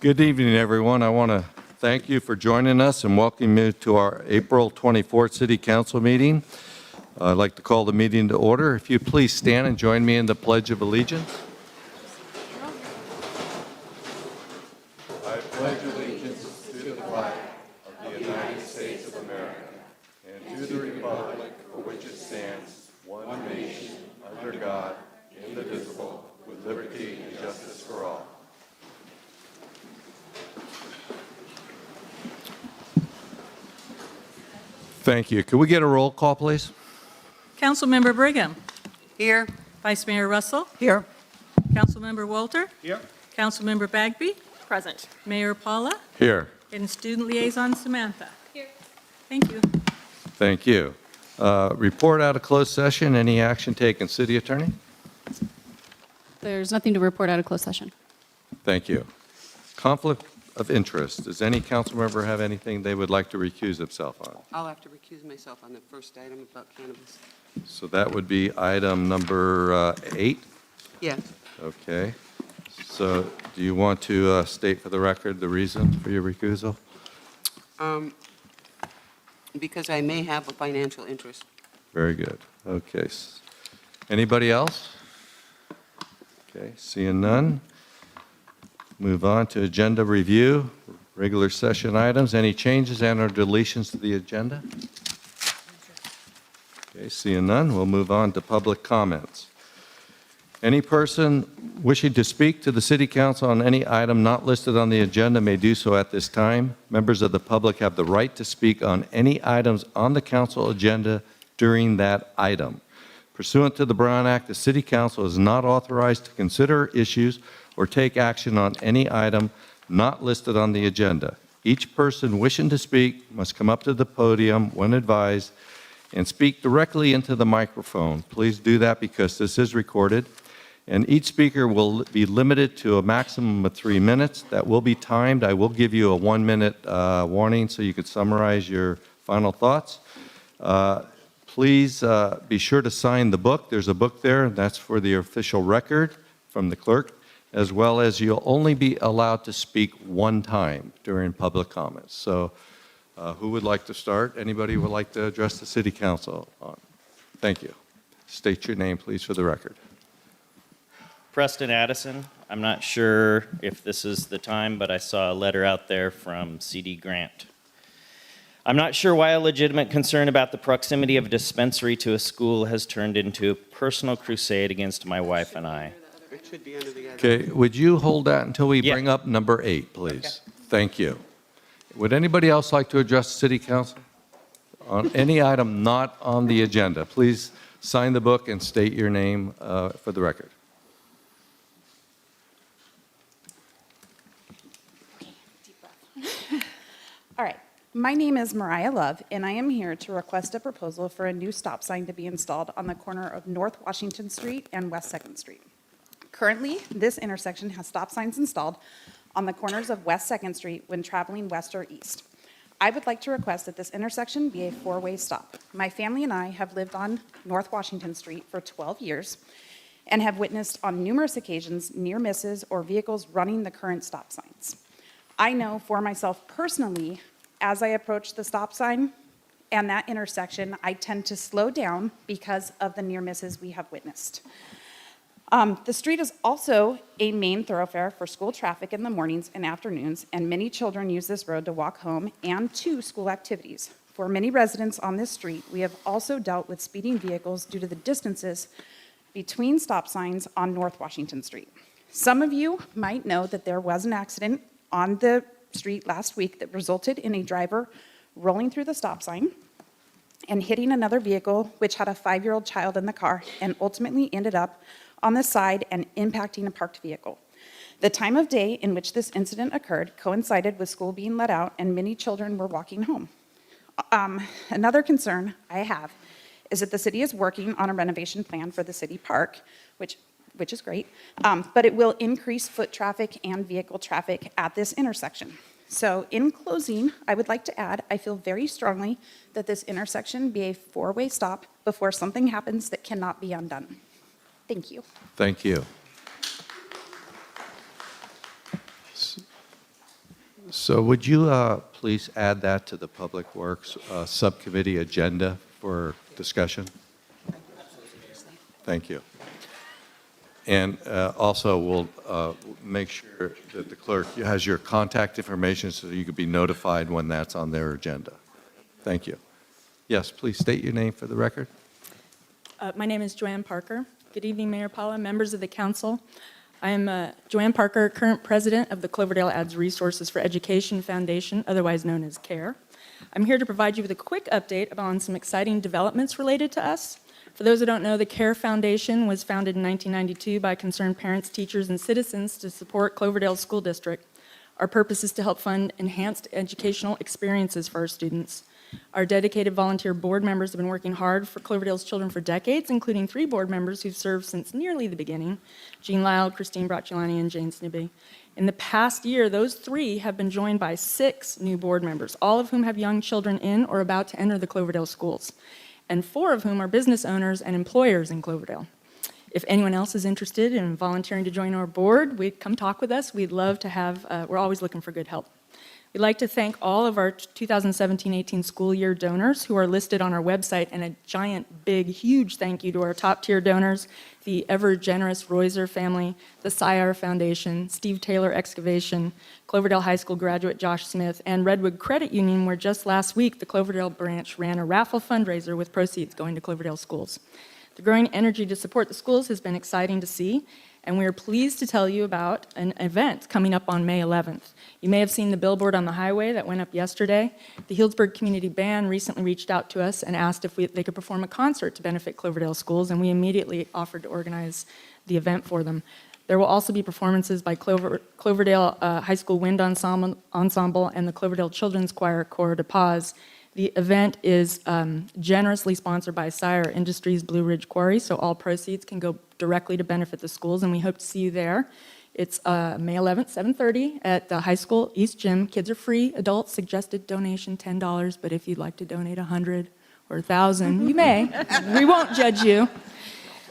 Good evening, everyone. I want to thank you for joining us and welcome you to our April 24th City Council meeting. I'd like to call the meeting to order. If you please stand and join me in the Pledge of Allegiance. I pledge allegiance to the flag of the United States of America and to the republic for which it stands, one nation, under God, indivisible, with liberty and justice for all. Thank you. Could we get a roll call, please? Councilmember Brigham. Here. Vice Mayor Russell. Here. Councilmember Walter. Here. Councilmember Bagby. Present. Mayor Paula. Here. And Student Liaison Samantha. Here. Thank you. Thank you. Report out of closed session. Any action taken? City Attorney? There's nothing to report out of closed session. Thank you. Conflict of interest. Does any council member have anything they would like to recuse themselves on? I'll have to recuse myself on the first item about cannabis. So that would be item number 8? Yeah. Okay. So do you want to state for the record the reason for your recusal? Because I may have a financial interest. Very good. Okay. Anybody else? Okay. Seeing none. Move on to agenda review, regular session items. Any changes and or deletions to the agenda? Okay, seeing none, we'll move on to public comments. Any person wishing to speak to the City Council on any item not listed on the agenda may do so at this time. Members of the public have the right to speak on any items on the council agenda during that item. Pursuant to the Brown Act, the City Council is not authorized to consider issues or take action on any item not listed on the agenda. Each person wishing to speak must come up to the podium when advised and speak directly into the microphone. Please do that because this is recorded. And each speaker will be limited to a maximum of 3 minutes. That will be timed. I will give you a 1-minute warning so you can summarize your final thoughts. Please be sure to sign the book. There's a book there. That's for the official record from the clerk, as well as you'll only be allowed to speak one time during public comments. So who would like to start? Anybody would like to address the City Council? Thank you. State your name, please, for the record. Preston Addison. I'm not sure if this is the time, but I saw a letter out there from CD Grant. I'm not sure why a legitimate concern about the proximity of a dispensary to a school has turned into a personal crusade against my wife and I. It should be under the other. Okay, would you hold that until we Yeah. bring up number 8, please? Okay. Thank you. Would anybody else like to address the City Council on any item not on the agenda? Please sign the book and state your name for the record. Deep breath. All right. My name is Mariah Love, and I am here to request a proposal for a new stop sign to be installed on the corner of North Washington Street and West 2nd Street. Currently, this intersection has stop signs installed on the corners of West 2nd Street when traveling west or east. I would like to request that this intersection be a 4-way stop. My family and I have lived on North Washington Street for 12 years and have witnessed on numerous occasions near misses or vehicles running the current stop signs. I know for myself personally, as I approach the stop sign and that intersection, I tend to slow down because of the near misses we have witnessed. The street is also a main thoroughfare for school traffic in the mornings and afternoons, and many children use this road to walk home and to school activities. For many residents on this street, we have also dealt with speeding vehicles due to the distances between stop signs on North Washington Street. Some of you might know that there was an accident on the street last week that resulted in a driver rolling through the stop sign and hitting another vehicle, which had a 5-year-old child in the car, and ultimately ended up on the side and impacting a parked vehicle. The time of day in which this incident occurred coincided with school being let out and many children were walking home. Another concern I have is that the city is working on a renovation plan for the city park, which is great, but it will increase foot traffic and vehicle traffic at this intersection. So in closing, I would like to add, I feel very strongly that this intersection be a 4-way stop before something happens that cannot be undone. Thank you. Thank you. So would you please add that to the Public Works Subcommittee agenda for discussion? Thank you. And also, we'll make sure that the clerk has your contact information so you could be notified when that's on their agenda. Thank you. Yes, please state your name for the record. My name is Joanne Parker. Good evening, Mayor Paula, members of the council. I am Joanne Parker, current president of the Cloverdale Adds Resources for Education Foundation, otherwise known as CARE. I'm here to provide you with a quick update on some exciting developments related to us. For those who don't know, the CARE Foundation was founded in 1992 by concerned parents, teachers, and citizens to support Cloverdale School District. Our purpose is to help fund enhanced educational experiences for our students. Our dedicated volunteer board members have been working hard for Cloverdale's children for decades, including 3 board members who've served since nearly the beginning, Jean Lyle, Christine Bracciolani, and Jane Snibbe. In the past year, those 3 have been joined by 6 new board members, all of whom have young children in or about to enter the Cloverdale schools, and 4 of whom are business owners and employers in Cloverdale. If anyone else is interested in volunteering to join our board, come talk with us. We'd love to have, we're always looking for good help. We'd like to thank all of our 2017-18 school year donors who are listed on our website, and a giant, big, huge thank you to our top-tier donors, the ever-generous Royser family, the Sire Foundation, Steve Taylor Excavation, Cloverdale High School graduate Josh Smith, and Redwood Credit Union, where just last week the Cloverdale branch ran a raffle fundraiser with proceeds going to Cloverdale schools. The growing energy to support the schools has been exciting to see, and we are pleased to tell you about an event coming up on May 11th. You may have seen the billboard on the highway that went up yesterday. The Healdsburg Community Band recently reached out to us and asked if they could perform a concert to benefit Cloverdale schools, and we immediately offered to organize the event for them. There will also be performances by Cloverdale High School Wind Ensemble and the Cloverdale Children's Choir, Corps de Paz. The event is generously sponsored by Sire Industries Blue Ridge Quarry, so all proceeds can go directly to benefit the schools, and we hope to see you there. It's May 11th, 7:30 at the high school East Gym. Kids are free. Adults, suggested donation $10, but if you'd like to donate $100 or $1,000, you may. We won't judge you.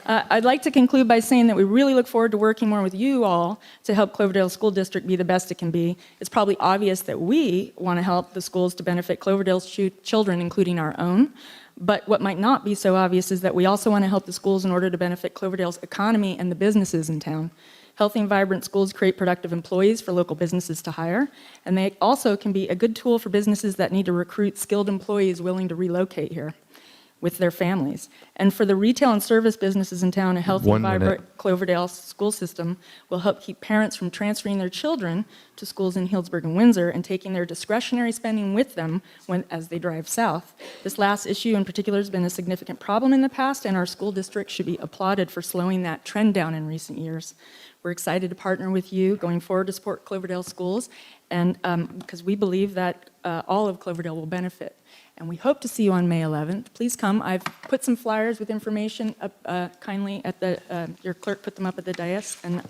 I'd like to conclude by saying that we really look forward to working more with you all to help Cloverdale School District be the best it can be. It's probably obvious that we want to help the schools to benefit Cloverdale's children, including our own. But what might not be so obvious is that we also want to help the schools in order to benefit Cloverdale's economy and the businesses in town. Healthy and vibrant schools create productive employees for local businesses to hire, and they also can be a good tool for businesses that need to recruit skilled employees willing to relocate here with their families. And for the retail and service businesses in town, a healthy and vibrant Cloverdale school system will help keep parents from transferring their children to schools in Healdsburg and Windsor and taking their discretionary spending with them as they drive south. This last issue in particular has been a significant problem in the past, and our school district should be applauded for slowing that trend down in recent years. We're excited to partner with you going forward to support Cloverdale schools, and because we believe that all of Cloverdale will benefit. And we hope to see you on May 11th. Please come. I've put some flyers with information up kindly at your clerk put them up at the dais. And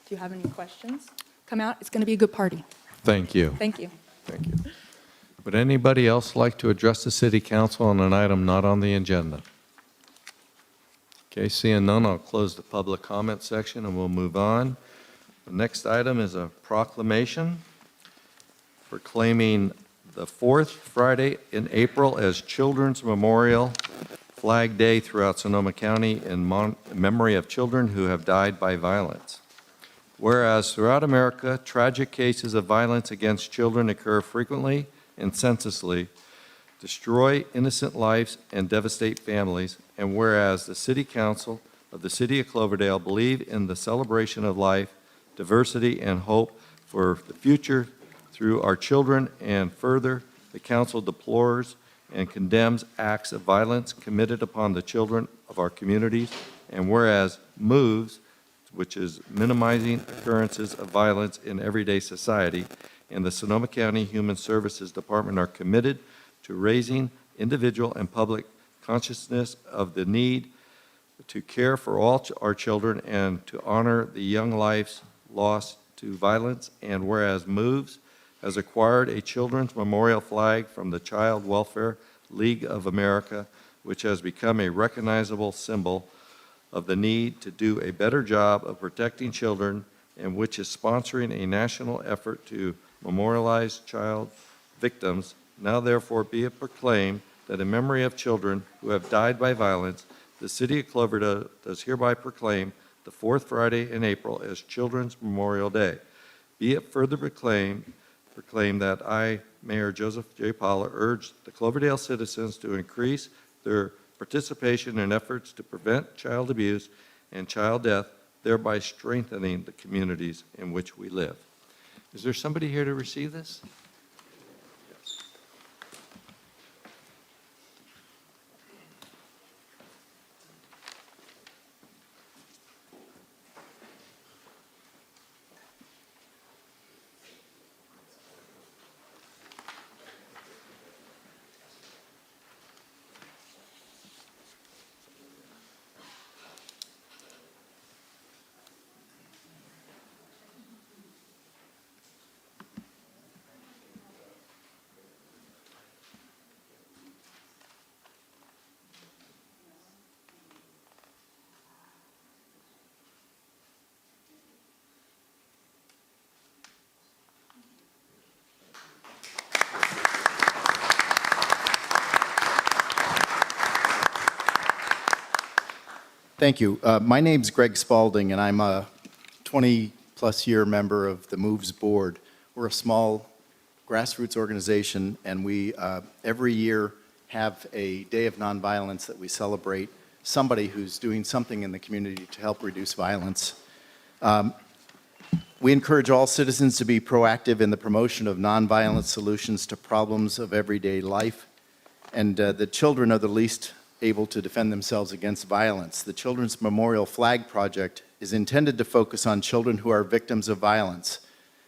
if you have any questions, come out. It's going to be a good party. Thank you. Thank you. Thank you. Would anybody else like to address the City Council on an item not on the agenda? Okay, seeing none, I'll close the public comment section and we'll move on. The next item is a proclamation proclaiming the 4th Friday in April as Children's Memorial Flag Day throughout Sonoma County in memory of children who have died by violence. Whereas throughout America, tragic cases of violence against children occur frequently and senselessly, destroy innocent lives, and devastate families, and whereas the City Council of the City of Cloverdale believe in the celebration of life, diversity, and hope for the future through our children, and further, the council deplores and condemns acts of violence committed upon the children of our communities, and whereas MOVES, which is minimizing occurrences of violence in everyday society, and the Sonoma County Human Services Department are committed to raising individual and public consciousness of the need to care for all our children and to honor the young lives lost to violence, and whereas MOVES has acquired a children's memorial flag from the Child Welfare League of America, which has become a recognizable symbol of the need to do a better job of protecting children, and which is sponsoring a national effort to memorialize child victims, now therefore be it proclaimed that in memory of children who have died by violence, the City of Cloverdale does hereby proclaim the fourth Friday in April as Children's Memorial Day. Be it further proclaimed that I, Mayor Joseph J. Paula, urge the Cloverdale citizens to increase their participation in efforts to prevent child abuse and child death, thereby strengthening the communities in which we live. Is there somebody here to receive this? Thank you. My name's Greg Spalding, and I'm a 20-plus year member of the MOVES board. We're a small grassroots organization, and we every year have a day of nonviolence that we celebrate somebody who's doing something in the community to help reduce violence. We encourage all citizens to be proactive in the promotion of nonviolent solutions to problems of everyday life, and the children are the least able to defend themselves against violence. The Children's Memorial Flag Project is intended to focus on children who are victims of violence,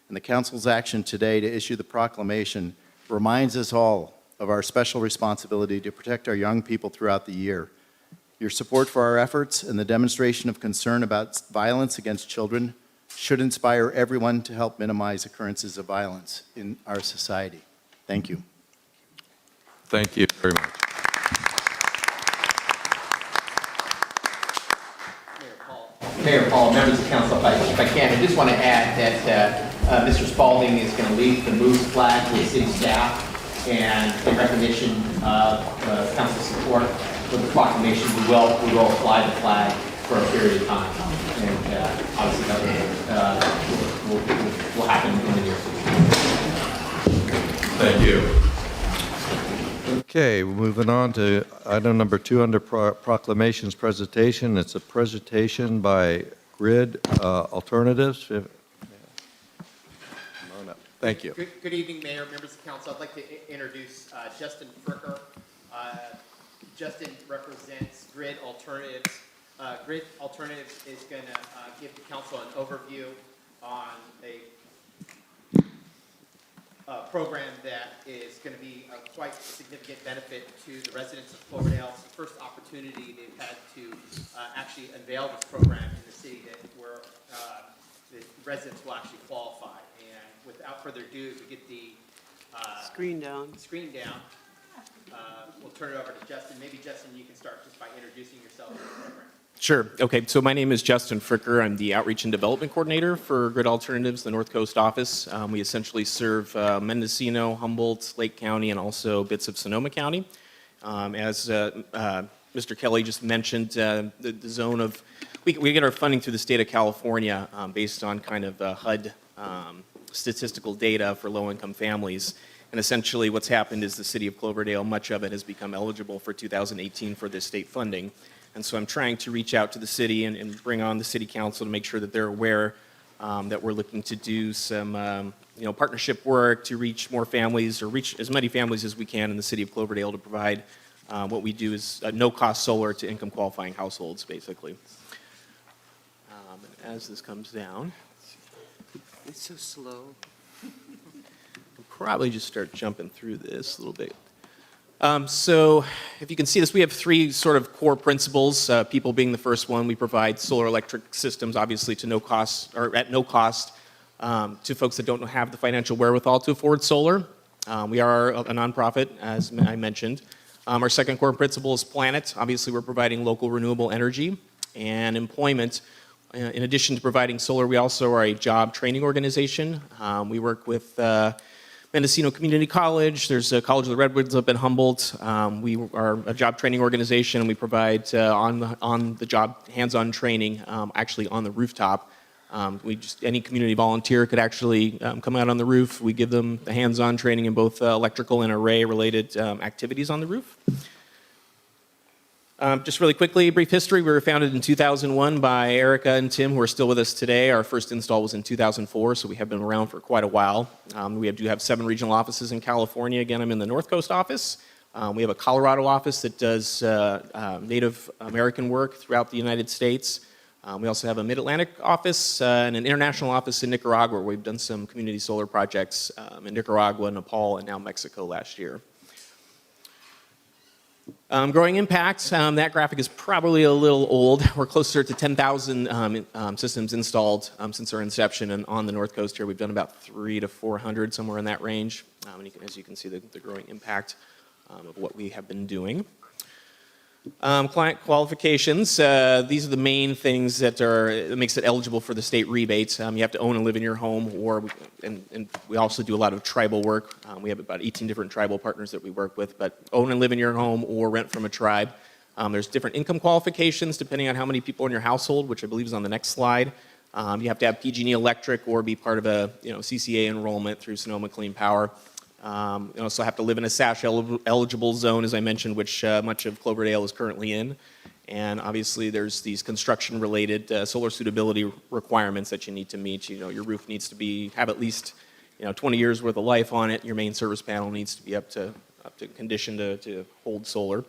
and the Council's action today to issue the proclamation reminds us all of our special responsibility to protect our young people throughout the year. Your support for our efforts and the demonstration of concern about violence against children should inspire everyone to help minimize occurrences of violence in our society. Thank you. Thank you very much. Mayor Paul, members of council, if I can, I just want to add that Mr. Spalding is going to leave the MOVES flag to the city staff, and in recognition of council support for the proclamation, we will fly the flag for a period of time, and obviously that will happen in the near future. Thank you. Okay, moving on to item number 2 under proclamations presentation. It's a presentation by Grid Alternatives. Thank you. Good evening, Mayor, members of council. I'd like to introduce Justin Fricker. Justin represents Grid Alternatives. Grid Alternatives is going to give the council an overview on a program that is going to be a quite significant benefit to the residents of Cloverdale. It's the first opportunity they've had to actually unveil this program in the city where the residents will actually qualify. And without further ado, we get the Screen down. We'll turn it over to Justin. Maybe, Justin, you can start just by introducing yourself to the program. Sure. Okay. So my name is Justin Fricker. I'm the Outreach and Development Coordinator for Grid Alternatives, the North Coast office. We essentially serve Mendocino, Humboldt, Lake County, and also bits of Sonoma County. As Mr. Kelly just mentioned, the zone of, we get our funding through the state of California based on kind of HUD statistical data for low-income families. And essentially what's happened is the city of Cloverdale, much of it has become eligible for 2018 for this state funding. And so I'm trying to reach out to the city and bring on the city council to make sure that they're aware that we're looking to do some partnership work to reach more families, or reach as many families as we can in the city of Cloverdale to provide what we do is no-cost solar to income qualifying households, basically. And as this comes down, It's so slow. I'll probably just start jumping through this a little bit. So if you can see this, we have 3 sort of core principles, people being the first one. We provide solar electric systems, obviously, to no cost, or at no cost, to folks that don't have the financial wherewithal to afford solar. We are a nonprofit, as I mentioned. Our second core principle is planet. Obviously, we're providing local renewable energy and employment. In addition to providing solar, we also are a job training organization. We work with Mendocino Community College. There's a College of the Redwoods up in Humboldt. We are a job training organization, and we provide on the job hands-on training, actually on the rooftop. Any community volunteer could actually come out on the roof. We give them the hands-on training in both electrical and array-related activities on the roof. Just really quickly, a brief history. We were founded in 2001 by Erica and Tim, who are still with us today. Our first install was in 2004, so we have been around for quite a while. We do have 7 regional offices in California. Again, I'm in the North Coast office. We have a Colorado office that does Native American work throughout the United States. We also have a Mid-Atlantic office and an international office in Nicaragua, where we've done some community solar projects in Nicaragua, Nepal, and now Mexico last year. Growing impact, that graphic is probably a little old. We're closer to 10,000 systems installed since our inception, and on the North Coast here, we've done about 300 to 400, somewhere in that range. As you can see, the growing impact of what we have been doing. Client qualifications, these are the main things that makes it eligible for the state rebates. You have to own and live in your home, and we also do a lot of tribal work. We have about 18 different tribal partners that we work with, but own and live in your home or rent from a tribe. There's different income qualifications depending on how many people in your household, which I believe is on the next slide. You have to have PG&E Electric or be part of a CCA enrollment through Sonoma Clean Power. You also have to live in a SASH eligible zone, as I mentioned, which much of Cloverdale is currently in. And obviously there's these construction related solar suitability requirements that you need to meet. Your roof needs to have at least 20 years worth of life on it. Your main service panel needs to be up to condition to hold solar.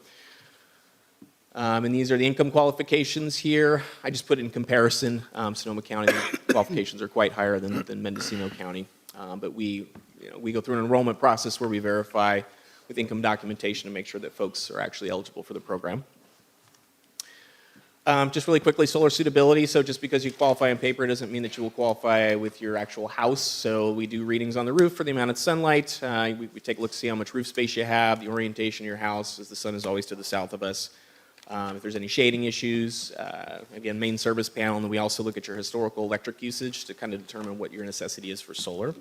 And these are the income qualifications here. I just put in comparison. Sonoma County qualifications are quite higher than Mendocino County. But we go through an enrollment process where we verify with income documentation to make sure that folks are actually eligible for the program. Just really quickly, solar suitability. So just because you qualify on paper doesn't mean that you will qualify with your actual house. So we do readings on the roof for the amount of sunlight. We take a look to see how much roof space you have, the orientation of your house, as the sun is always to the south of us. If there's any shading issues, again, main service panel, and then we also look at your historical electric usage to kind of determine what your necessity is for solar.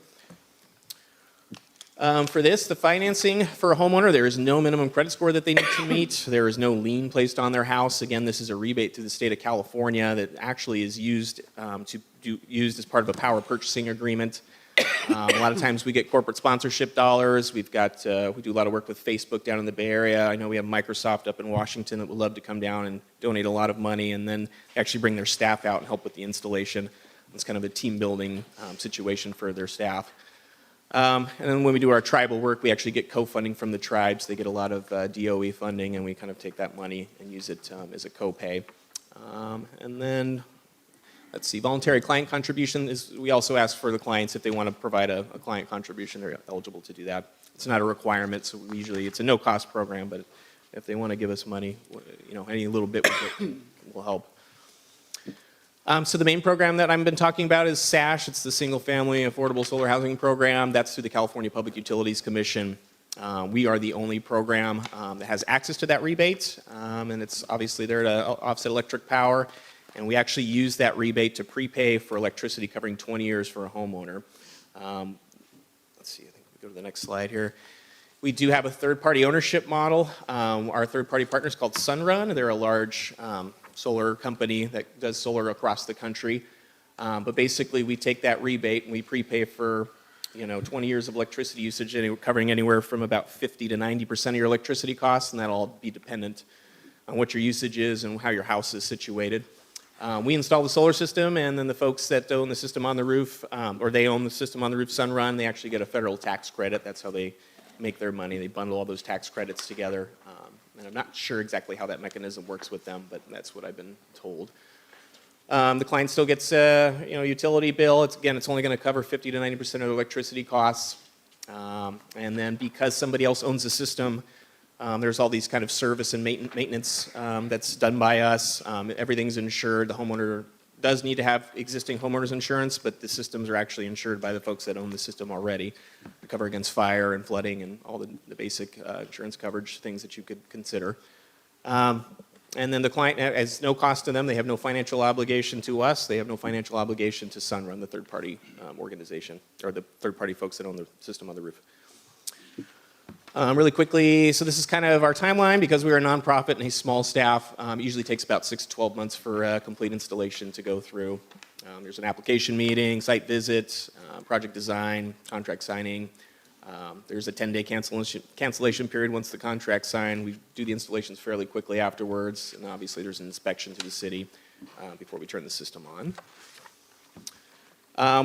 For this, the financing for a homeowner, there is no minimum credit score that they need to meet. There is no lien placed on their house. Again, this is a rebate through the state of California that actually is used as part of a power purchasing agreement. A lot of times we get corporate sponsorship dollars. We do a lot of work with Facebook down in the Bay Area. I know we have Microsoft up in Washington that would love to come down and donate a lot of money and then actually bring their staff out and help with the installation. It's kind of a team building situation for their staff. And then when we do our tribal work, we actually get co-funding from the tribes. They get a lot of DOE funding, and we kind of take that money and use it as a co-pay. And then, let's see, voluntary client contribution is, we also ask for the clients if they want to provide a client contribution, they're eligible to do that. It's not a requirement, so usually it's a no-cost program, but if they want to give us money, any little bit will help. So the main program that I've been talking about is SASH. It's the Single Family Affordable Solar Housing Program. That's through the California Public Utilities Commission. We are the only program that has access to that rebate, and it's obviously there to offset electric power. And we actually use that rebate to prepay for electricity covering 20 years for a homeowner. Let's see, I think we go to the next slide here. We do have a third-party ownership model. Our third-party partner is called Sunrun. They're a large solar company that does solar across the country. But basically, we take that rebate and we prepay for 20 years of electricity usage, covering anywhere from about 50 to 90% of your electricity costs, and that'll all be dependent on what your usage is and how your house is situated. We install the solar system, and then the folks that own the system on the roof, or they own the system on the roof, Sunrun, they actually get a federal tax credit. That's how they make their money. They bundle all those tax credits together. And I'm not sure exactly how that mechanism works with them, but that's what I've been told. The client still gets a utility bill. It's only going to cover 50 to 90% of electricity costs. And then because somebody else owns the system, there's all these kind of service and maintenance that's done by us. Everything's insured. The homeowner does need to have existing homeowners insurance, but the systems are actually insured by the folks that own the system already to cover against fire and flooding and all the basic insurance coverage things that you could consider. And then the client has no cost to them. They have no financial obligation to us. They have no financial obligation to Sunrun, the third-party organization, or the third-party folks that own the system on the roof. Really quickly, so this is kind of our timeline. Because we are a nonprofit and a small staff, it usually takes about 6 to 12 months for complete installation to go through. There's an application meeting, site visit, project design, contract signing. There's a 10-day cancellation period once the contract's signed. We do the installations fairly quickly afterwards, and obviously there's an inspection to the city before we turn the system on.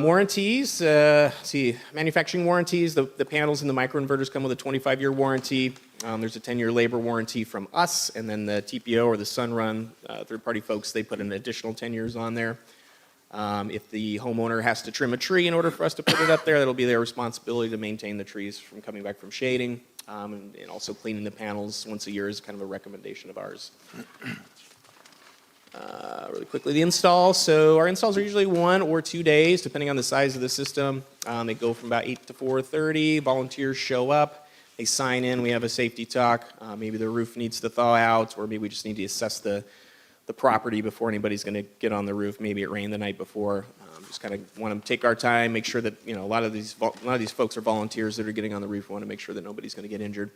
Warranties, manufacturing warranties, the panels and the microinverters come with a 25-year warranty. There's a 10-year labor warranty from us, and then the TPO or the Sunrun third-party folks, they put an additional 10 years on there. If the homeowner has to trim a tree in order for us to put it up there, that'll be their responsibility to maintain the trees from coming back from shading, and also cleaning the panels once a year is kind of a recommendation of ours. Really quickly, the install. So our installs are usually 1 or 2 days, depending on the size of the system. They go from about 8 to 4:30. Volunteers show up. They sign in. We have a safety talk. Maybe the roof needs to thaw out, or maybe we just need to assess the property before anybody's going to get on the roof. Maybe it rained the night before. Just kind of want to take our time, make sure that a lot of these folks are volunteers that are getting on the roof. We want to make sure that nobody's going to get injured.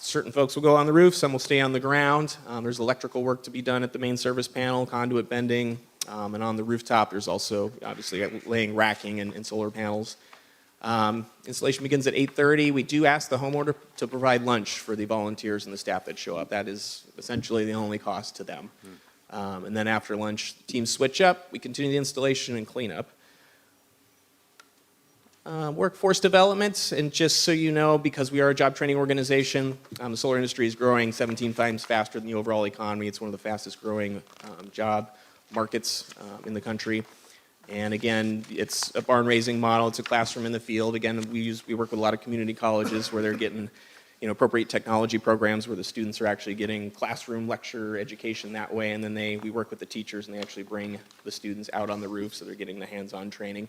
Certain folks will go on the roof, some will stay on the ground. There's electrical work to be done at the main service panel, conduit bending, and on the rooftop there's also obviously laying racking and solar panels. Installation begins at 8:30. We do ask the homeowner to provide lunch for the volunteers and the staff that show up. That is essentially the only cost to them. And then after lunch, teams switch up. We continue the installation and cleanup. Workforce development, and just so you know, because we are a job training organization, the solar industry is growing 17 times faster than the overall economy. It's one of the fastest growing job markets in the country. And again, it's a barn raising model. It's a classroom in the field. Again, we work with a lot of community colleges where they're getting appropriate technology programs where the students are actually getting classroom lecture education that way. And then we work with the teachers and they actually bring the students out on the roof so they're getting the hands-on training.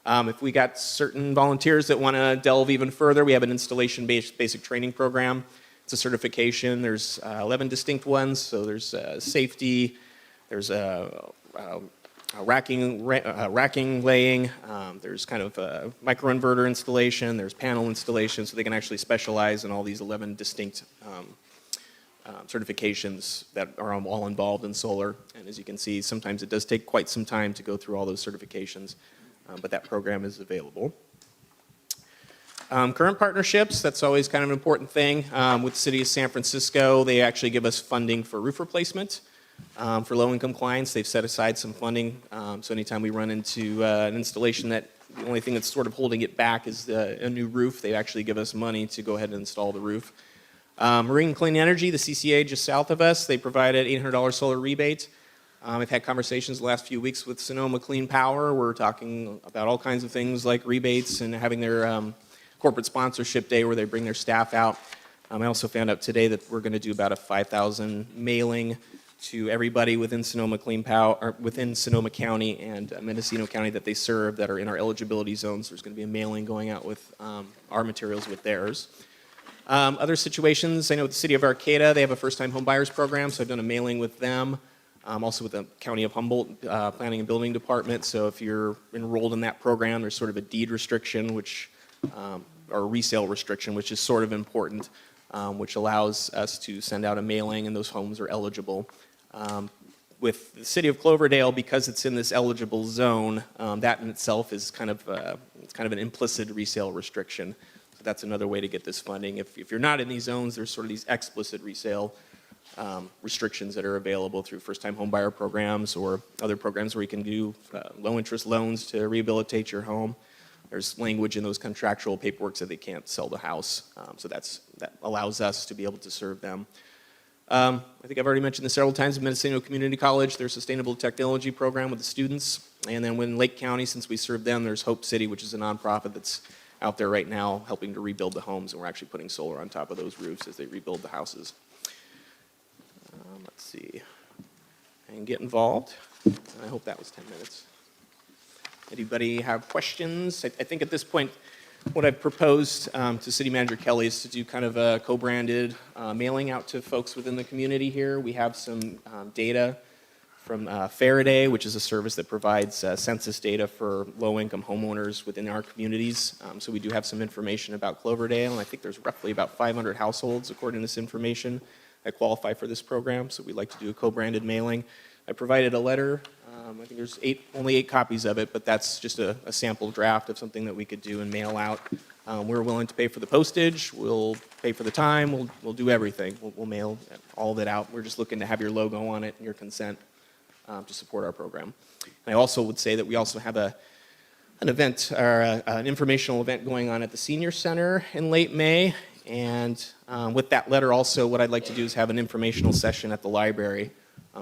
If we got certain volunteers that want to delve even further, we have an installation-based basic training program. It's a certification. There's 11 distinct ones. So there's safety, there's racking laying, there's kind of microinverter installation, there's panel installation, so they can actually specialize in all these 11 distinct certifications that are all involved in solar. And as you can see, sometimes it does take quite some time to go through all those certifications. But that program is available. Current partnerships, that's always kind of an important thing. With the city of San Francisco, they actually give us funding for roof replacement. For low-income clients, they've set aside some funding. So anytime we run into an installation that the only thing that's sort of holding it back is a new roof, they actually give us money to go ahead and install the roof. Marine Clean Energy, the CCA just south of us, they provided $800 solar rebate. I've had conversations the last few weeks with Sonoma Clean Power. We're talking about all kinds of things like rebates and having their corporate sponsorship day where they bring their staff out. I also found out today that we're going to do about a 5,000 mailing to everybody within Sonoma Clean Power, or within Sonoma County and Mendocino County that they serve that are in our eligibility zones. There's going to be a mailing going out with our materials with theirs. Other situations, I know with the city of Arcata, they have a first-time home buyers program, so I've done a mailing with them. Also with the County of Humboldt Planning and Building Department. So if you're enrolled in that program, there's sort of a deed restriction, or a resale restriction, which is sort of important, which allows us to send out a mailing and those homes are eligible. With the city of Cloverdale, because it's in this eligible zone, that in itself is kind of an implicit resale restriction. So that's another way to get this funding. If you're not in these zones, there's sort of these explicit resale restrictions that are available through first-time homebuyer programs or other programs where you can do low-interest loans to rehabilitate your home. There's language in those contractual paperwork that they can't sell the house, so that allows us to be able to serve them. I think I've already mentioned this several times. Mendocino Community College, their sustainable technology program with the students, and then in Lake County, since we serve them, there's Hope City, which is a nonprofit that's out there right now helping to rebuild the homes, and we're actually putting solar on top of those roofs as they rebuild the houses. Let's see, and get involved. I hope that was 10 minutes. Anybody have questions? I think at this point, What I've proposed to City Manager Kelly is to do kind of a co-branded mailing out to folks within the community here. We have some data from Faraday, which is a service that provides census data for low-income homeowners within our communities. So we do have some information about Cloverdale, and I think there's roughly about 500 households, according to this information, that qualify for this program. So we'd like to do a co-branded mailing. I provided a letter. I think there's only 8 copies of it, but that's just a sample draft of something that we could do and mail out. We're willing to pay for the postage. We'll pay for the time. We'll do everything. We'll mail all of it out. We're just looking to have your logo on it and your consent to support our program. And I also would say that we also have an event, or an informational event going on at the Senior Center in late May. And with that letter also, what I'd like to do is have an informational session at the library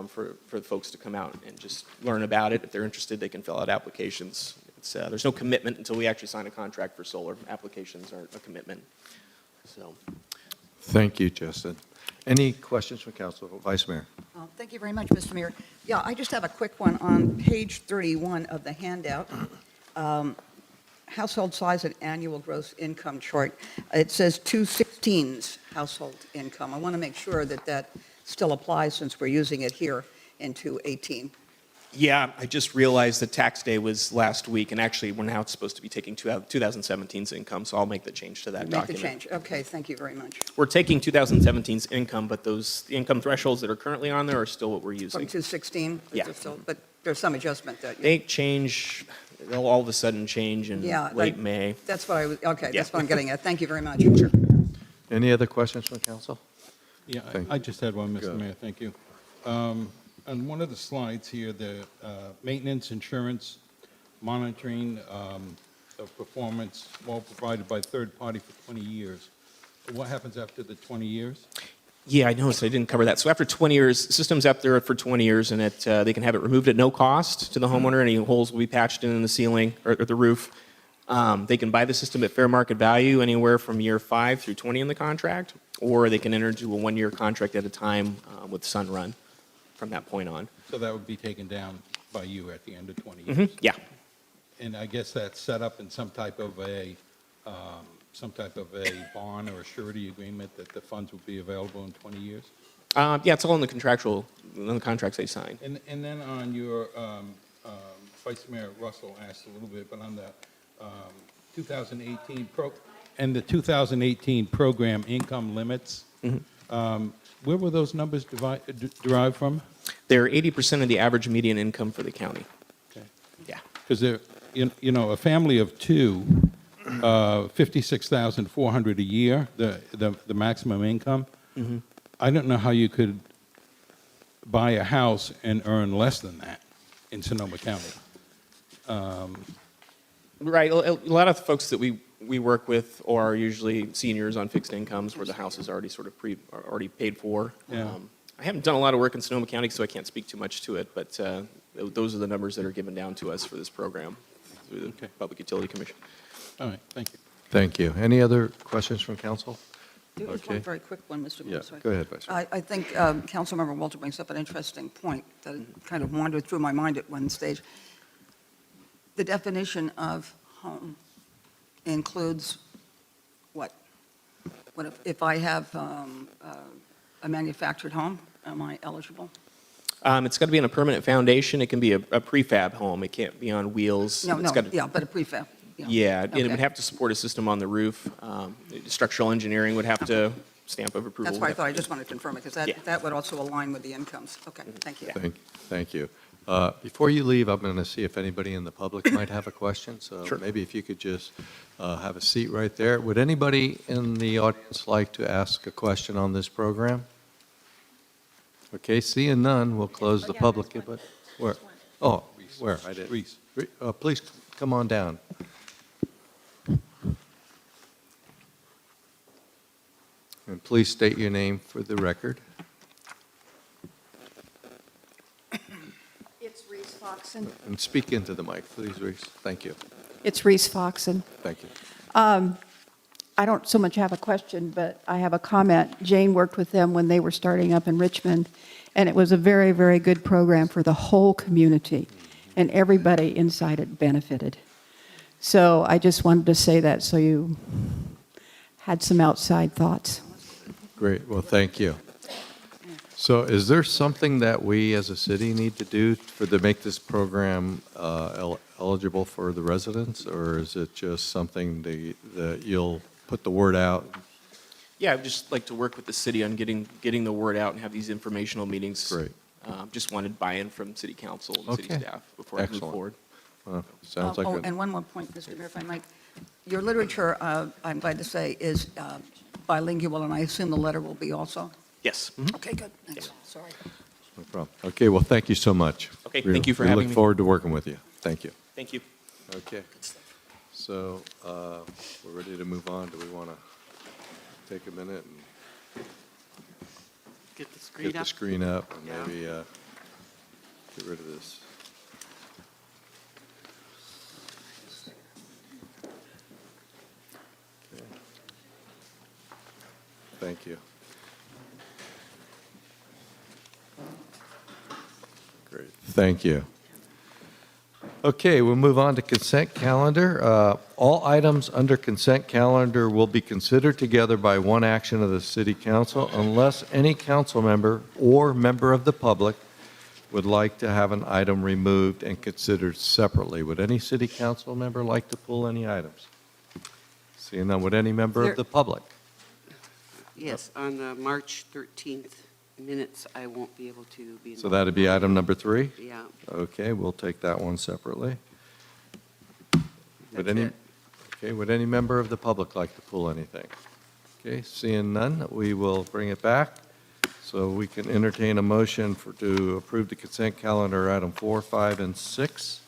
for the folks to come out and just learn about it. If they're interested, they can fill out applications. There's no commitment until we actually sign a contract for solar. Applications aren't a commitment. So, Thank you, Justin. Any questions from council? Vice Mayor. Thank you very much, Mr. Mayor. Yeah, I just have a quick one on page 31 of the handout. Household size and annual gross income chart. It says 216's household income. I want to make sure that that still applies since we're using it here in 218. yeah, I just realized that tax day was last week, and actually we're now supposed to be taking 2017's income, so I'll make the change to that Make document. the change. Okay, thank you very much. We're taking 2017's income, but those income thresholds that are currently on there are still what we're From using. 216? Yeah. But there's some adjustment that. They change, they'll all of a sudden change in Yeah, late May. That's what I was, okay, Yeah. that's what I'm getting at. Thank you very much. Any other questions from council? Yeah, Thank I just had one, Go. Mr. Mayor, thank you. On one of the slides here, the maintenance, insurance, monitoring of performance, all provided by third party for 20 years. What happens after the 20 years? Yeah, I noticed I didn't cover that. So after 20 years, the system's up there for 20 years, and they can have it removed at no cost to the homeowner. Any holes will be patched in the ceiling or the roof. They can buy the system at fair market value anywhere from year 5 through 20 in the contract, or they can enter into a 1-year contract at a time with Sunrun from that point on. So that would be taken down by you at the end of 20 years? Yeah. And I guess that's set up in some type of a bond or a surety agreement that the funds will be available in 20 years? Yeah, it's all in the contracts they sign. And then on your, Vice Mayor Russell asked a little bit, but on the 2018 program income limits, where were those numbers derived from? They're 80% of the average median income for the county. Okay. Yeah. Because they're, a family of 2, 56,400 a year, the maximum income. I don't know how you could buy a house and earn less than that in Sonoma County. Right. A lot of the folks that we work with are usually seniors on fixed incomes where the house is already sort of already paid for. Yeah. I haven't done a lot of work in Sonoma County, so I can't speak too much to it, but those are the numbers that are given down to us for this program through the Okay. Public Utility Commission. All right, thank you. Thank you. Any other questions from council? There was Okay. one very quick one, Mr. Yeah, Blumenthal. go ahead, Vice Mayor. I think Councilmember Walter brings up an interesting point that kind of wandered through my mind at one stage. The definition of home includes what? What if I have a manufactured home, am I eligible? It's got to be on a permanent foundation. It can be a prefab home. It can't be on wheels. No, It's no, got to- yeah, but a prefab. Yeah, and it Okay. would have to support a system on the roof. Structural engineering would have to stamp of approval. That's why I thought, I just wanted to confirm it, because Yeah. that would also align with the incomes. Okay, thank you. Thank you. Before you leave, I'm going to see if anybody in the public might have a question. So Sure. maybe if you could just have a seat right there. Would anybody in the audience like to ask a question on this program? Okay, seeing none, we'll close the public input. Where? Oh, where? I didn't. Reese. Please come on down. And please state your name for the record. It's Reese Foxen. And speak into the mic, please, Reese. Thank you. It's Reese Foxen. Thank you. I don't so much have a question, but I have a comment. Jane worked with them when they were starting up in Richmond, and it was a very, very good program for the whole community, and everybody inside it benefited. So I just wanted to say that so you had some outside thoughts. Great, well, thank you. So is there something that we as a city need to do to make this program eligible for the residents? Or is it just something that you'll put the word out? Yeah, I'd just like to work with the city on getting the word out and have these informational meetings. Great. Just wanted buy-in from city council and city Okay. staff before I move Excellent. forward. Well, sounds like And one more point, Mr. Mayor, if I might. Your literature, I'm glad to say, is bilingual, and I assume the letter will be also? Yes. Okay, good, thanks, sorry. No problem. Okay, well, thank you so much. Okay, thank you for We having look me. forward to working with you. Thank you. Thank you. Okay. So we're ready to move on. Do we want to take a minute and Get the screen get the up. screen up and Yeah. maybe get rid of this? Okay. Thank you. Great, thank you. Okay, we'll move on to consent calendar. All items under consent calendar will be considered together by one action of the city council unless any council member or member of the public would like to have an item removed and considered separately. Would any city council member like to pull any items? Seeing none, would any member of the public? Yes, on the March 13th minutes, I won't be able to be So involved. that'd be item number 3? Yeah, Okay, we'll take that one separately. Would that's any, it. okay, would any member of the public like to pull anything? Okay, seeing none, we will bring it back. So we can entertain a motion to approve the consent calendar, item 4, 5, and 6.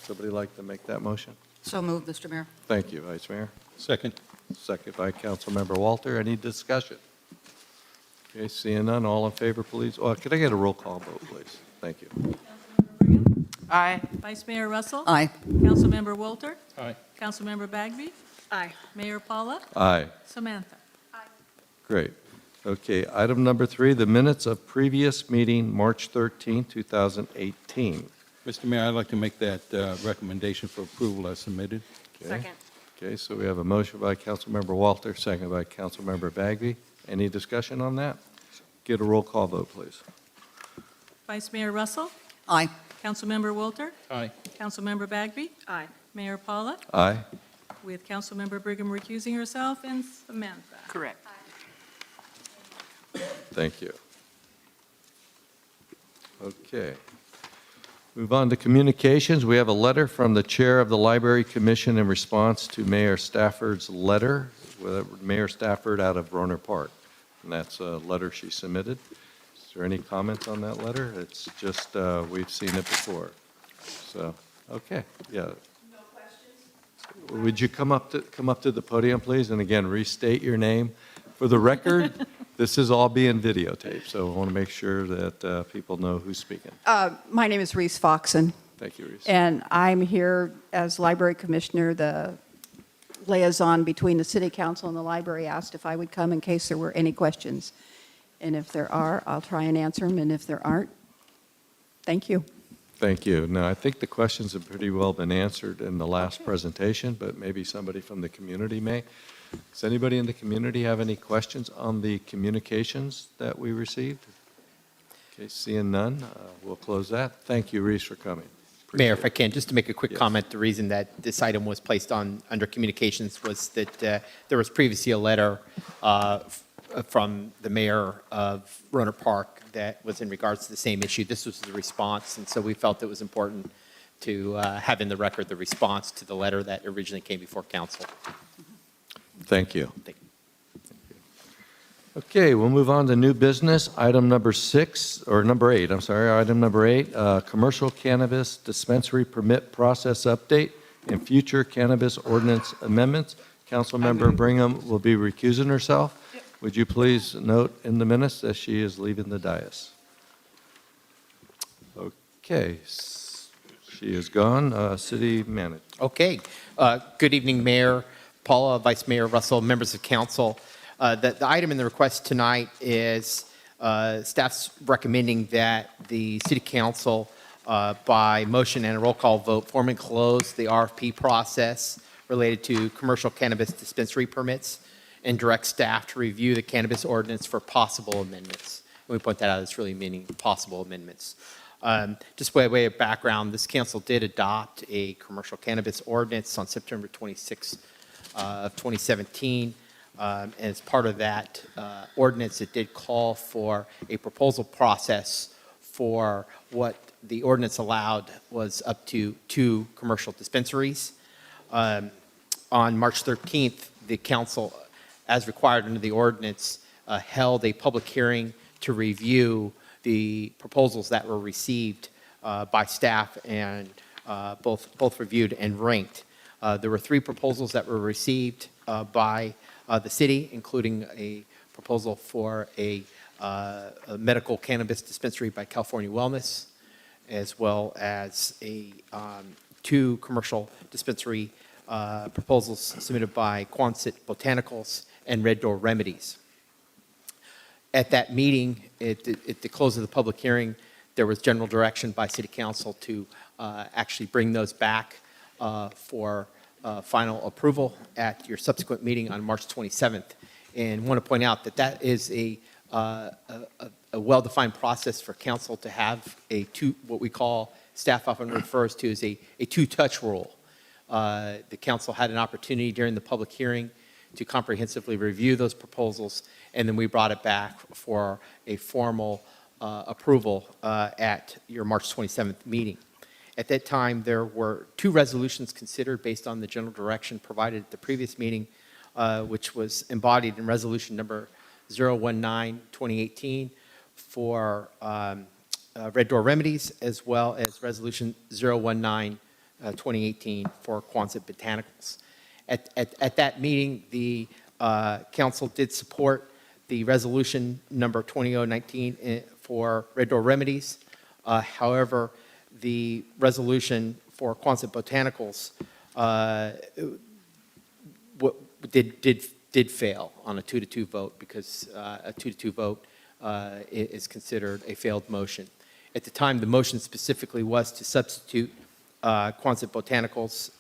Somebody like to make that motion? So moved, Mr. Mayor. Thank you, Vice Mayor. Second. Second by Councilmember Walter. Any discussion? Okay, seeing none, all in favor, please. Oh, could I get a roll call vote, please? Thank you. Aye. Vice Mayor Russell? Aye. Councilmember Walter? Aye. Councilmember Bagby? Aye. Mayor Paula? Aye. Samantha? Great. Okay, item number 3, the minutes of previous meeting, March 13, 2018. Mr. Mayor, I'd like to make that recommendation for approval as submitted. Okay. Okay, so we have a motion by Councilmember Walter, second by Councilmember Bagby. Any discussion on that? Get a roll call vote, please. Vice Mayor Russell? Aye. Councilmember Walter? Aye. Councilmember Bagby? Aye. Mayor Paula? Aye. With Councilmember Brigham recusing herself and Samantha? Correct. Thank you. Okay. Move on to communications. We have a letter from the Chair of the Library Commission in response to Mayor Stafford's letter, with Mayor Stafford out of Roner Park. And that's a letter she submitted. Is there any comments on that letter? It's just, we've seen it before. So, okay, yeah. No questions? Would you come up to the podium, please? And again, restate your name. For the record, this is all being videotaped, so I want to make sure that people know who's speaking. My name is Reese Foxen, Thank you, Reese. and I'm here as Library Commissioner. The liaison between the City Council and the library asked if I would come in case there were any questions. And if there are, I'll try and answer them, and if there aren't, thank you. Thank you. Now, I think the questions have pretty well been answered in the last presentation, but maybe somebody from the community may. Does anybody in the community have any questions on the communications that we received? Okay, seeing none, we'll close that. Thank you, Reese, for coming. Mayor, if I can, just to make a quick Yes. comment, the reason that this item was placed under communications was that there was previously a letter from the mayor of Roner Park that was in regards to the same issue. This was the response, and so we felt it was important to have in the record the response to the letter that originally came before council. Thank you. Thank you. Okay, we'll move on to new business. Item number 6, or number 8, I'm sorry, item number 8, commercial cannabis dispensary permit process update and future cannabis ordinance amendments. Councilmember Brigham will be recusing herself. Would you please note in the minutes that she is leaving the dais? Okay, she is gone. City manager. Okay. Good evening, Mayor Paula, Vice Mayor Russell, members of council. The item in the request tonight is staff's recommending that the city council by motion and a roll call vote, formally close the RFP process related to commercial cannabis dispensary permits and direct staff to review the cannabis ordinance for possible amendments. And we point that out as really meaning possible amendments. Just by way of background, this council did adopt a commercial cannabis ordinance on September 26 of 2017. And as part of that ordinance, it did call for a proposal process for what the ordinance allowed was up to 2 commercial dispensaries. On March 13th, the council, as required under the ordinance, held a public hearing to review the proposals that were received by staff and both reviewed and ranked. There were 3 proposals that were received by the city, including a proposal for a medical cannabis dispensary by California Wellness, as well as 2 commercial dispensary proposals submitted by Quonset Botanicals and Red Door Remedies. At that meeting, at the close of the public hearing, there was general direction by City Council to actually bring those back for final approval at your subsequent meeting on March 27th. And want to point out that that is a well-defined process for council to have what we call, staff often refers to as a two-touch rule. The council had an opportunity during the public hearing to comprehensively review those proposals, and then we brought it back for a formal approval at your March 27th meeting. At that time, there were 2 resolutions considered based on the general direction provided at the previous meeting, which was embodied in resolution number 019-2018 for Red Door Remedies, as well as resolution 019-2018 for Quonset Botanicals. At that meeting, the council did support the resolution number 2019 for Red Door Remedies. However, the resolution for Quonset Botanicals did fail on a 2-2 vote because a 2-2 vote is considered a failed motion. At the time, the motion specifically was to substitute Quonset Botanicals,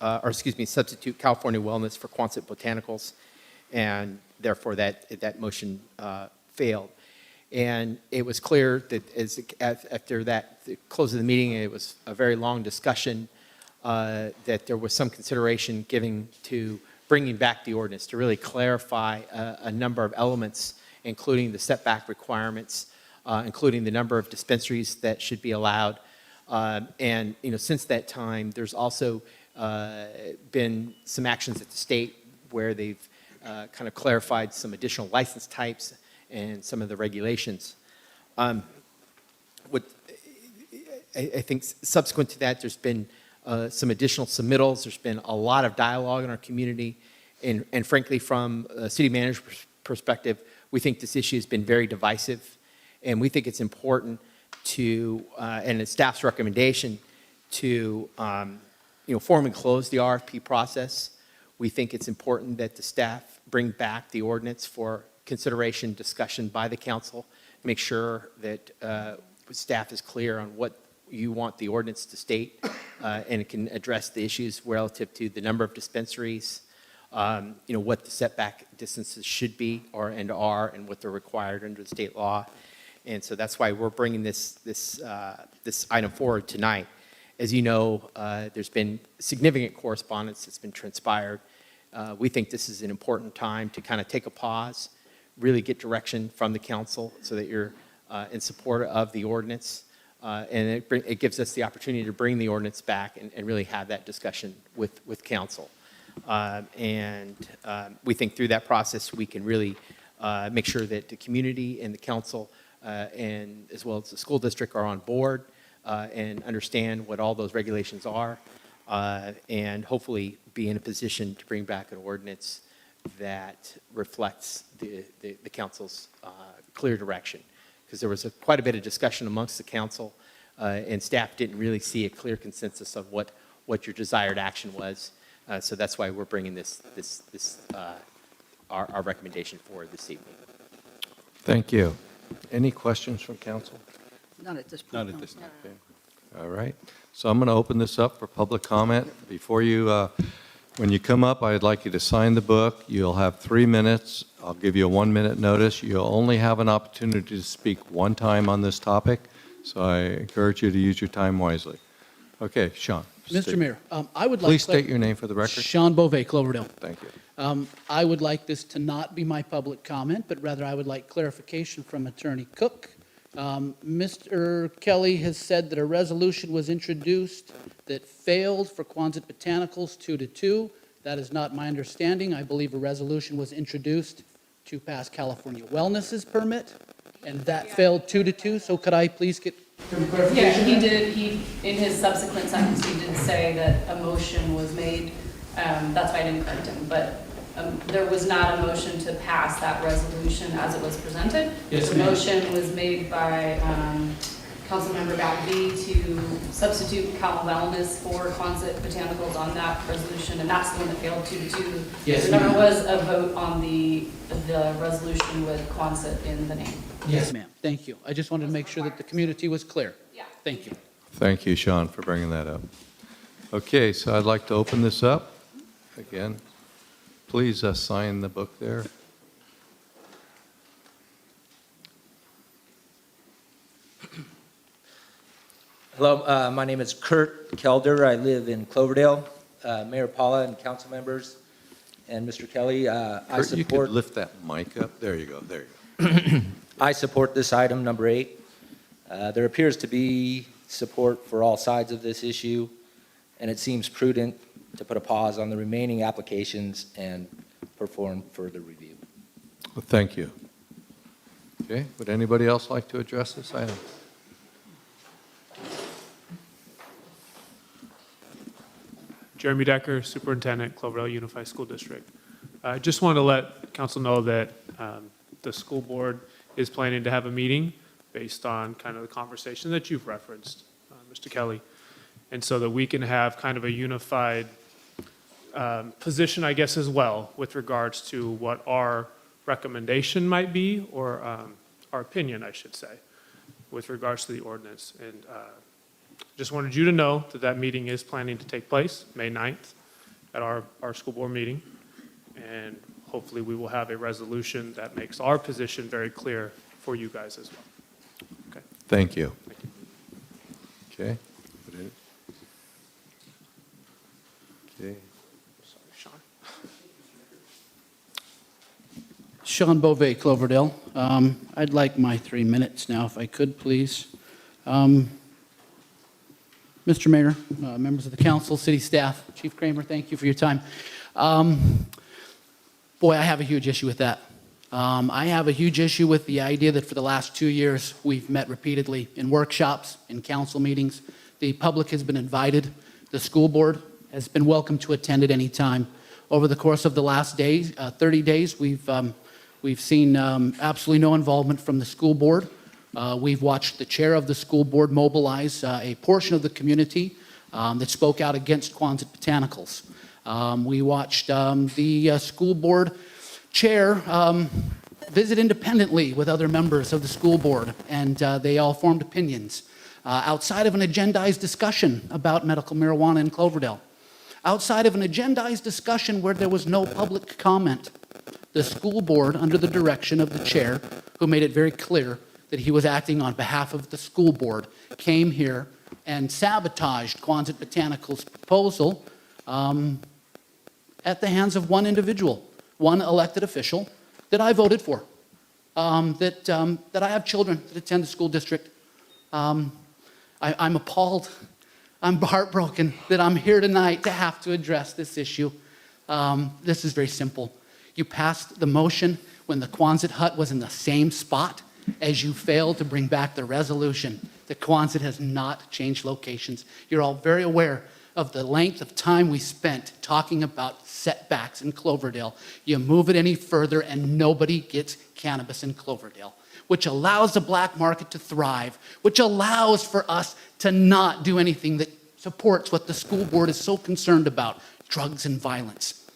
substitute California Wellness for Quonset Botanicals, and therefore that motion failed. And it was clear that after the close of the meeting, it was a very long discussion, that there was some consideration given to bringing back the ordinance to really clarify a number of elements, including the setback requirements, including the number of dispensaries that should be allowed. And since that time, there's also been some actions at the state where they've kind of clarified some additional license types and some of the regulations. I think subsequent to that, there's been some additional submittals. There's been a lot of dialogue in our community. And frankly, from a city manager's perspective, we think this issue has been very divisive. And we think it's important to, and it's staff's recommendation, to formally close the RFP process. We think it's important that the staff bring back the ordinance for consideration, discussion by the council, make sure that staff is clear on what you want the ordinance to state, and it can address the issues relative to the number of dispensaries, what the setback distances should be and are, and what they're required under the state law. And so that's why we're bringing this item forward tonight. As you know, there's been significant correspondence that's been transpired. We think this is an important time to kind of take a pause, really get direction from the council so that you're in support of the ordinance. And it gives us the opportunity to bring the ordinance back and really have that discussion with council. And we think through that process, we can really make sure that the community and the council and as well as the school district are on board and understand what all those regulations are, and hopefully be in a position to bring back an ordinance that reflects the council's clear direction. Because there was quite a bit of discussion amongst the council, and staff didn't really see a clear consensus of what your desired action was. So that's why we're bringing our recommendation forward this evening. Thank you. Any questions from council? Not at this point. Not at no. this time. Okay. All right. So I'm going to open this up for public comment. Before you, when you come up, I'd like you to sign the book. You'll have 3 minutes. I'll give you a 1-minute notice. You'll only have an opportunity to speak one time on this topic, so I encourage you to use your time wisely. Okay, Sean. Mr. Mayor, I would like... Please state your name for the record. Sean Beauvais, Cloverdale. Thank you. I would like this to not be my public comment, but rather I would like clarification from Attorney Cook. Mr. Kelly has said that a resolution was introduced that failed for Quonset Botanicals 2-2. That is not my understanding. I believe a resolution was introduced to pass California Wellness's permit, and that failed 2-2. So could I please get some Yeah, clarification? he did, in his subsequent sentence, he did say that a motion was made. That's why I didn't correct him, but there was not a motion to pass that resolution as it was presented. Yes, The ma'am. motion was made by Councilmember Galvin to substitute Cal Wellness for Quonset Botanicals on that resolution, and that's the one that failed 2-2. Yes, There never ma'am. was a vote on the resolution with Quonset in the name. Yes, ma'am. Thank you. I just wanted to make sure that the community was clear. Yeah. Thank you. Thank you, Sean, for bringing that up. Okay, so I'd like to open this up again. Please sign the book there. Hello, my name is Kurt Kelder. I live in Cloverdale. Mayor Paula and council members and Mr. Kelly, I Kurt, you could support lift that mic up. There you go. There you go. I support this item, number 8. There appears to be support for all sides of this issue, and it seems prudent to put a pause on the remaining applications and perform further review. Well, thank you. Okay, would anybody else like to address this item? Jeremy Decker, Superintendent, Cloverdale Unified School District. I just wanted to let council know that the school board is planning to have a meeting based on kind of the conversation that you've referenced, Mr. Kelly. And so that we can have kind of a unified position, I guess, as well, with regards to what our recommendation might be, or our opinion, I should say, with regards to the ordinance. And just wanted you to know that that meeting is planning to take place May 9th at our school board meeting. And hopefully we will have a resolution that makes our position very clear for you guys as well. Okay. Thank you. Thank you. Okay. Okay. Sorry, Sean. Sean Beauvais, Cloverdale. I'd like my 3 minutes now, if I could, please. Mr. Mayor, members of the council, city staff, Chief Kramer, thank you for your time. Boy, I have a huge issue with that. I have a huge issue with the idea that for the last 2 years, we've met repeatedly in workshops, in council meetings. The public has been invited. The school board has been welcome to attend at any time. Over the course of the last 30 days, we've seen absolutely no involvement from the school board. We've watched the chair of the school board mobilize a portion of the community that spoke out against Quonset Botanicals. We watched the school board chair visit independently with other members of the school board, and they all formed opinions outside of an agendized discussion about medical marijuana in Cloverdale. Outside of an agendized discussion where there was no public comment, the school board, under the direction of the chair, who made it very clear that he was acting on behalf of the school board, came here and sabotaged Quonset Botanicals' proposal at the hands of one individual, one elected official that I voted for, that I have children that attend the school district. I'm appalled. I'm heartbroken that I'm here tonight to have to address this issue. This is very simple. You passed the motion when the Quonset hut was in the same spot as you failed to bring back the resolution. The Quonset has not changed locations. You're all very aware of the length of time we spent talking about setbacks in Cloverdale. You move it any further and nobody gets cannabis in Cloverdale, which allows the black market to thrive, which allows for us to not do anything that supports what the school board is so concerned about, drugs and violence.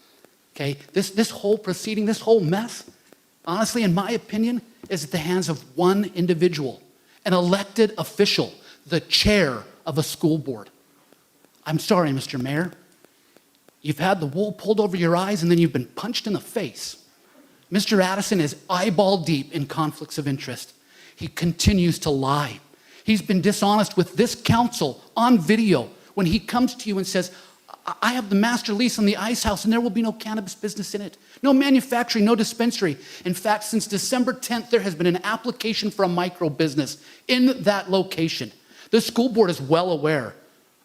Okay, this whole proceeding, this whole mess, honestly, in my opinion, is at the hands of one individual, an elected official, the chair of a school board. I'm sorry, Mr. Mayor. You've had the wool pulled over your eyes and then you've been punched in the face. Mr. Addison is eyeball deep in conflicts of interest. He continues to lie. He's been dishonest with this council on video when he comes to you and says, I have the master lease on the ice house and there will be no cannabis business in it. No manufacturing, no dispensary. In fact, since December 10th, there has been an application for a micro business in that location. The school board is well aware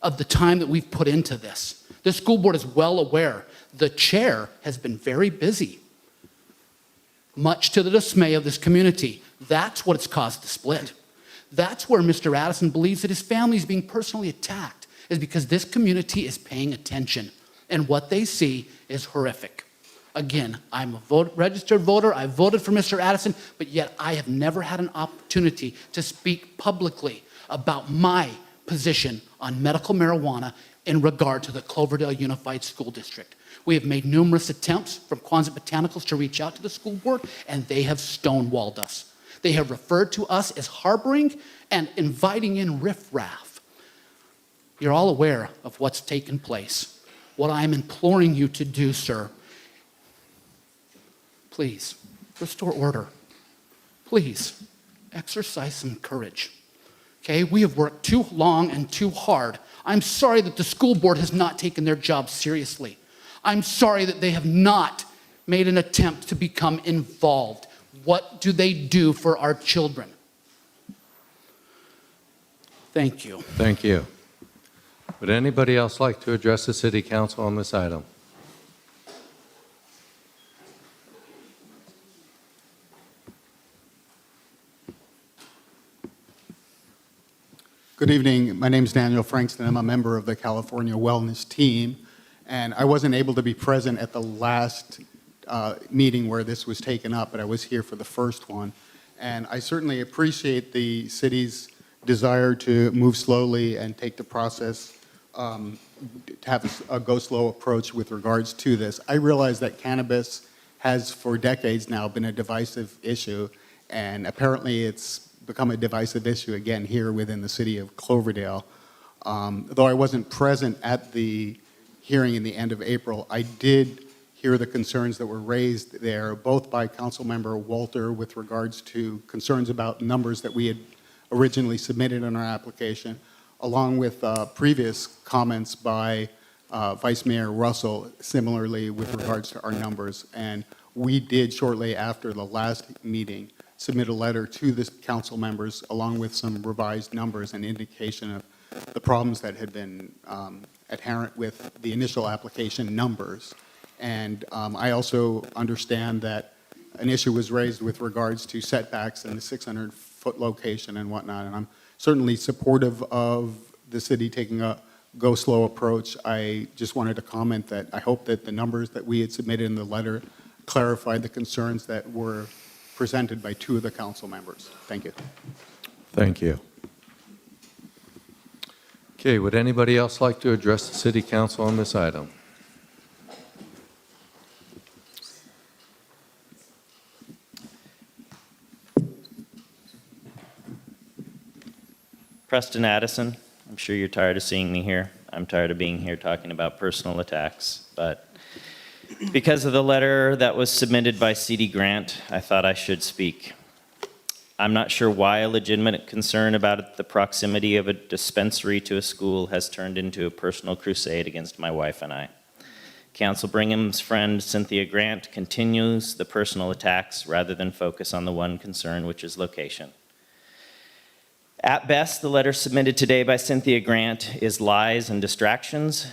of the time that we've put into this. The school board is well aware. The chair has been very busy, much to the dismay of this community. That's what has caused the split. That's where Mr. Addison believes that his family is being personally attacked, is because this community is paying attention, and what they see is horrific. Again, I'm a registered voter. I voted for Mr. Addison, but yet I have never had an opportunity to speak publicly about my position on medical marijuana in regard to the Cloverdale Unified School District. We have made numerous attempts from Quonset Botanicals to reach out to the school board, and they have stonewalled us. They have referred to us as harboring and inviting in riffraff. You're all aware of what's taken place. What I am imploring you to do, sir, please restore order. Please exercise some courage. Okay, we have worked too long and too hard. I'm sorry that the school board has not taken their job seriously. I'm sorry that they have not made an attempt to become involved. What do they do for our children? Thank you. Thank you. Would anybody else like to address the city council on this item? Good evening. My name is Daniel Frankston. I'm a member of the California Wellness Team, and I wasn't able to be present at the last meeting where this was taken up, but I was here for the first one. And I certainly appreciate the city's desire to move slowly and take the process, to have a go-slow approach with regards to this. I realize that cannabis has for decades now been a divisive issue, and apparently it's become a divisive issue again here within the city of Cloverdale. Though I wasn't present at the hearing in the end of April, I did hear the concerns that were raised there, both by Councilmember Walter with regards to concerns about numbers that we had originally submitted in our application, along with previous comments by Vice Mayor Russell, similarly with regards to our numbers. And we did, shortly after the last meeting, submit a letter to the council members along with some revised numbers and indication of the problems that had been adherent with the initial application numbers. And I also understand that an issue was raised with regards to setbacks and the 600-foot location and whatnot. And I'm certainly supportive of the city taking a go-slow approach. I just wanted to comment that I hope that the numbers that we had submitted in the letter clarified the concerns that were presented by two of the council members. Thank you. Thank you. Okay, would anybody else like to address the city council on this item? Preston Addison, I'm sure you're tired of seeing me here. I'm tired of being here talking about personal attacks, but because of the letter that was submitted by C.D. Grant, I thought I should speak. I'm not sure why a legitimate concern about the proximity of a dispensary to a school has turned into a personal crusade against my wife and I. Council Bringham's friend Cynthia Grant continues the personal attacks rather than focus on the one concern, which is location. At best, the letter submitted today by Cynthia Grant is lies and distractions.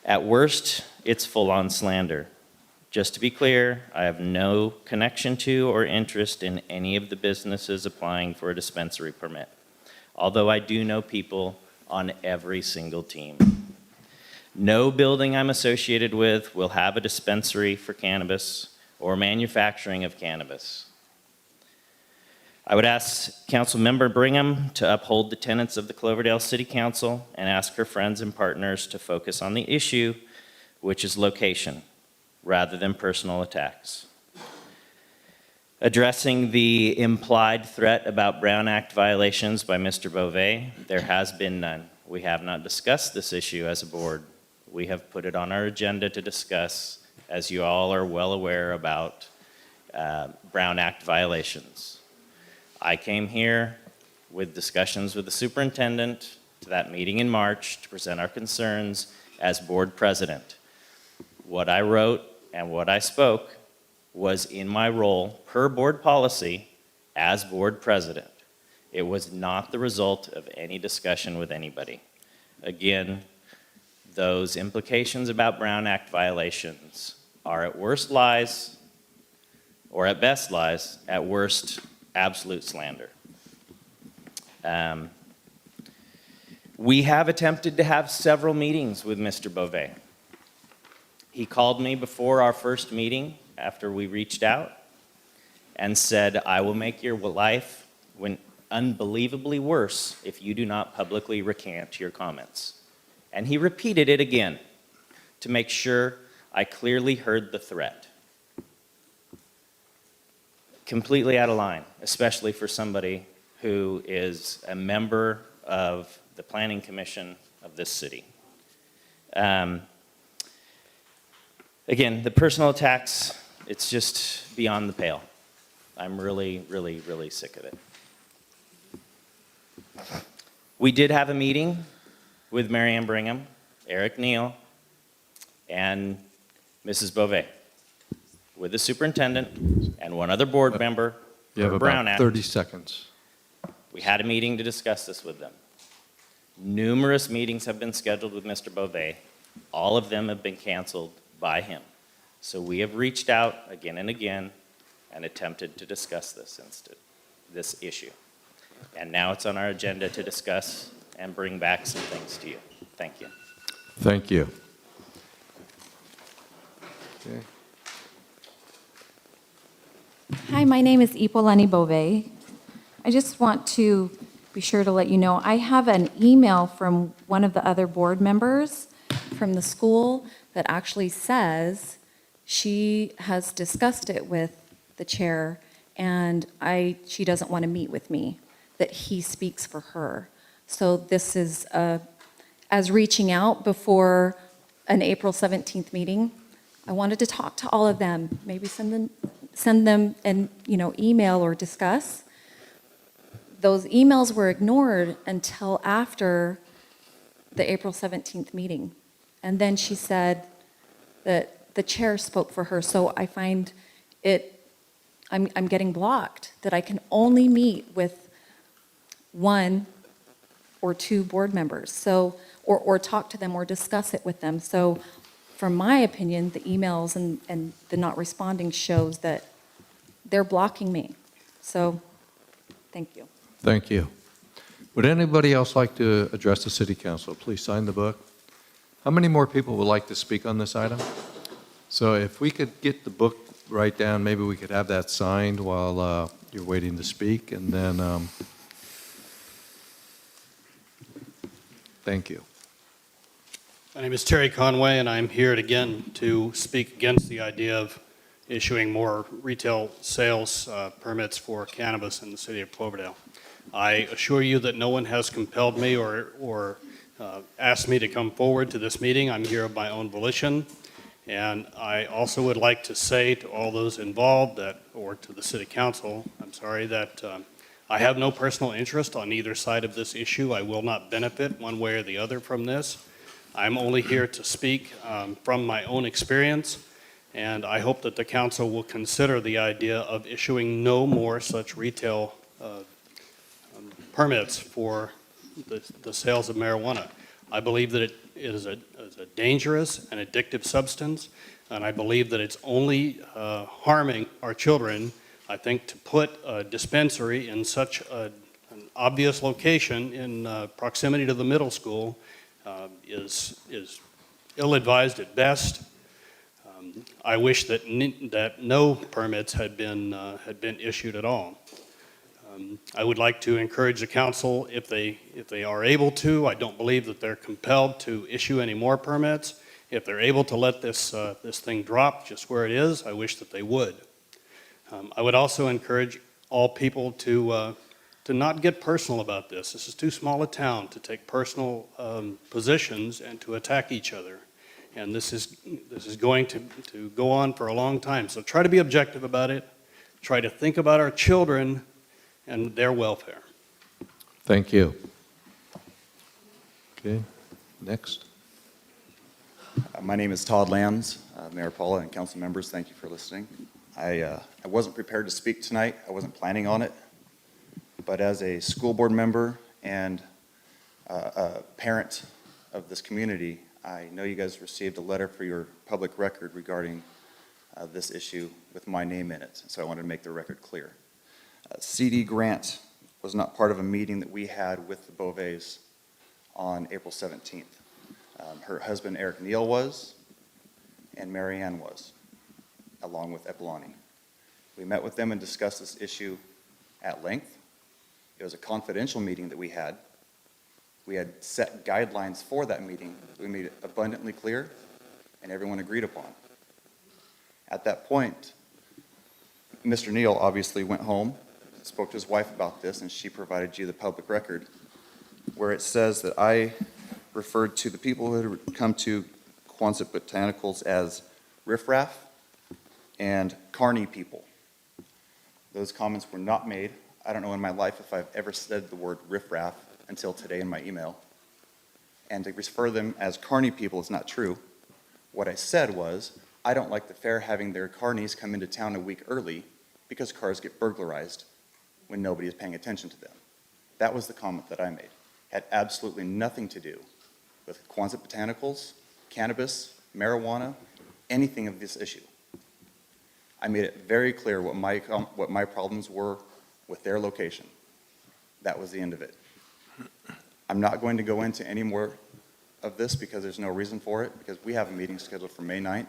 At worst, it's full-on slander. Just to be clear, I have no connection to or interest in any of the businesses applying for a dispensary permit, although I do know people on every single team. No building I'm associated with will have a dispensary for cannabis or manufacturing of cannabis. I would ask Councilmember Brigham to uphold the tenets of the Cloverdale City Council and ask her friends and partners to focus on the issue, which is location, rather than personal attacks. Addressing the implied threat about Brown Act violations by Mr. Beauvais, there has been none. We have not discussed this issue as a board. We have put it on our agenda to discuss, as you all are well aware about Brown Act violations. I came here with discussions with the superintendent to that meeting in March to present our concerns as board president. What I wrote and what I spoke was in my role per board policy as board president. It was not the result of any discussion with anybody. Again, those implications about Brown Act violations are at worst lies, or at best lies, at worst absolute slander. We have attempted to have several meetings with Mr. Beauvais. He called me before our first meeting after we reached out and said, I will make your life unbelievably worse if you do not publicly recant your comments. And he repeated it again to make sure I clearly heard the threat. Completely out of line, especially for somebody who is a member of the Planning Commission of this city. Again, the personal attacks, it's just beyond the pale. I'm really, really, really sick of it. We did have a meeting with Mary Ann Brigham, Eric Neal, and Mrs. Beauvais, with the superintendent and one other board member You have for Brown about Act. 30 seconds. We had a meeting to discuss this with them. Numerous meetings have been scheduled with Mr. Beauvais. All of them have been canceled by him. So we have reached out again and again and attempted to discuss this issue. And now it's on our agenda to discuss and bring back some things to you. Thank you. Thank you. Okay. Hi, my name is Ipolani Beauvais. I just want to be sure to let you know, I have an email from one of the other board members from the school that actually says she has discussed it with the chair and she doesn't want to meet with me, that he speaks for her. So this is as reaching out before an April 17th meeting. I wanted to talk to all of them, maybe send them an email or discuss. Those emails were ignored until after the April 17th meeting. And then she said that the chair spoke for her. So I find I'm getting blocked, that I can only meet with one or two board members. So, or talk to them or discuss it with them. So from my opinion, the emails and the not responding shows that they're blocking me. So, thank you. Thank you. Would anybody else like to address the city council? Please sign the book. How many more people would like to speak on this item? So if we could get the book right down, maybe we could have that signed while you're waiting to speak, and then thank you. My name is Terry Conway, and I'm here again to speak against the idea of issuing more retail sales permits for cannabis in the city of Cloverdale. I assure you that no one has compelled me or asked me to come forward to this meeting. I'm here of my own volition. And I also would like to say to all those involved or to the city council, I'm sorry, that I have no personal interest on either side of this issue. I will not benefit one way or the other from this. I'm only here to speak from my own experience, and I hope that the council will consider the idea of issuing no more such retail permits for the sales of marijuana. I believe that it is a dangerous and addictive substance, and I believe that it's only harming our children. I think to put a dispensary in such an obvious location in proximity to the middle school is ill-advised at best. I wish that no permits had been issued at all. I would like to encourage the council, if they are able to, I don't believe that they're compelled to issue any more permits. If they're able to let this thing drop just where it is, I wish that they would. I would also encourage all people to not get personal about this. This is too small a town to take personal positions and to attack each other. And this is going to go on for a long time. So try to be objective about it. Try to think about our children and their welfare. Thank you. Okay, next. My name is Todd Lambs. Mayor Paula and council members, thank you for listening. I wasn't prepared to speak tonight. I wasn't planning on it. But as a school board member and a parent of this community, I know you guys received a letter for your public record regarding this issue with my name in it. So I wanted to make the record clear. CD Grant was not part of a meeting that we had with the Beauvays on April 17th. Her husband, Eric Neal, was, and Marianne was, along with Epilani. We met with them and discussed this issue at length. It was a confidential meeting that we had. We had set guidelines for that meeting that we made it abundantly clear and everyone agreed upon. At that point, Mr. Neal obviously went home, spoke to his wife about this, and she provided you the public record where it says that I referred to the people who had come to Quonset Botanicals as riffraff and carny people. Those comments were not made. I don't know in my life if I've ever said the word riffraff until today in my email. And to refer them as carny people is not true. What I said was, I don't like the fair having their carnies come into town a week early because cars get burglarized when nobody is paying attention to them. That was the comment that I made. Had absolutely nothing to do with Quonset Botanicals, cannabis, marijuana, anything of this issue. I made it very clear what my problems were with their location. That was the end of it. I'm not going to go into any more of this because there's no reason for it, because we have a meeting scheduled for May 9th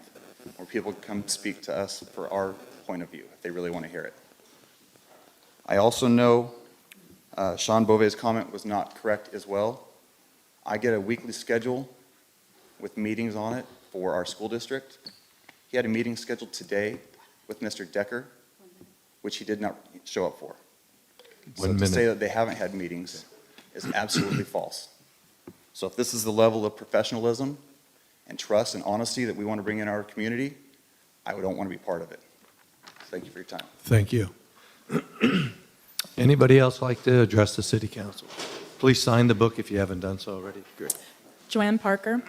where people can come speak to us for our point of view if they really want to hear it. I also know Sean Beauvais' comment was not correct as well. I get a weekly schedule with meetings on it for our school district. He had a meeting scheduled today with Mr. Decker, which he did not show up for. So to say that they haven't had meetings is absolutely false. So if this is the level of professionalism and trust and honesty that we want to bring in our community, I don't want to be part of it. Thank you for your time. Thank you. Anybody else like to address the city council? Please sign the book if you haven't done so already. Great. Joanne Parker.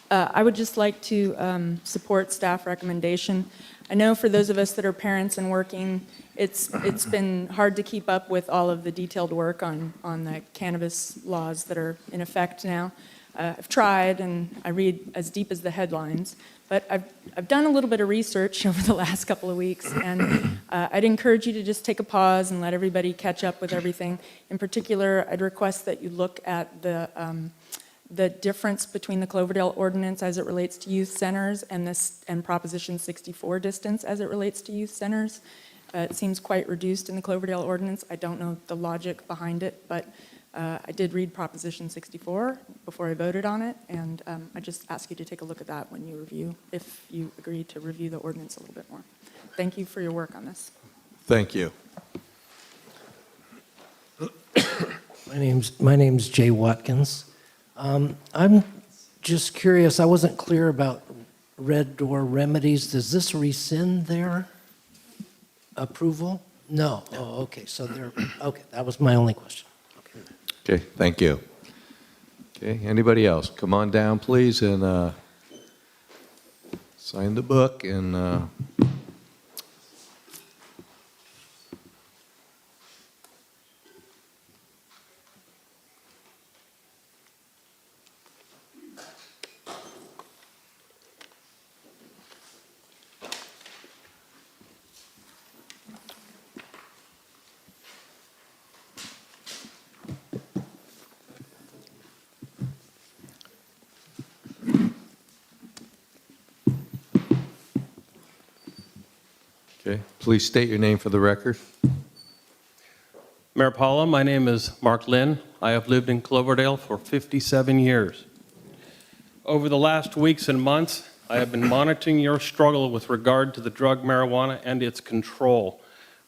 I would just like to support staff recommendation. I know for those of us that are parents and working, it's been hard to keep up with all of the detailed work on the cannabis laws that are in effect now. I've tried and I read as deep as the headlines, but I've done a little bit of research over the last couple of weeks, and I'd encourage you to just take a pause and let everybody catch up with everything. In particular, I'd request that you look at the difference between the Cloverdale ordinance as it relates to youth centers and Proposition 64 distance as it relates to youth centers. It seems quite reduced in the Cloverdale ordinance. I don't know the logic behind it, but I did read Proposition 64 before I voted on it, and I just ask you to take a look at that when you review, if you agree to review the ordinance a little bit more. Thank you for your work on this. Thank you. My name's Jay Watkins. I'm just curious, I wasn't clear about Red Door Remedies. Does this rescind their approval? No. Oh, okay, so okay, that was my only question. Okay, thank you. Okay, anybody else? Come on down, please, and sign the book and okay, please state your name for the record. Mayor Paula, my name is Mark Lynn. I have lived in Cloverdale for 57 years. Over the last weeks and months, I have been monitoring your struggle with regard to the drug marijuana and its control.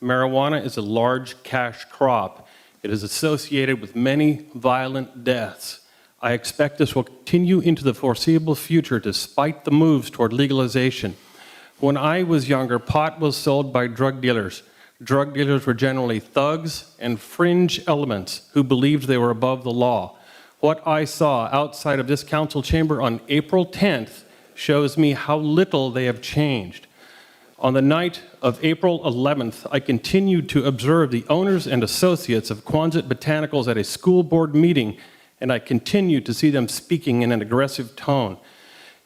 marijuana is a large cash crop. It is associated with many violent deaths. I expect this will continue into the foreseeable future despite the moves toward legalization. When I was younger, pot was sold by drug dealers. Drug dealers were generally thugs and fringe elements who believed they were above the law. What I saw outside of this council chamber on April 10th shows me how little they have changed. On the night of April 11th, I continued to observe the owners and associates of Quonset Botanicals at a school board meeting, and I continued to see them speaking in an aggressive tone.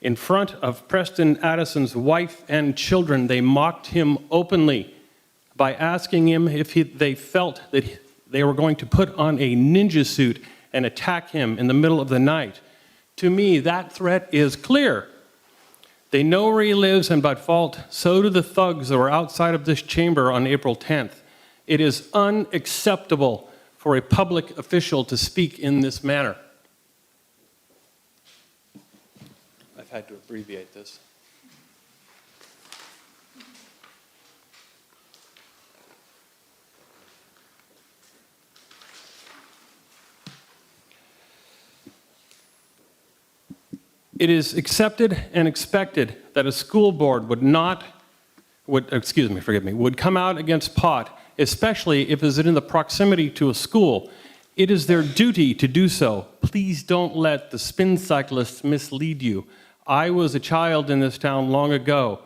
In front of Preston Addison's wife and children, they mocked him openly by asking him if they felt that they were going to put on a ninja suit and attack him in the middle of the night. To me, that threat is clear. They know where he lives, and by default, so do the thugs that were outside of this chamber on April 10th. It is unacceptable for a public official to speak in this manner. I've had to abbreviate this. It is accepted and expected that a school board would come out against pot, especially if it is in the proximity to a school. It is their duty to do so. Please don't let the spin cyclists mislead you. I was a child in this town long ago.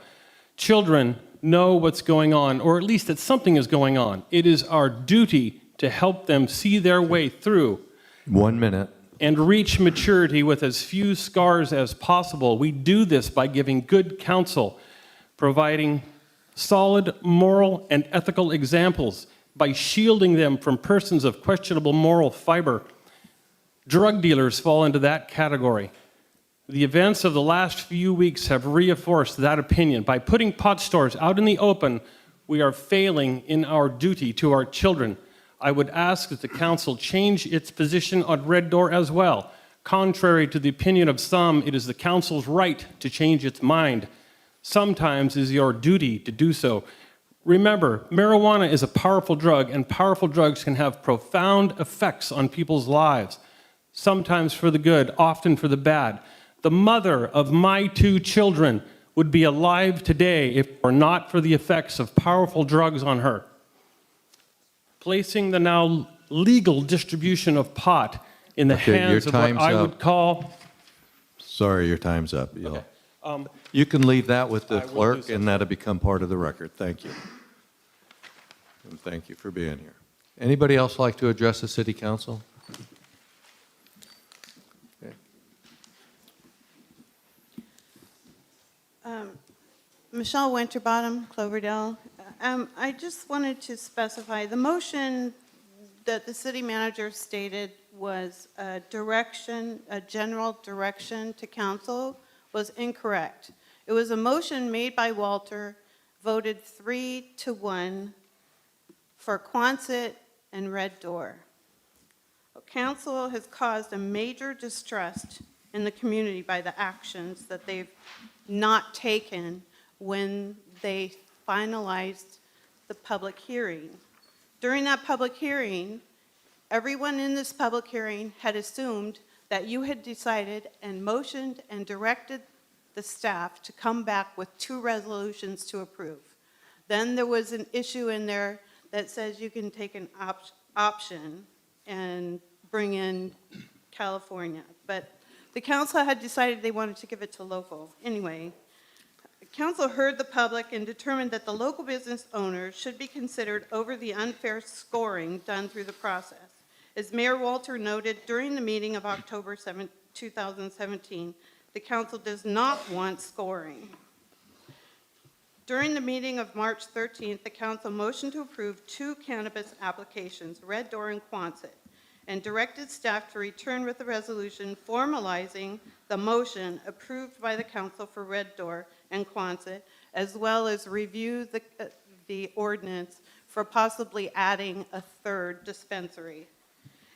Children know what's going on, or at least that something is going on. It is our duty to help them see their way through. 1 minute. And reach maturity with as few scars as possible. We do this by giving good counsel, providing solid moral and ethical examples, by shielding them from persons of questionable moral fiber. Drug dealers fall into that category. The events of the last few weeks have reinforced that opinion. By putting pot stores out in the open, we are failing in our duty to our children. I would ask that the council change its position on Red Door as well. Contrary to the opinion of some, it is the council's right to change its mind. Sometimes it is your duty to do so. Remember, marijuana is a powerful drug, and powerful drugs can have profound effects on people's lives. Sometimes for the good, often for the bad. The mother of my 2 children would be alive today if it were not for the effects of powerful drugs on her. Placing the now legal distribution of pot in the hands of what I would call... Sorry, your time's up. You can leave that with the clerk, and that'll become part of the record. Thank you. And thank you for being here. Anybody else like to address the city council? Okay. Michelle Winterbottom, Cloverdale. I just wanted to specify, the motion that the city manager stated was a general direction to council was incorrect. It was a motion made by Walter, voted 3-1 for Quonset and Red Door. Council has caused a major distrust in the community by the actions that they've not taken when they finalized the public hearing. During that public hearing, everyone in this public hearing had assumed that you had decided and motioned and directed the staff to come back with 2 resolutions to approve. Then there was an issue in there that says you can take an option and bring in California. But the council had decided they wanted to give it to local. Anyway, the council heard the public and determined that the local business owners should be considered over the unfair scoring done through the process. As Mayor Walter noted during the meeting of October 7, 2017, the council does not want scoring. During the meeting of March 13th, the council motioned to approve 2 cannabis applications, Red Door and Quonset, and directed staff to return with a resolution formalizing the motion approved by the council for Red Door and Quonset, as well as review the ordinance for possibly adding a 3rd dispensary.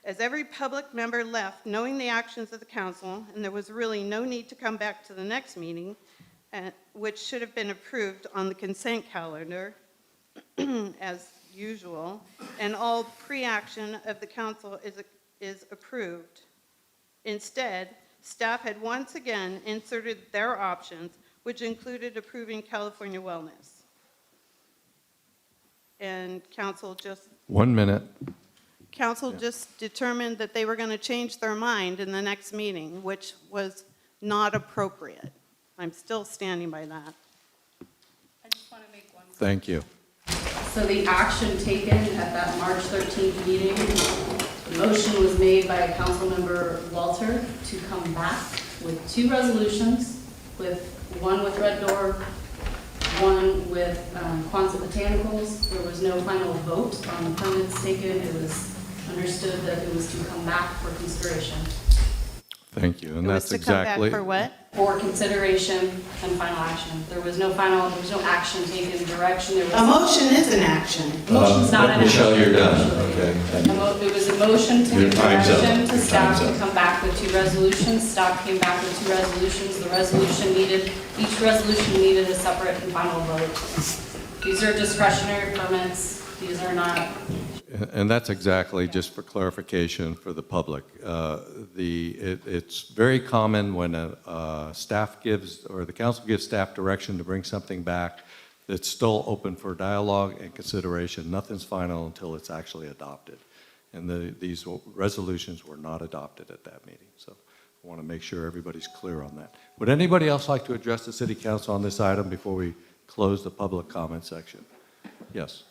As every public member left knowing the actions of the council, and there was really no need to come back to the next meeting, which should have been approved on the consent calendar, as usual, and all pre-action of the council is approved. Instead, staff had once again inserted their options, which included approving California Wellness. And council just 1 minute. Council just determined that they were going to change their mind in the next meeting, which was not appropriate. I'm still standing by that. I just want to make one. Thank you. So the action taken at that March 13th meeting, the motion was made by Councilmember Walter to come back with 2 resolutions, with one with Red Door, one with Quonset Botanicals. There was no final vote on the permits taken. It was understood that it was to come back for consideration. Thank you. And It was that's to come back exactly. for what? For consideration and final action. There was no action taken, direction. There was A motion is an action. A motion's not an action. Michelle, you're done. Okay. Thank you. It was a motion to Your give time's up. direction to Your staff time's to up. come back with 2 resolutions. Staff came back with 2 resolutions. Each resolution needed a separate and final vote. These are discretionary permits. These are not. And that's exactly, just for clarification for the public. It's very common when staff gives, or the council gives staff direction to bring something back that's still open for dialogue and consideration. Nothing's final until it's actually adopted. And these resolutions were not adopted at that meeting. So I want to make sure everybody's clear on that. Would anybody else like to address the city council on this item before we close the public comment section? Yes.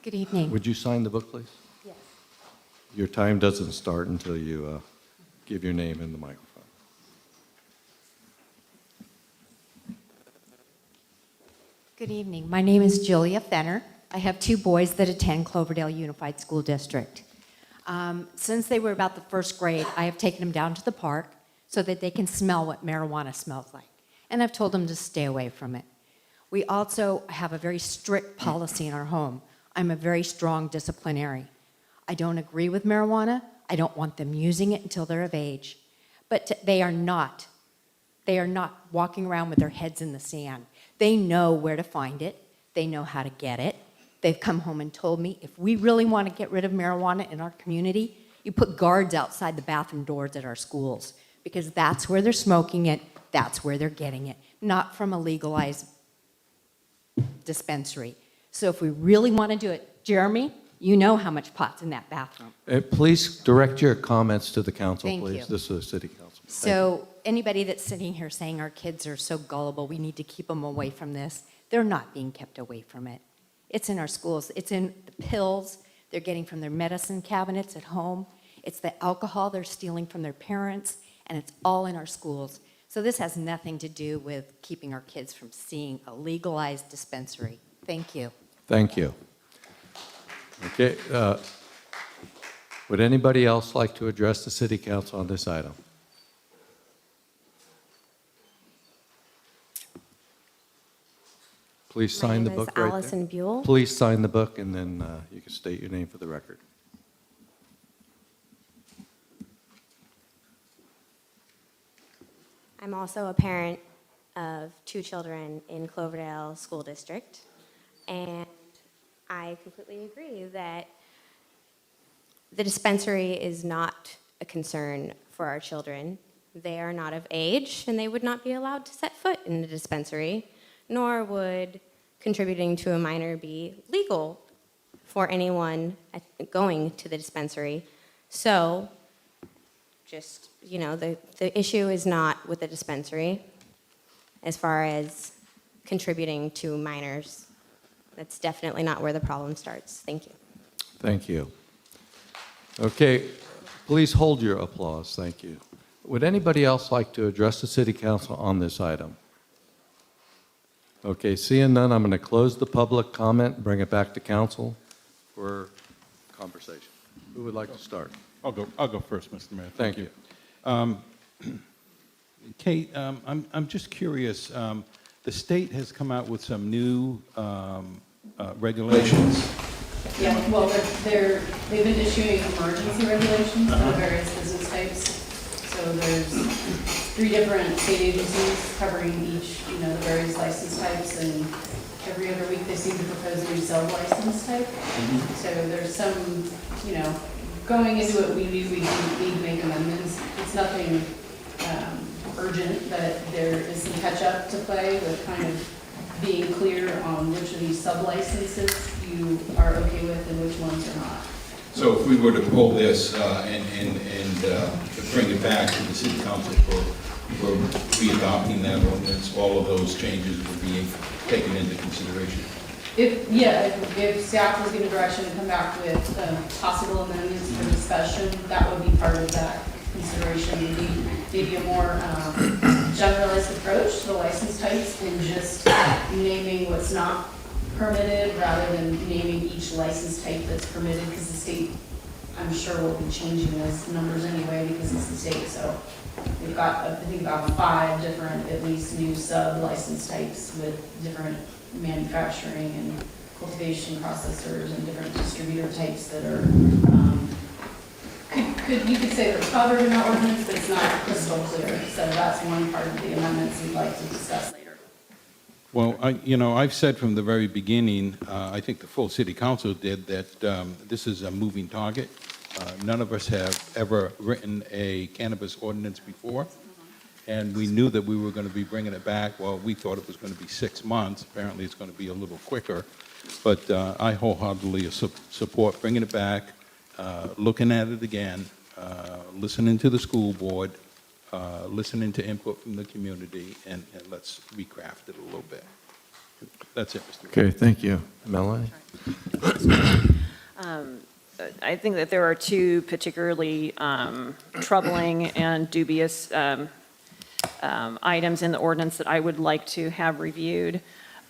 Good evening. Would you sign the book, please? Yes. Your time doesn't start until you give your name in the microphone. Good evening. My name is Julia Fenner. I have 2 boys that attend Cloverdale Unified School District. Since they were about the 1st grade, I have taken them down to the park so that they can smell what marijuana smells like. And I've told them to stay away from it. We also have a very strict policy in our home. I'm a very strong disciplinary. I don't agree with marijuana. I don't want them using it until they're of age. But they are not walking around with their heads in the sand. They know where to find it. They know how to get it. They've come home and told me, if we really want to get rid of marijuana in our community, you put guards outside the bathroom doors at our schools, because that's where they're smoking it, that's where they're getting it, not from a legalized dispensary. So if we really want to do it, Jeremy, you know how much pot's in that bathroom. Please direct your comments to the council, Thank please. you. This is the city council. Thank you. So anybody that's sitting here saying our kids are so gullible, we need to keep them away from this, they're not being kept away from it. It's in our schools. It's in the pills they're getting from their medicine cabinets at home. It's the alcohol they're stealing from their parents, and it's all in our schools. So this has nothing to do with keeping our kids from seeing a legalized dispensary. Thank you. Thank you. Okay. Would anybody else like to address the city council on this item? Please sign the book right there. Allison Buell. Please sign the book, and then you can state your name for the record. I'm also a parent of 2 children in Cloverdale School District, and I completely agree that the dispensary is not a concern for our children. They are not of age, and they would not be allowed to set foot in the dispensary, nor would contributing to a minor be legal for anyone going to the dispensary. So, just, you know, the issue is not with the dispensary as far as contributing to minors. That's definitely not where the problem starts. Thank you. Thank you. Okay, please hold your applause. Thank you. Would anybody else like to address the city council on this item? Okay, seeing none, I'm going to close the public comment, bring it back to council for conversation. Who would like to start? I'll go first, Mr. Mayor. Thank you. Kate, I'm just curious. The state has come out with some new regulations. Yeah, well, they've been issuing emergency regulations on various business types. So there's 3 different state agencies covering each, the various license types, and every other week they seem to propose a new sub-license type. So there's some, going into it, we knew we need to make amendments. It's nothing urgent, but there is some catch-up to play with kind of being clear on which of these sub-licenses you are okay with and which ones are not. So if we were to pull this and bring it back to the city council for re-adopting that ordinance, all of those changes would be taken into consideration? If staff was given direction to come back with possible amendments for discussion, that would be part of that consideration. Maybe a more generalized approach to the license types and just naming what's not permitted rather than naming each license type that's permitted, because the state, I'm sure, will be changing those numbers anyway because it's the state. So we've got, I think, about 5 different, at least, new sub-license types with different manufacturing and cultivation processors and different distributor types that are, you could say they're covered in our ordinance, but it's not crystal clear. So that's one part of the amendments we'd like to discuss later. Well, I've said from the very beginning, I think the full city council did, that this is a moving target. None of us have ever written a cannabis ordinance before, and we knew that we were going to be bringing it back. Well, we thought it was going to be 6 months. Apparently, it's going to be a little quicker, but I wholeheartedly support bringing it back, looking at it again, listening to the school board, listening to input from the community, and let's recraft it a little bit. That's it, Mr. Okay, thank you. Melanie? I think that there are 2 particularly troubling and dubious items in the ordinance that I would like to have reviewed.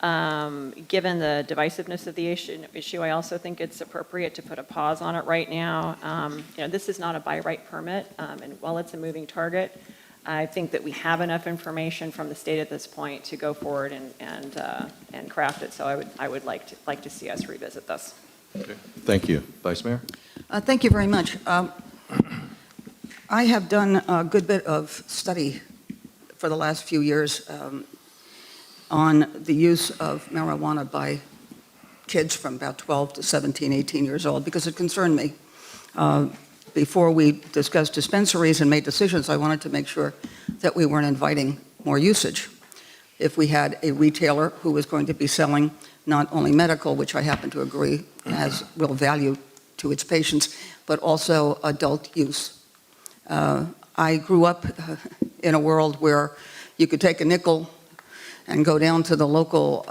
Given the divisiveness of the issue, I also think it's appropriate to put a pause on it right now. This is not a by right permit, and while it's a moving target, I think that we have enough information from the state at this point to go forward and craft it. So I would like to see us revisit this. Okay. Thank you. Vice Mayor? Thank you very much. I have done a good bit of study for the last few years on the use of marijuana by kids from about 12 to 17, 18 years old, because it concerned me. Before we discussed dispensaries and made decisions, I wanted to make sure that we weren't inviting more usage. If we had a retailer who was going to be selling not only medical, which I happen to agree has real value to its patients, but also adult use. I grew up in a world where you could take a nickel and go down to the local,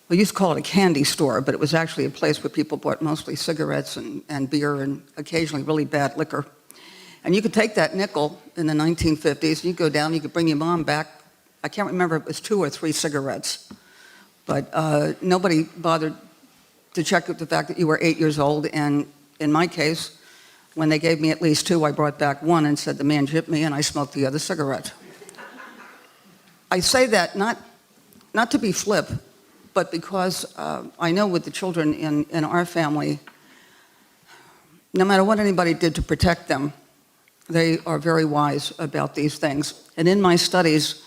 we used to call it a candy store, but it was actually a place where people bought mostly cigarettes and beer and occasionally really bad liquor. And you could take that nickel in the 1950s, and you go down, you could bring your mom back, I can't remember if it was 2 or 3 cigarettes, but nobody bothered to check the fact that you were 8 years old, and in my case, when they gave me at least 2, I brought back 1 and said the man gypped me, and I smoked the other cigarette. I say that not to be flip, but because I know with the children in our family, no matter what anybody did to protect them, they are very wise about these things. And in my studies,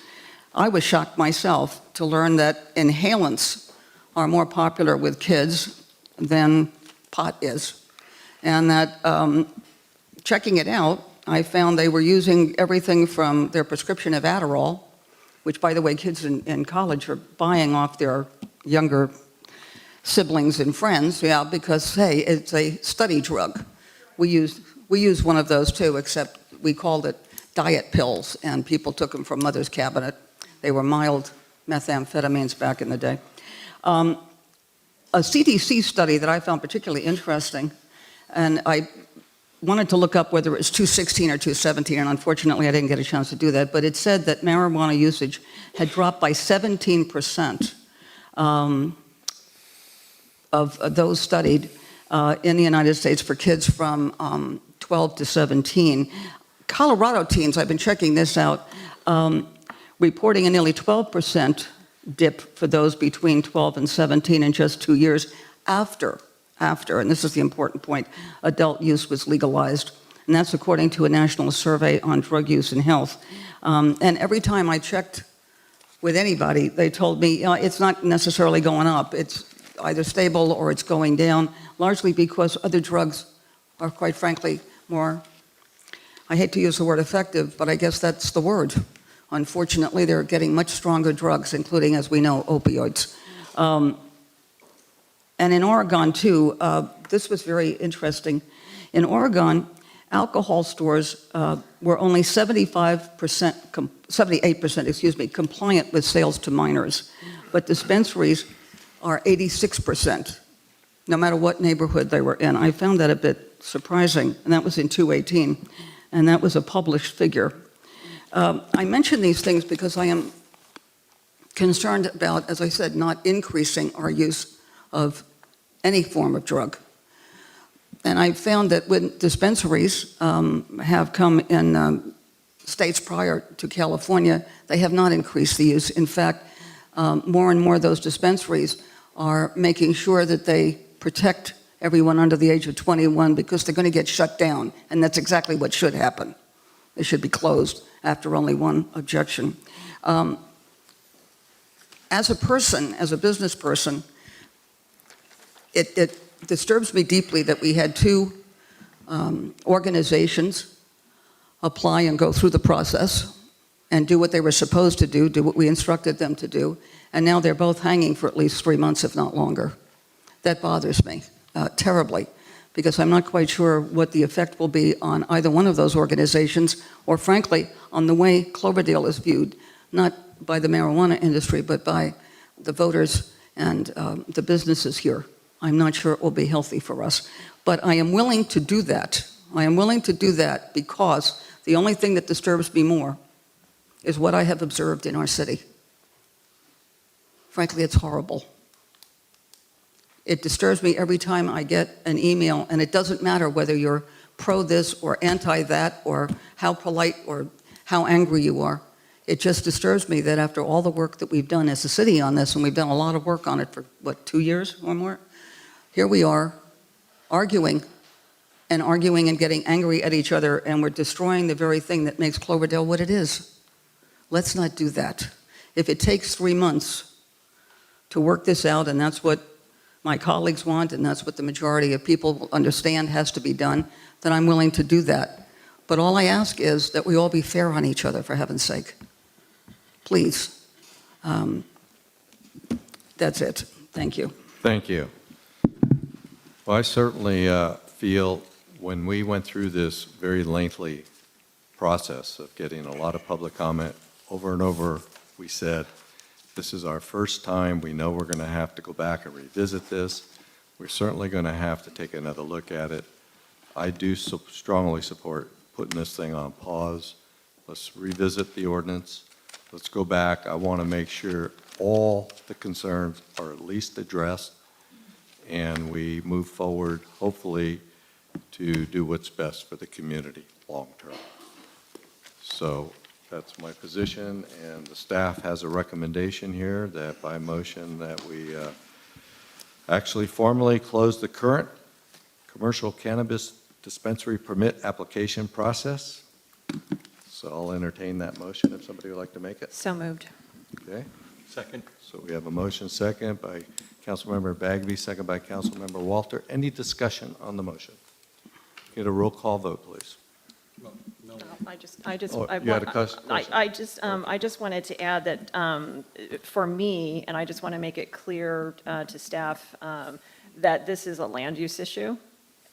I was shocked myself to learn that inhalants are more popular with kids than pot is. And that checking it out, I found they were using everything from their prescription of Adderall, which, by the way, kids in college are buying off their younger siblings and friends, because, hey, it's a study drug. We use one of those too, except we called it diet pills, and people took them from mother's cabinet. They were mild methamphetamines back in the day. A CDC study that I found particularly interesting, and I wanted to look up whether it was 216 or 217, and unfortunately I didn't get a chance to do that, but it said that marijuana usage had dropped by 17% of those studied in the United States for kids from 12 to 17. Colorado teens, I've been checking this out, reporting a nearly 12% dip for those between 12 and 17 in just 2 years after, and this is the important point, adult use was legalized. and that's according to a national survey on drug use and health. And every time I checked with anybody, they told me, it's not necessarily going up. It's either stable or it's going down, largely because other drugs are, quite frankly, more, I hate to use the word effective, but I guess that's the word. Unfortunately, they're getting much stronger drugs, including, as we know, opioids. And in Oregon, too, this was very interesting. In Oregon, alcohol stores were only 78%, compliant with sales to minors, but dispensaries are 86%, no matter what neighborhood they were in. I found that a bit surprising, and that was in 2018, and that was a published figure. I mention these things because I am concerned about, as I said, not increasing our use of any form of drug. And I found that when dispensaries have come in states prior to California, they have not increased the use. In fact, more and more of those dispensaries are making sure that they protect everyone under the age of 21 because they're going to get shut down, and that's exactly what should happen. They should be closed after only one objection. As a person, as a business person, it disturbs me deeply that we had two organizations apply and go through the process and do what they were supposed to do what we instructed them to do, and now they're both hanging for at least 3 months, if not longer. That bothers me terribly, because I'm not quite sure what the effect will be on either one of those organizations, or frankly, on the way Cloverdale is viewed, not by the marijuana industry, but by the voters and the businesses here. I'm not sure it will be healthy for us. But I am willing to do that. I am willing to do that because the only thing that disturbs me more is what I have observed in our city. Frankly, it's horrible. It disturbs me every time I get an email, and it doesn't matter whether you're pro this or anti that or how polite or how angry you are. It just disturbs me that after all the work that we've done as a city on this, and we've done a lot of work on it for, 2 years or more? Here we are arguing and getting angry at each other, and we're destroying the very thing that makes Cloverdale what it is. Let's not do that. If it takes 3 months to work this out, and that's what my colleagues want, and that's what the majority of people understand has to be done, then I'm willing to do that. But all I ask is that we all be fair on each other, for heaven's sake. Please. That's it. Thank you. Thank you. Well, I certainly feel when we went through this very lengthy process of getting a lot of public comment, over and over, we said, this is our first time. We know we're going to have to go back and revisit this. We're certainly going to have to take another look at it. I do strongly support putting this thing on pause. Let's revisit the ordinance. Let's go back. I want to make sure all the concerns are at least addressed, and we move forward, hopefully, to do what's best for the community long term. So that's my position, and the staff has a recommendation here that by motion that we actually formally close the current commercial cannabis dispensary permit application process. So I'll entertain that motion if somebody would like to make it. So moved. Okay. Second. So we have a motion second by Councilmember Bagby, second by Councilmember Walter. Any discussion on the motion? Get a roll call vote, please. I just wanted to add that for me, and I just want to make it clear to staff that this is a land use issue,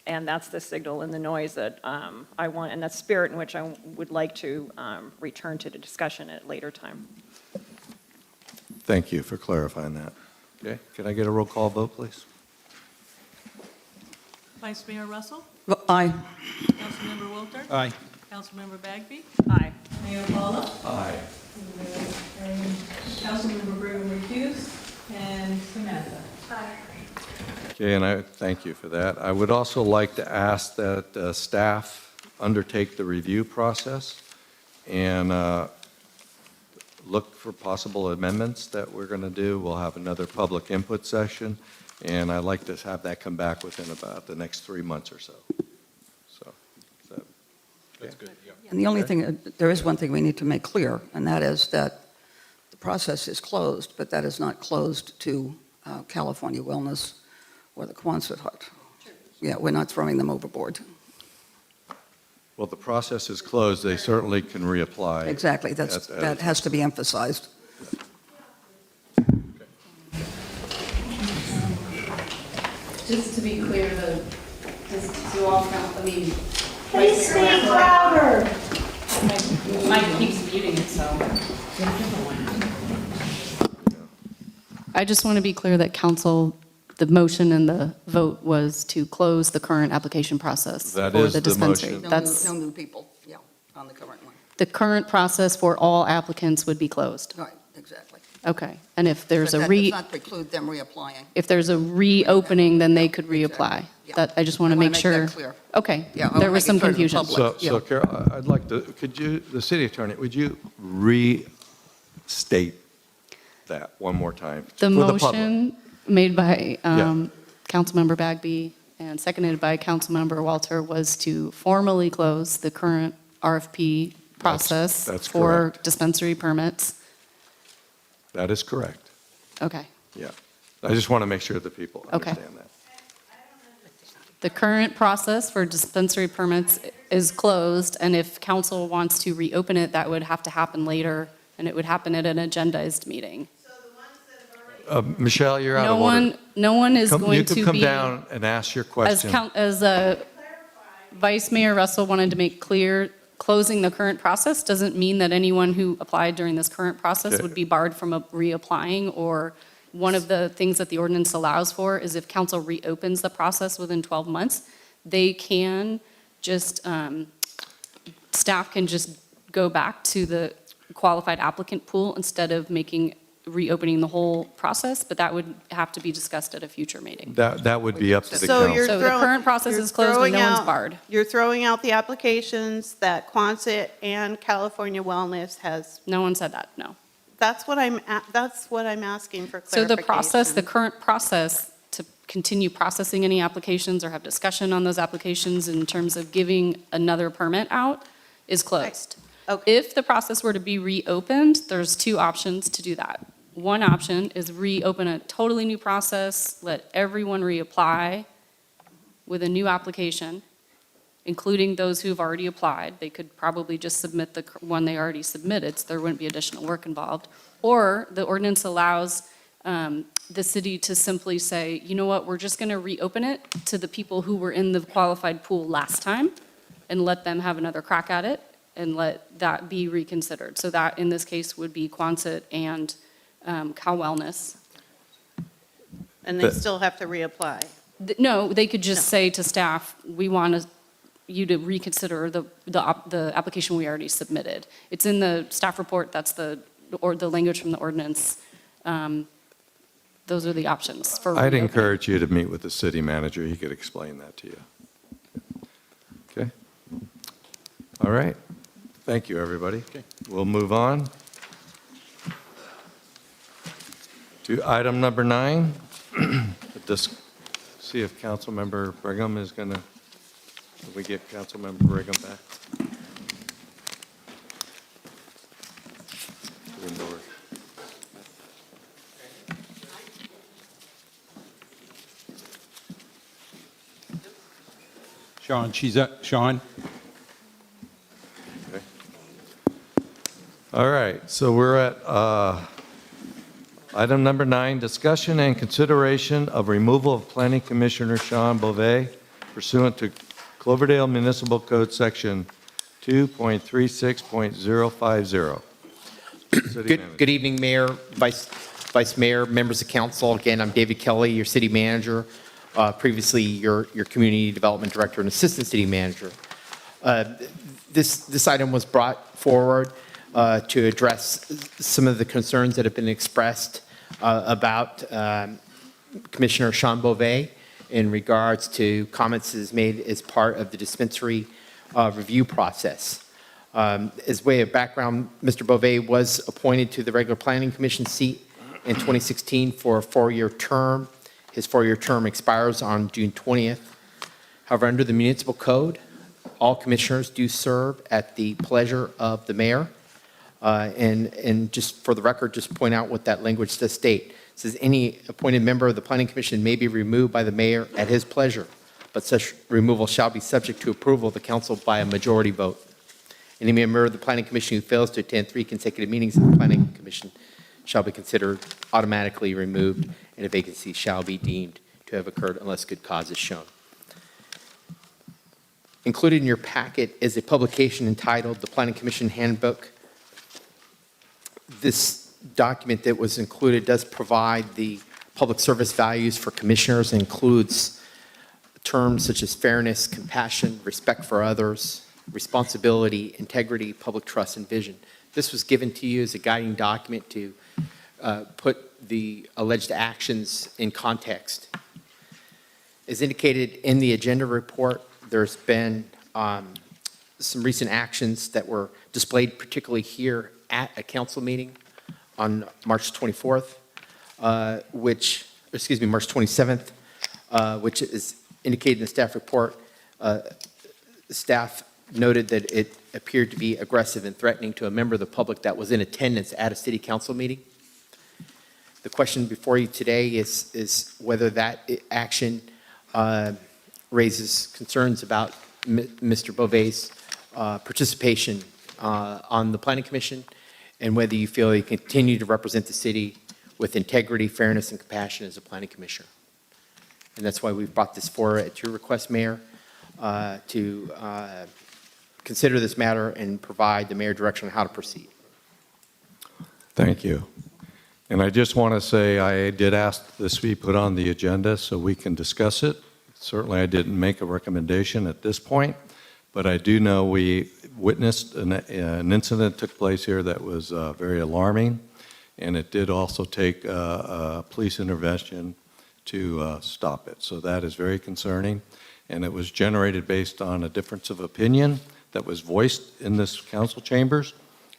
and that's the signal and the noise that I want, and that spirit in which I would like to return to the discussion at a later time. Thank you for clarifying that. Okay, can I get a roll call vote, please? Vice Mayor Russell? Aye. Councilmember Walter? Aye. Councilmember Bagby? Aye. Mayor Paula? Aye. And Councilmember Brigham recused, and Samantha? Aye. Okay, and I thank you for that. I would also like to ask that staff undertake the review process and look for possible amendments that we're going to do. We'll have another public input session, and I'd like to have that come back within about the next 3 months or so. So, is that That's good, yeah. And the only thing, there is one thing we need to make clear, and that is that the process is closed, but that is not closed to California Wellness or the Quonset Hut. Yeah, we're not throwing them overboard. Well, the process is closed. They certainly can reapply. Exactly, that has to be emphasized. Just to be clear, to all count, Please speak louder. Mike keeps muting it, so. I just want to be clear that council, the motion and the vote was to close the current application process That for is the the dispensary. motion. That's No new people, yeah, on the current one. the current process for all applicants would be closed. Right, exactly. Okay, and if there's But a that does not preclude them reapplying. if there's a reopening, then they could reapply. Yeah. That, I just want I to wanna make make sure. that clear. Okay, Yeah, I wanna there was make it some clear to the confusion. public. So Carol, I'd like to, could you, the city attorney, would you restate that one more time? The for public? motion made by Yeah. Councilmember Bagby and seconded by Councilmember Walter was to formally close the current RFP process that's for correct. dispensary permits. That is correct. Okay. Yeah. I just want to make sure that people Okay. understand that. The current process for dispensary permits is closed, and if council wants to reopen it, that would have to happen later, and it would happen at an agendized meeting. Michelle, you're out of order. No one is going You to be. can come down and ask your question. As Vice Mayor Russell wanted to make clear, closing the current process doesn't mean that anyone who applied during this current process Okay. would be barred from reapplying, or one of the things that the ordinance allows for is if council reopens the process within 12 months, they can just, staff can just go back to the qualified applicant pool instead of reopening the whole process, but that would have to be discussed at a future meeting. That would be up to the So council. you're So the current process you're is closed and throwing no one's out- barred. You're throwing out the applications that Quonset and California Wellness has. No one said that, no. That's what I'm asking for So clarification. the process, the current process to continue processing any applications or have discussion on those applications in terms of giving another permit out is closed. Okay. If the process were to be reopened, there's two options to do that. One option is reopen a totally new process, let everyone reapply with a new application, including those who've already applied. They could probably just submit the one they already submitted, so there wouldn't be additional work involved. Or the ordinance allows the city to simply say, you know what, we're just going to reopen it to the people who were in the qualified pool last time and let them have another crack at it and let that be reconsidered. So that, in this case, would be Quonset and Cal Wellness. And they still have to reapply. No, they could just say to staff, we want you to reconsider the application we already submitted. It's in the staff report, that's the language from the ordinance. Those are the options for I'd reopening. encourage you to meet with the city manager. He could explain that to you. Okay? All right. Thank you, everybody. We'll move on to item number 9. See if Councilmember Brigham is going to, we get Councilmember Brigham back. Indoors. Sean, she's up. Sean? Okay. All right, so we're at item number 9, discussion and consideration of removal of Planning Commissioner Sean Beauvais pursuant to Cloverdale Municipal Code Section 2.36.050. Good evening, Mayor, Vice Mayor, members of council. Again, I'm David Kelly, your city manager, previously your community development director and assistant city manager. This item was brought forward to address some of the concerns that have been expressed about Commissioner Sean Beauvais in regards to comments that is made as part of the dispensary review process. As way of background, Mr. Beauvais was appointed to the regular planning commission seat in 2016 for a 4-year term. His 4-year term expires on June 20th. However, under the municipal code, all commissioners do serve at the pleasure of the mayor. And just for the record, just point out what that language does state. It says any appointed member of the planning commission may be removed by the mayor at his pleasure, but such removal shall be subject to approval of the council by a majority vote. Any member of the planning commission who fails to attend 3 consecutive meetings of the planning commission shall be considered automatically removed, and a vacancy shall be deemed to have occurred unless good cause is shown. Included in your packet is a publication entitled The Planning Commission Handbook. This document that was included does provide the public service values for commissioners and includes terms such as fairness, compassion, respect for others, responsibility, integrity, public trust, and vision. This was given to you as a guiding document to put the alleged actions in context. As indicated in the agenda report, there's been some recent actions that were displayed, particularly here at a council meeting on March 24th, March 27th, which is indicated in the staff report. Staff noted that it appeared to be aggressive and threatening to a member of the public that was in attendance at a city council meeting. The question before you today is whether that action raises concerns about Mr. Beauvais' participation on the Planning Commission, and whether you feel he can continue to represent the city with integrity, fairness, and compassion as a planning commissioner. And that's why we've brought this forward at your request, Mayor, to consider this matter and provide the mayor direction on how to proceed. Thank you. And I just want to say I did ask this be put on the agenda so we can discuss it. Certainly I didn't make a recommendation at this point, but I do know we witnessed an incident took place here that was very alarming, and it did also take police intervention to stop it. So that is very concerning, and it was generated based on a difference of opinion that was voiced in this council chambers,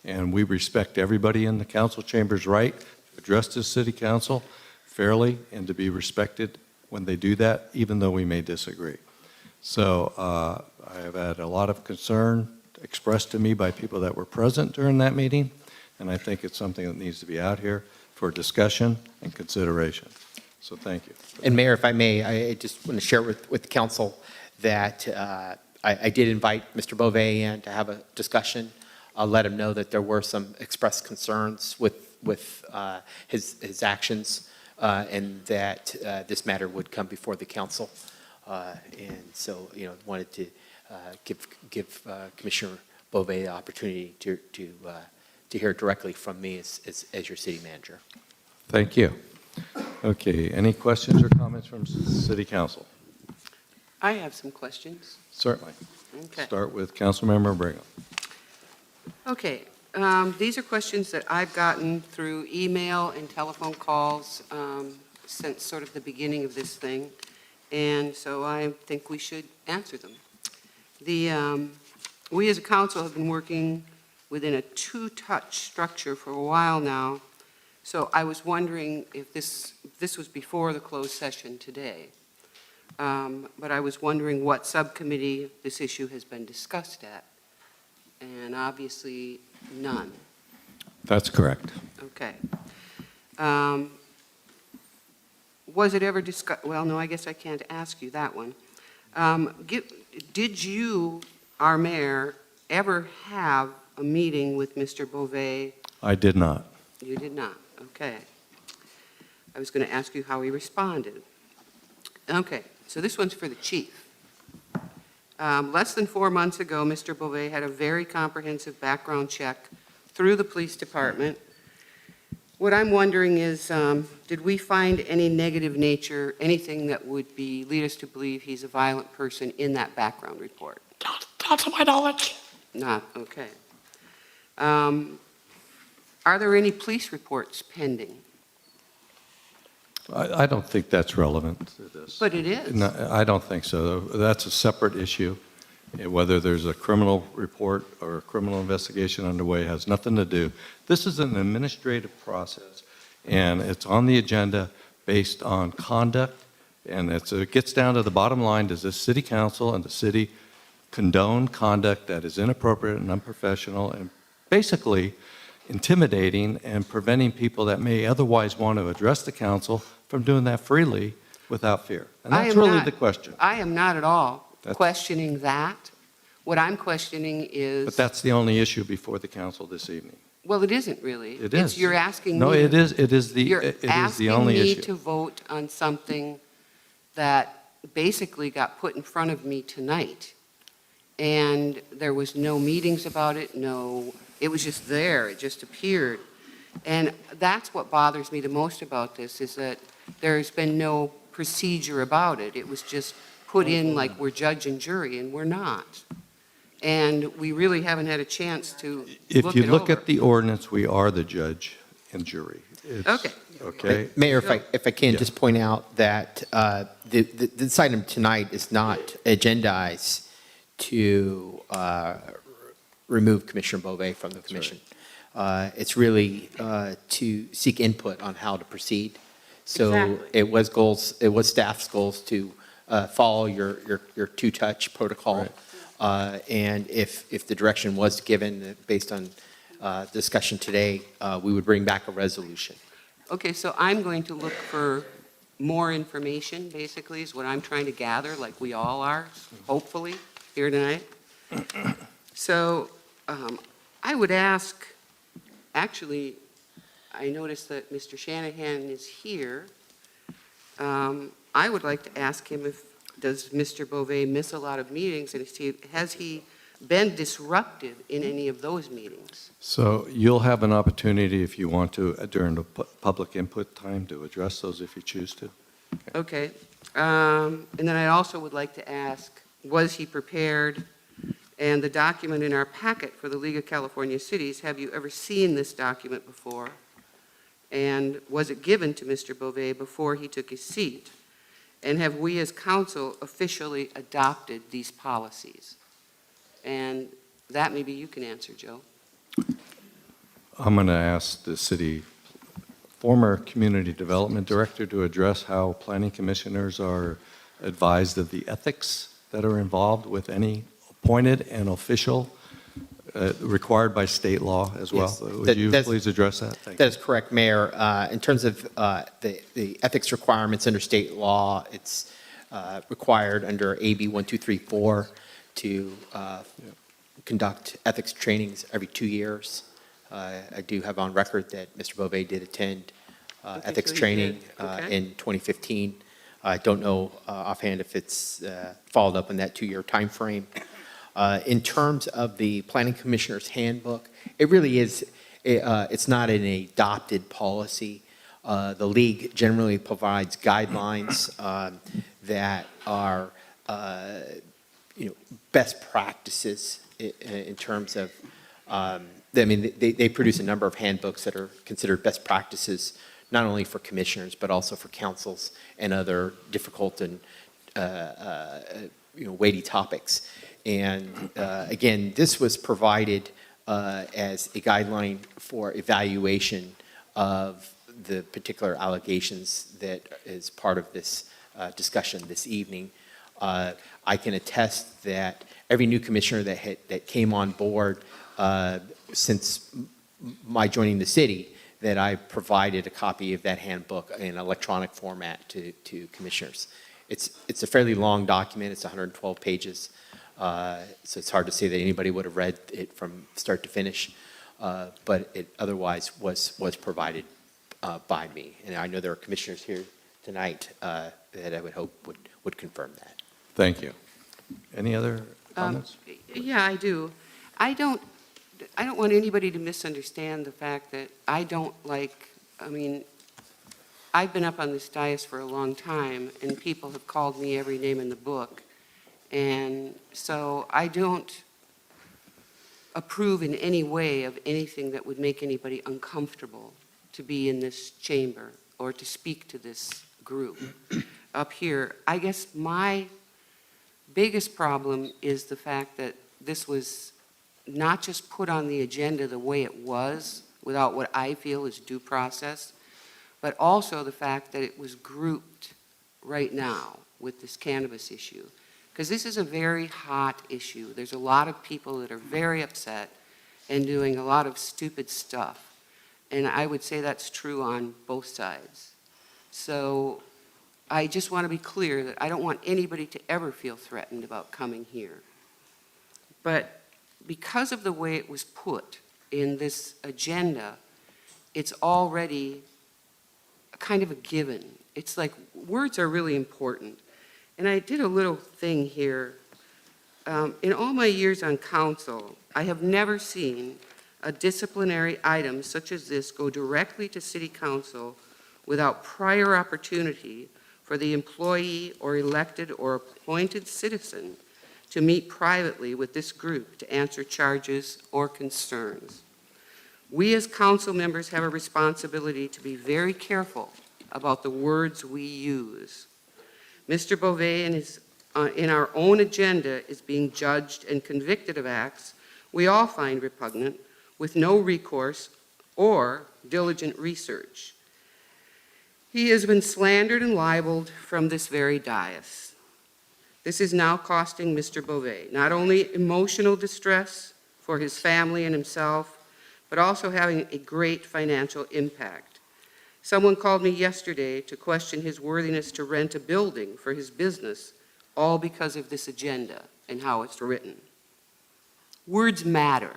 and we respect everybody in the council chambers' right to address this city council fairly and to be respected when they do that, even though we may disagree. So I have had a lot of concern expressed to me by people that were present during that meeting, and I think it's something that needs to be out here for discussion and consideration. So thank you. And Mayor, if I may, I just want to share with the council that I did invite Mr. Beauvais in to have a discussion. I'll let him know that there were some expressed concerns with his actions, and that this matter would come before the council. And so, wanted to give Commissioner Beauvais the opportunity to hear directly from me as your city manager. Thank you. Okay, any questions or comments from City Council? I have some questions. Certainly. Okay. Start with Councilmember Brigham. Okay, these are questions that I've gotten through email and telephone calls since sort of the beginning of this thing, and so I think we should answer them. We as a council have been working within a two-touch structure for a while now, so I was wondering if this was before the closed session today, but I was wondering what subcommittee this issue has been discussed at, and obviously none. That's correct. Okay. Was it ever discussed? Well, no, I guess I can't ask you that one. Did you, our mayor, ever have a meeting with Mr. Beauvais? I did not. You did not. Okay. I was going to ask you how he responded. Okay, so this one's for the chief. Less than 4 months ago, Mr. Beauvais had a very comprehensive background check through the police department. What I'm wondering is, did we find any negative nature, anything that would lead us to believe he's a violent person in that background report? Not to my knowledge. Not, okay. Are there any police reports pending? I don't think that's relevant to this. But it is. No, I don't think so. That's a separate issue. Whether there's a criminal report or a criminal investigation underway has nothing to do. This is an administrative process, and it's on the agenda based on conduct, and it gets down to the bottom line. Does this city council and the city condone conduct that is inappropriate and unprofessional and basically intimidating and preventing people that may otherwise want to address the council from doing that freely without fear. And I that's am really not- the question. I am not at all That's- questioning that. What I'm questioning is. But that's the only issue before the council this evening. Well, it isn't really. It It's is. you're asking No, me. it is the You're it is the asking only me issue. to vote on something that basically got put in front of me tonight. And there was no meetings about it, it was just there, it just appeared. And that's what bothers me the most about this, is that there's been no procedure about it. It was just put in like we're judge and jury, and we're not. And we really haven't had a chance to If you look over. at the ordinance, we are the judge and jury. It's- Okay. Okay? Mayor, if I can Yeah. just point out that this item tonight is not agendized to remove Commissioner Bove from the commission. It's really to seek input on how to proceed. So Exactly. it was staff's goals to follow your two-touch protocol. And if the direction was given based on discussion today, we would bring back a resolution. Okay, so I'm going to look for more information, basically, is what I'm trying to gather, like we all are, hopefully, here tonight. So I would ask, actually, I noticed that Mr. Shanahan is here. I would like to ask him does Mr. Bove miss a lot of meetings, and has he been disruptive in any of those meetings? So you'll have an opportunity, if you want to, during the public input time, to address those if you choose to. Okay. And then I also would like to ask, was he prepared? And the document in our packet for the League of California Cities, have you ever seen this document before? And was it given to Mr. Bove before he took his seat? And have we as council officially adopted these policies? And that maybe you can answer, Joe. I'm going to ask the city former community development director to address how planning commissioners are advised of the ethics that are involved with any appointed and official required by state law as well. Yes. Would you please address that? Thank you. That is correct, Mayor. In terms of the ethics requirements under state law, it's required under AB 1234 to conduct ethics trainings every 2 years. I do have on record that Mr. Bove did attend ethics so he training did. Okay. in 2015. I don't know offhand if it's followed up in that 2-year time frame. In terms of the Planning Commissioner's Handbook, it really is, it's not an adopted policy. The League generally provides guidelines that are, best practices in terms of, they produce a number of handbooks that are considered best practices, not only for commissioners, but also for councils and other difficult and, weighty topics. And again, this was provided as a guideline for evaluation of the particular allegations that is part of this discussion this evening. I can attest that every new commissioner that came on board since my joining the city, that I provided a copy of that handbook in electronic format to commissioners. It's a fairly long document. It's 112 pages. So it's hard to say that anybody would have read it from start to finish, but it otherwise was provided by me. And I know there are commissioners here tonight that I would hope would confirm that. Thank you. Any other comments? Yeah, I do. I don't want anybody to misunderstand the fact that I don't like, I've been up on this dais for a long time, and people have called me every name in the book. And so I don't approve in any way of anything that would make anybody uncomfortable to be in this chamber or to speak to this group up here. I guess my biggest problem is the fact that this was not just put on the agenda the way it was, without what I feel is due process, but also the fact that it was grouped right now with this cannabis issue. because this is a very hot issue. There's a lot of people that are very upset and doing a lot of stupid stuff. And I would say that's true on both sides. So I just want to be clear that I don't want anybody to ever feel threatened about coming here. But because of the way it was put in this agenda, it's already kind of a given. It's like words are really important. And I did a little thing here. In all my years on council, I have never seen a disciplinary item such as this go directly to city council without prior opportunity for the employee or elected or appointed citizen to meet privately with this group to answer charges or concerns. We as council members have a responsibility to be very careful about the words we use. Mr. Beauvais in our own agenda is being judged and convicted of acts we all find repugnant with no recourse or diligent research. He has been slandered and libeled from this very dais. This is now costing Mr. Beauvais not only emotional distress for his family and himself, but also having a great financial impact. Someone called me yesterday to question his worthiness to rent a building for his business, all because of this agenda and how it's written. Words matter.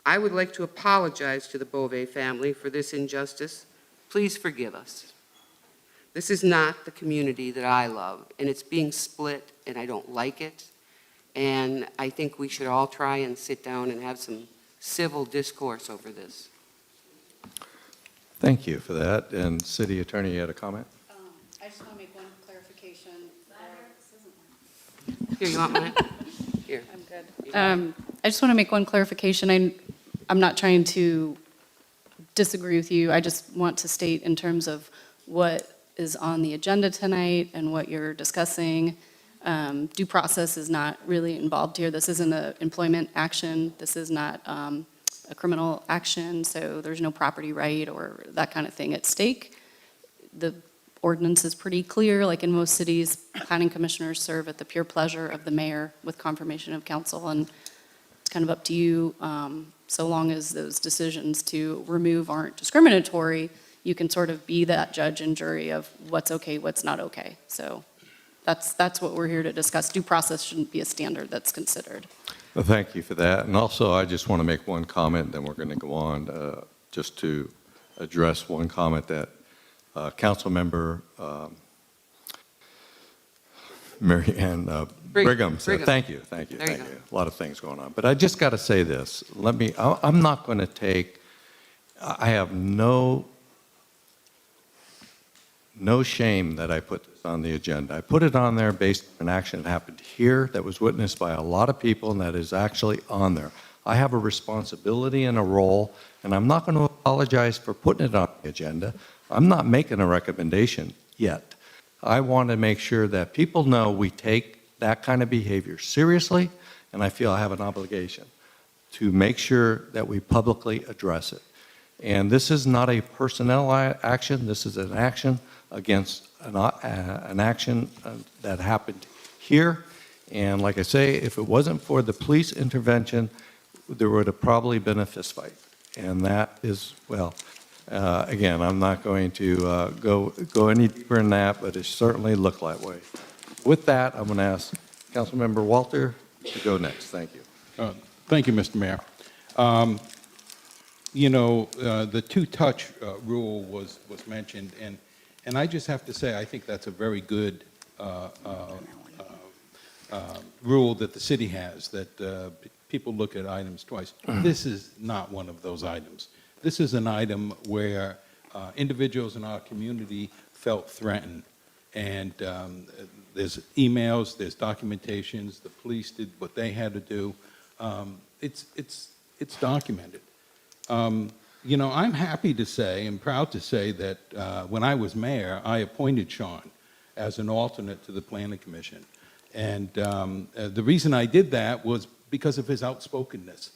I would like to apologize to the Beauvais family for this injustice. Please forgive us. This is not the community that I love, and it's being split, and I don't like it. And I think we should all try and sit down and have some civil discourse over this. Thank you for that. And City Attorney, you had a comment? I just want to make one clarification. Here, you want mine? Here. I'm good. I just want to make one clarification. I'm not trying to disagree with you. I just want to state in terms of what is on the agenda tonight and what you're discussing. Due process is not really involved here. This isn't an employment action. This is not a criminal action, so there's no property right or that kind of thing at stake. The ordinance is pretty clear. Like in most cities, planning commissioners serve at the pure pleasure of the mayor with confirmation of council, and it's kind of up to you. So long as those decisions to remove aren't discriminatory, you can sort of be that judge and jury of what's okay, what's not okay. So that's what we're here to discuss. Due process shouldn't be a standard that's considered. Well, thank you for that. And also, I just want to make one comment, then we're going to go on just to address one comment that Councilmember Mary Ann Brigham said. Thank you. There you go. A lot of things going on. But I just got to say this. I'm not going to take, I have no shame that I put this on the agenda. I put it on there based on an action that happened here that was witnessed by a lot of people and that is actually on there. I have a responsibility and a role, and I'm not going to apologize for putting it on the agenda. I'm not making a recommendation yet. I want to make sure that people know we take that kind of behavior seriously, and I feel I have an obligation to make sure that we publicly address it. And this is not a personnel action. This is an action against an action that happened here. And like I say, if it wasn't for the police intervention, there would have probably been a fist fight. And that is, well, again, I'm not going to go any deeper in that, but it certainly looked that way. With that, I'm going to ask Councilmember Walter to go next. Thank you. Thank you, Mr. Mayor. You know, the two-touch rule was mentioned, and I just have to say, I think that's a very good rule that the city has, that people look at items twice. This is not one of those items. This is an item where individuals in our community felt threatened, and there's emails, there's documentations, the police did what they had to do. It's documented. You know, I'm happy to say and proud to say that when I was mayor, I appointed Sean as an alternate to the Planning Commission. And the reason I did that was because of his outspokenness.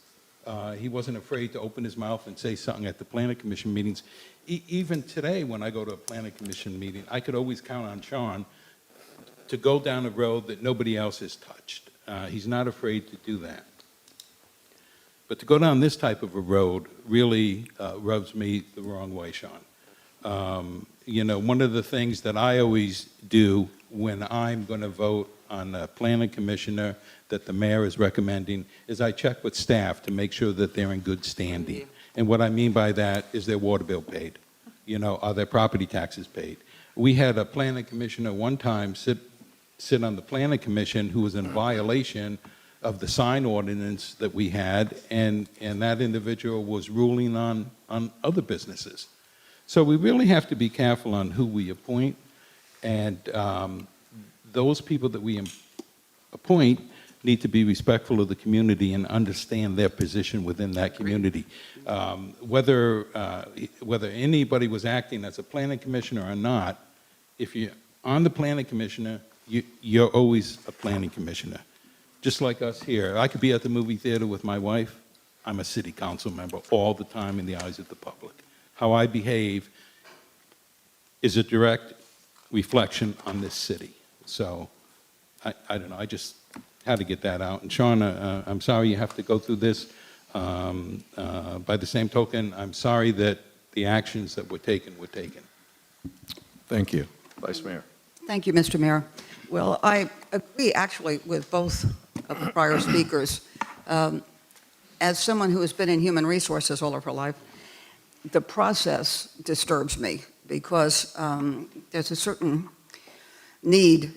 He wasn't afraid to open his mouth and say something at the Planning Commission meetings. Even today, when I go to a Planning Commission meeting, I could always count on Sean to go down a road that nobody else has touched. He's not afraid to do that. But to go down this type of a road really rubs me the wrong way, Sean. You know, one of the things that I always do when I'm going to vote on a planning commissioner that the mayor is recommending is I check with staff to make sure that they're in good standing. And what I mean by that is their water bill paid. You know, are their property taxes paid? We had a planning commissioner one time sit on the planning commission who was in violation of the sign ordinance that we had, and that individual was ruling on other businesses. So we really have to be careful on who we appoint, and those people that we appoint need to be respectful of the community and understand their position within that community. Whether anybody was acting as a planning commissioner or not, if you're on the planning commissioner, you're always a planning commissioner. Just like us here. I could be at the movie theater with my wife. I'm a city council member all the time in the eyes of the public. How I behave is a direct reflection on this city. So, I don't know, I just had to get that out. And Sean, I'm sorry you have to go through this. By the same token, I'm sorry that the actions that were taken were taken. Thank you. Vice Mayor. Thank you, Mr. Mayor. Well, I agree actually with both of the prior speakers. As someone who has been in human resources all of her life, the process disturbs me because there's a certain need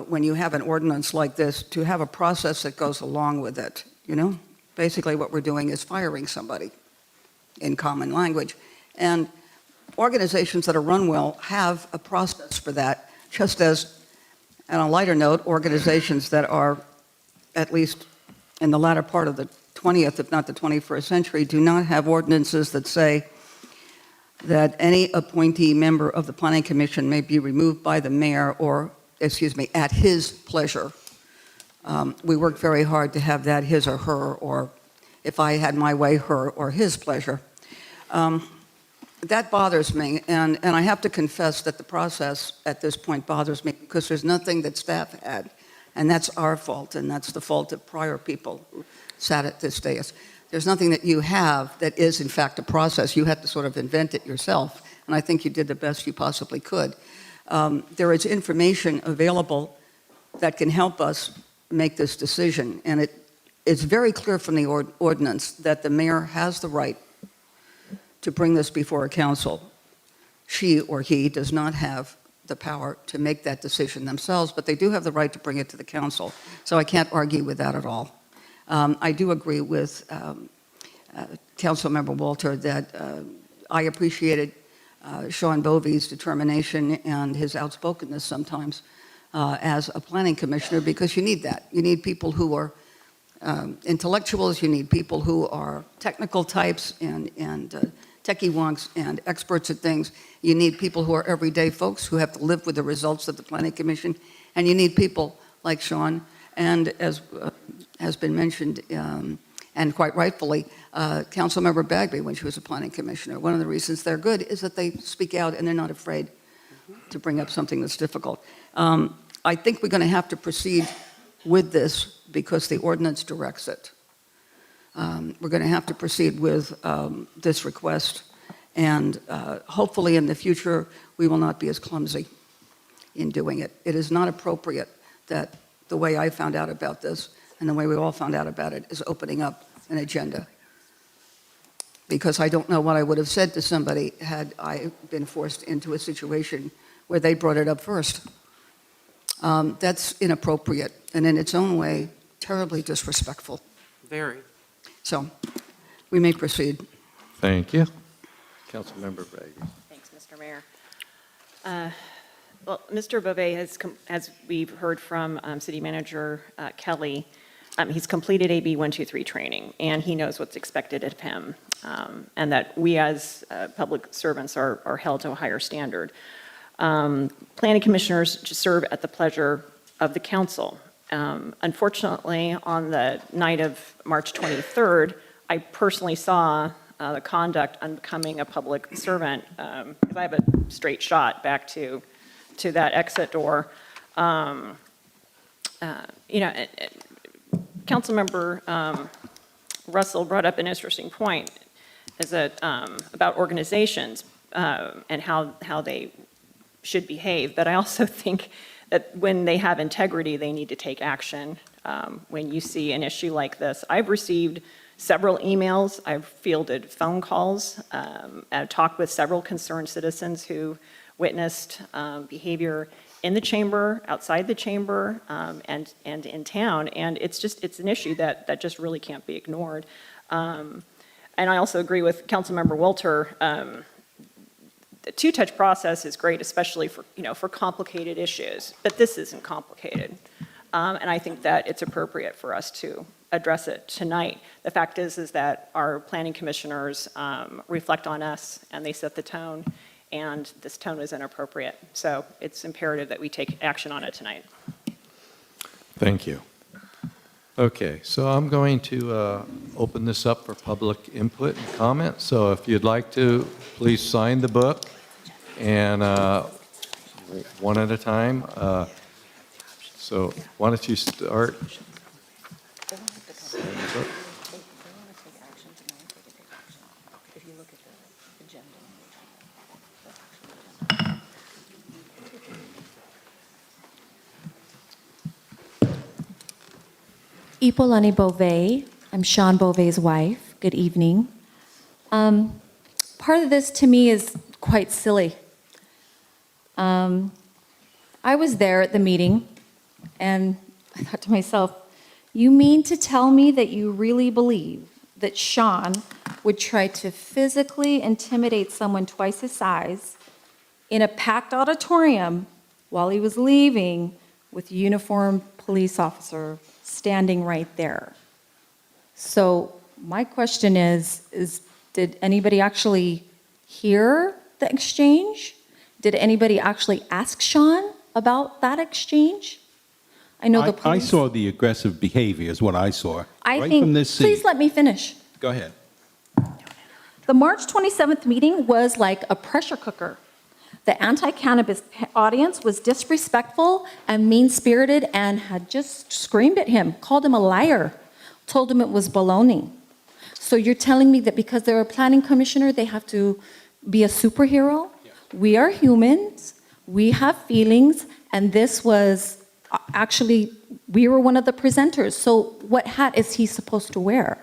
when you have an ordinance like this to have a process that goes along with it, you know? Basically what we're doing is firing somebody in common language. And organizations that are run well have a process for that, just as, on a lighter note, organizations that are, at least in the latter part of the 20th, if not the 21st century, do not have ordinances that say that any appointee member of the Planning Commission may be removed by the mayor or, excuse me, at his pleasure. We worked very hard to have that his or her, or if I had my way, her or his pleasure. That bothers me, and I have to confess that the process at this point bothers me because there's nothing that staff had, and that's our fault, and that's the fault of prior people who sat at this dais. There's nothing that you have that is, in fact, a process. You had to sort of invent it yourself, and I think you did the best you possibly could. There is information available that can help us make this decision, and it's very clear from the ordinance that the mayor has the right to bring this before a council. She or he does not have the power to make that decision themselves, but they do have the right to bring it to the council. So I can't argue with that at all. I do agree with Councilmember Walter that I appreciated Sean Bovey's determination and his outspokenness sometimes as a planning commissioner, because you need that. You need people who are intellectuals, you need people who are technical types and techie wonks and experts at things. You need people who are everyday folks who have to live with the results of the Planning Commission. And you need people like Sean, and as has been mentioned, and quite rightfully, Councilmember Bagby when she was a Planning Commissioner. One of the reasons they're good is that they speak out and they're not afraid to bring up something that's difficult. I think we're going to have to proceed with this because the ordinance directs it. We're going to have to proceed with this request, and hopefully in the future we will not be as clumsy in doing it. It is not appropriate that the way I found out about this and the way we all found out about it is opening up an agenda, because I don't know what I would have said to somebody had I been forced into a situation where they brought it up first. That's inappropriate and in its own way terribly disrespectful. Very. So, we may proceed. Thank you. Councilmember Bragg. Thanks, Mr. Mayor. Well, Mr. Bove has, as we've heard from City Manager Kelly, he's completed AB 123 training, and he knows what's expected of him, and that we as public servants are held to a higher standard. Planning commissioners serve at the pleasure of the council. Unfortunately, on the night of March 23rd, I personally saw the conduct on becoming a public servant, because I have a straight shot back to that exit door. Councilmember Russell brought up an interesting point, is that about organizations and how they should behave. But I also think that when they have integrity, they need to take action. When you see an issue like this, I've received several emails, I've fielded phone calls, I've talked with several concerned citizens who witnessed behavior in the chamber, outside the chamber, and in town. And it's an issue that just really can't be ignored. And I also agree with Councilmember Walter. The two-touch process is great, especially for complicated issues, but this isn't complicated. And I think that it's appropriate for us to address it tonight. The fact is that our planning commissioners reflect on us and they set the tone, and this tone is inappropriate. So it's imperative that we take action on it tonight. Thank you. Okay, so I'm going to open this up for public input and comment. So if you'd like to, please sign the book, and one at a time. So why don't you start? Ipolani Beauvais. I'm Sean Beauvais' wife. Good evening. Part of this to me is quite silly. I was there at the meeting, and I thought to myself, you mean to tell me that you really believe that Sean would try to physically intimidate someone twice his size in a packed auditorium while he was leaving with a uniformed police officer standing right there? So my question is did anybody actually hear the exchange? Did anybody actually ask Sean about that exchange? I know the I police. saw the aggressive behavior is what I saw. I right think, from this seat. please let me finish. Go ahead. The March 27th meeting was like a pressure cooker. The anti-cannabis audience was disrespectful and mean-spirited and had just screamed at him, called him a liar, told him it was baloney. So you're telling me that because they're a planning commissioner, they have to be a superhero? Yeah. We are humans, we have feelings, and this was actually, we were one of the presenters. So what hat is he supposed to wear?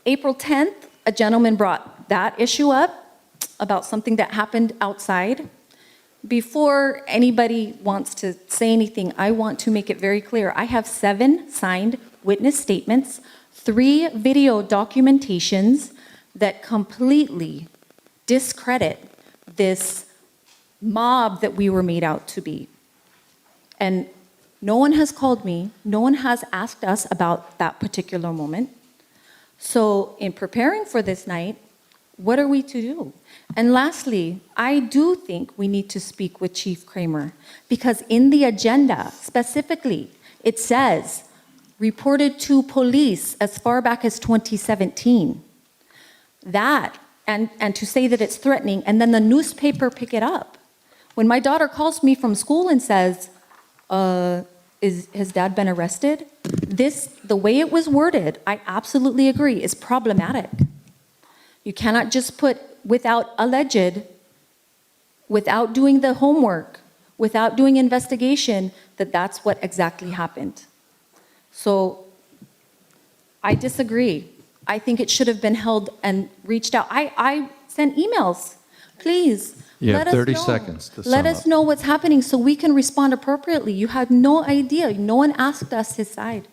April 10th, a gentleman brought that issue up about something that happened outside. Before anybody wants to say anything, I want to make it very clear. I have 7 signed witness statements, 3 video documentations that completely discredit this mob that we were made out to be. And no one has called me, no one has asked us about that particular moment. So in preparing for this night, what are we to do? And lastly, I do think we need to speak with Chief Kramer, because in the agenda, specifically, it says, reported to police as far back as 2017. That, and to say that it's threatening, and then the newspaper pick it up. When my daughter calls me from school and says, has dad been arrested? The way it was worded, I absolutely agree, is problematic. You cannot just put without alleged, without doing the homework, without doing investigation, that's what exactly happened. So I disagree. I think it should have been held and reached out. I sent emails. Please, You let have us 30 know. seconds to Let sum us up. know what's happening so we can respond appropriately. You had no idea. No one asked us his side.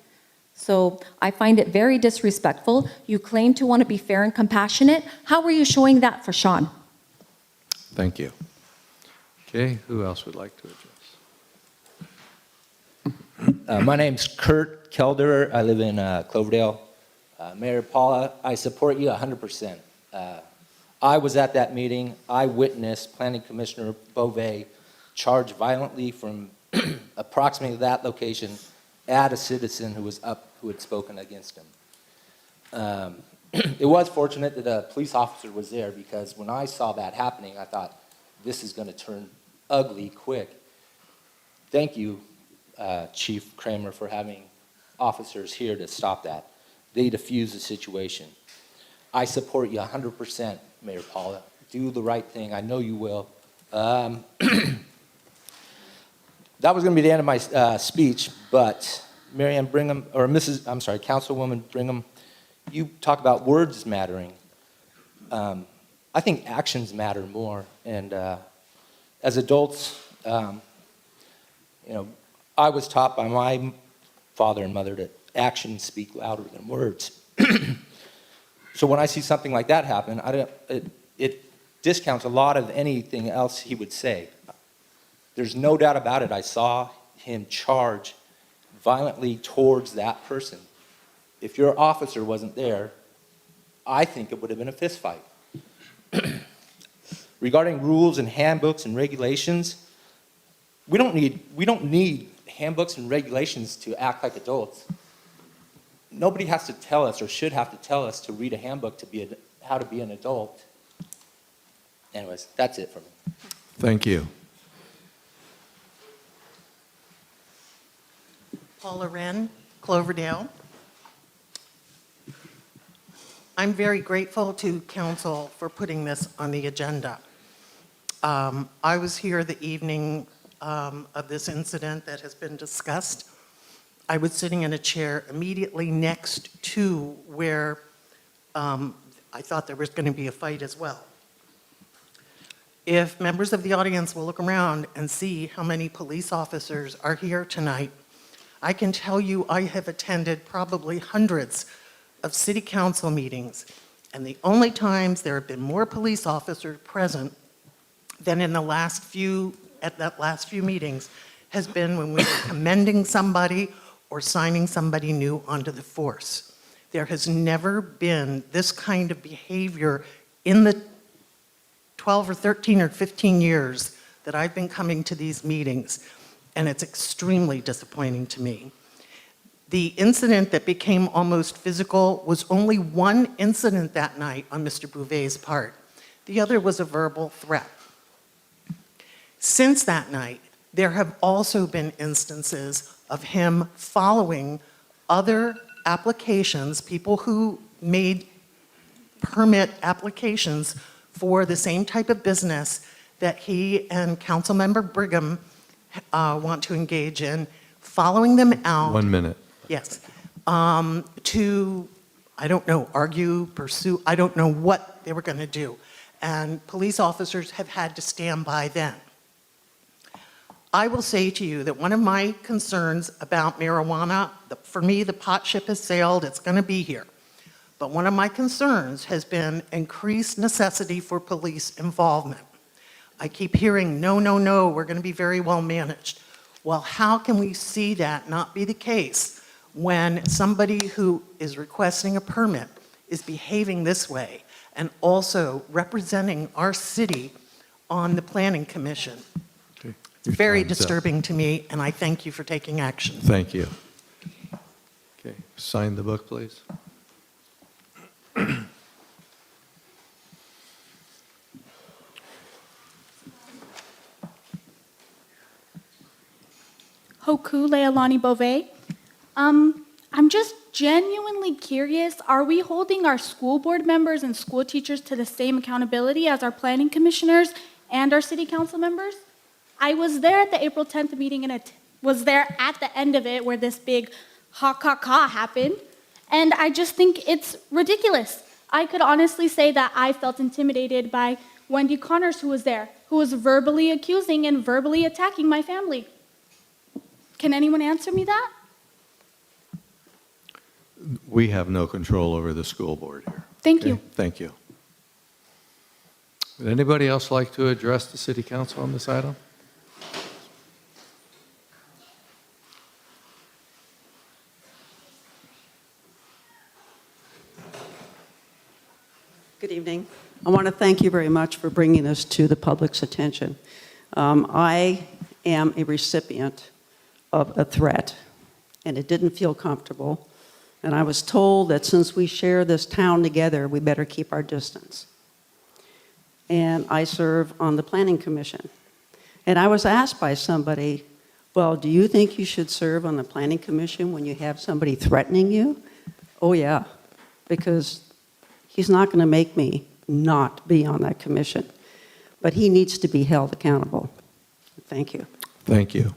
So I find it very disrespectful. You claim to want to be fair and compassionate. How are you showing that for Sean? Thank you. Okay, who else would like to address? My name's Kurt Kelder. I live in Cloverdale. Mayor Paula, I support you 100%. I was at that meeting. I witnessed Planning Commissioner Beauvais charge violently from approximately that location at a citizen who was up, who had spoken against him. It was fortunate that a police officer was there, because when I saw that happening, I thought, this is going to turn ugly quick. thank you, Chief Kramer, for having officers here to stop that. They diffuse the situation. I support you 100%, Mayor Paula. Do the right thing. I know you will. That was going to be the end of my speech, but Mary Ann Brigham, or Councilwoman Brigham, you talk about words mattering. I think actions matter more. And as adults, I was taught by my father and mother that actions speak louder than words. So when I see something like that happen, it discounts a lot of anything else he would say. There's no doubt about it. I saw him charge violently towards that person. If your officer wasn't there, I think it would have been a fist fight. Regarding rules and handbooks and regulations, we don't need handbooks and regulations to act like adults. Nobody has to tell us or should have to tell us to read a handbook to be how to be an adult. Anyways, that's it for me. Thank you. Paula Wren, Cloverdale. I'm very grateful to council for putting this on the agenda. I was here the evening of this incident that has been discussed. I was sitting in a chair immediately next to where I thought there was going to be a fight as well. If members of the audience will look around and see how many police officers are here tonight, I can tell you I have attended probably hundreds of city council meetings, and the only times there have been more police officers present than in the last few meetings has been when we were commending somebody or signing somebody new onto the force. There has never been this kind of behavior in the 12 or 13 or 15 years that I've been coming to these meetings, and it's extremely disappointing to me. The incident that became almost physical was only one incident that night on Mr. Bouvet's part. The other was a verbal threat. Since that night, there have also been instances of him following other applications, people who made permit applications for the same type of business that he and Councilmember Brigham want to engage in, following them out. 1 minute. Yes. To, I don't know, argue, pursue, I don't know what they were going to do. And police officers have had to stand by then. I will say to you that one of my concerns about marijuana, for me, the pot ship has sailed, it's going to be here. But one of my concerns has been increased necessity for police involvement. I keep hearing, no, no, no, we're going to be very well managed. Well, how can we see that not be the case when somebody who is requesting a permit is behaving this way and also representing our city on the Planning Commission? Okay. It's very disturbing to me, and I thank you for taking action. Thank you. Okay, sign the book, please. Hoku Leilani Bove. I'm just genuinely curious, are we holding our school board members and school teachers to the same accountability as our planning commissioners and our city council members? I was there at the April 10th meeting and was there at the end of it where this big ha-ha-ha happened, and I just think it's ridiculous. I could honestly say that I felt intimidated by Wendy Connors, who was there, who was verbally accusing and verbally attacking my family. Can anyone answer me that? We have no control over the school board here. Thank you. Thank you. Would anybody else like to address the city council on this item? Good evening. I want to thank you very much for bringing this to the public's attention. I am a recipient of a threat, and it didn't feel comfortable. And I was told that since we share this town together, we better keep our distance. And I serve on the Planning Commission. And I was asked by somebody, Well, do you think you should serve on the planning commission when you have somebody threatening you? Oh, yeah, because he's not going to make me not be on that commission. But he needs to be held accountable. Thank you. Thank you.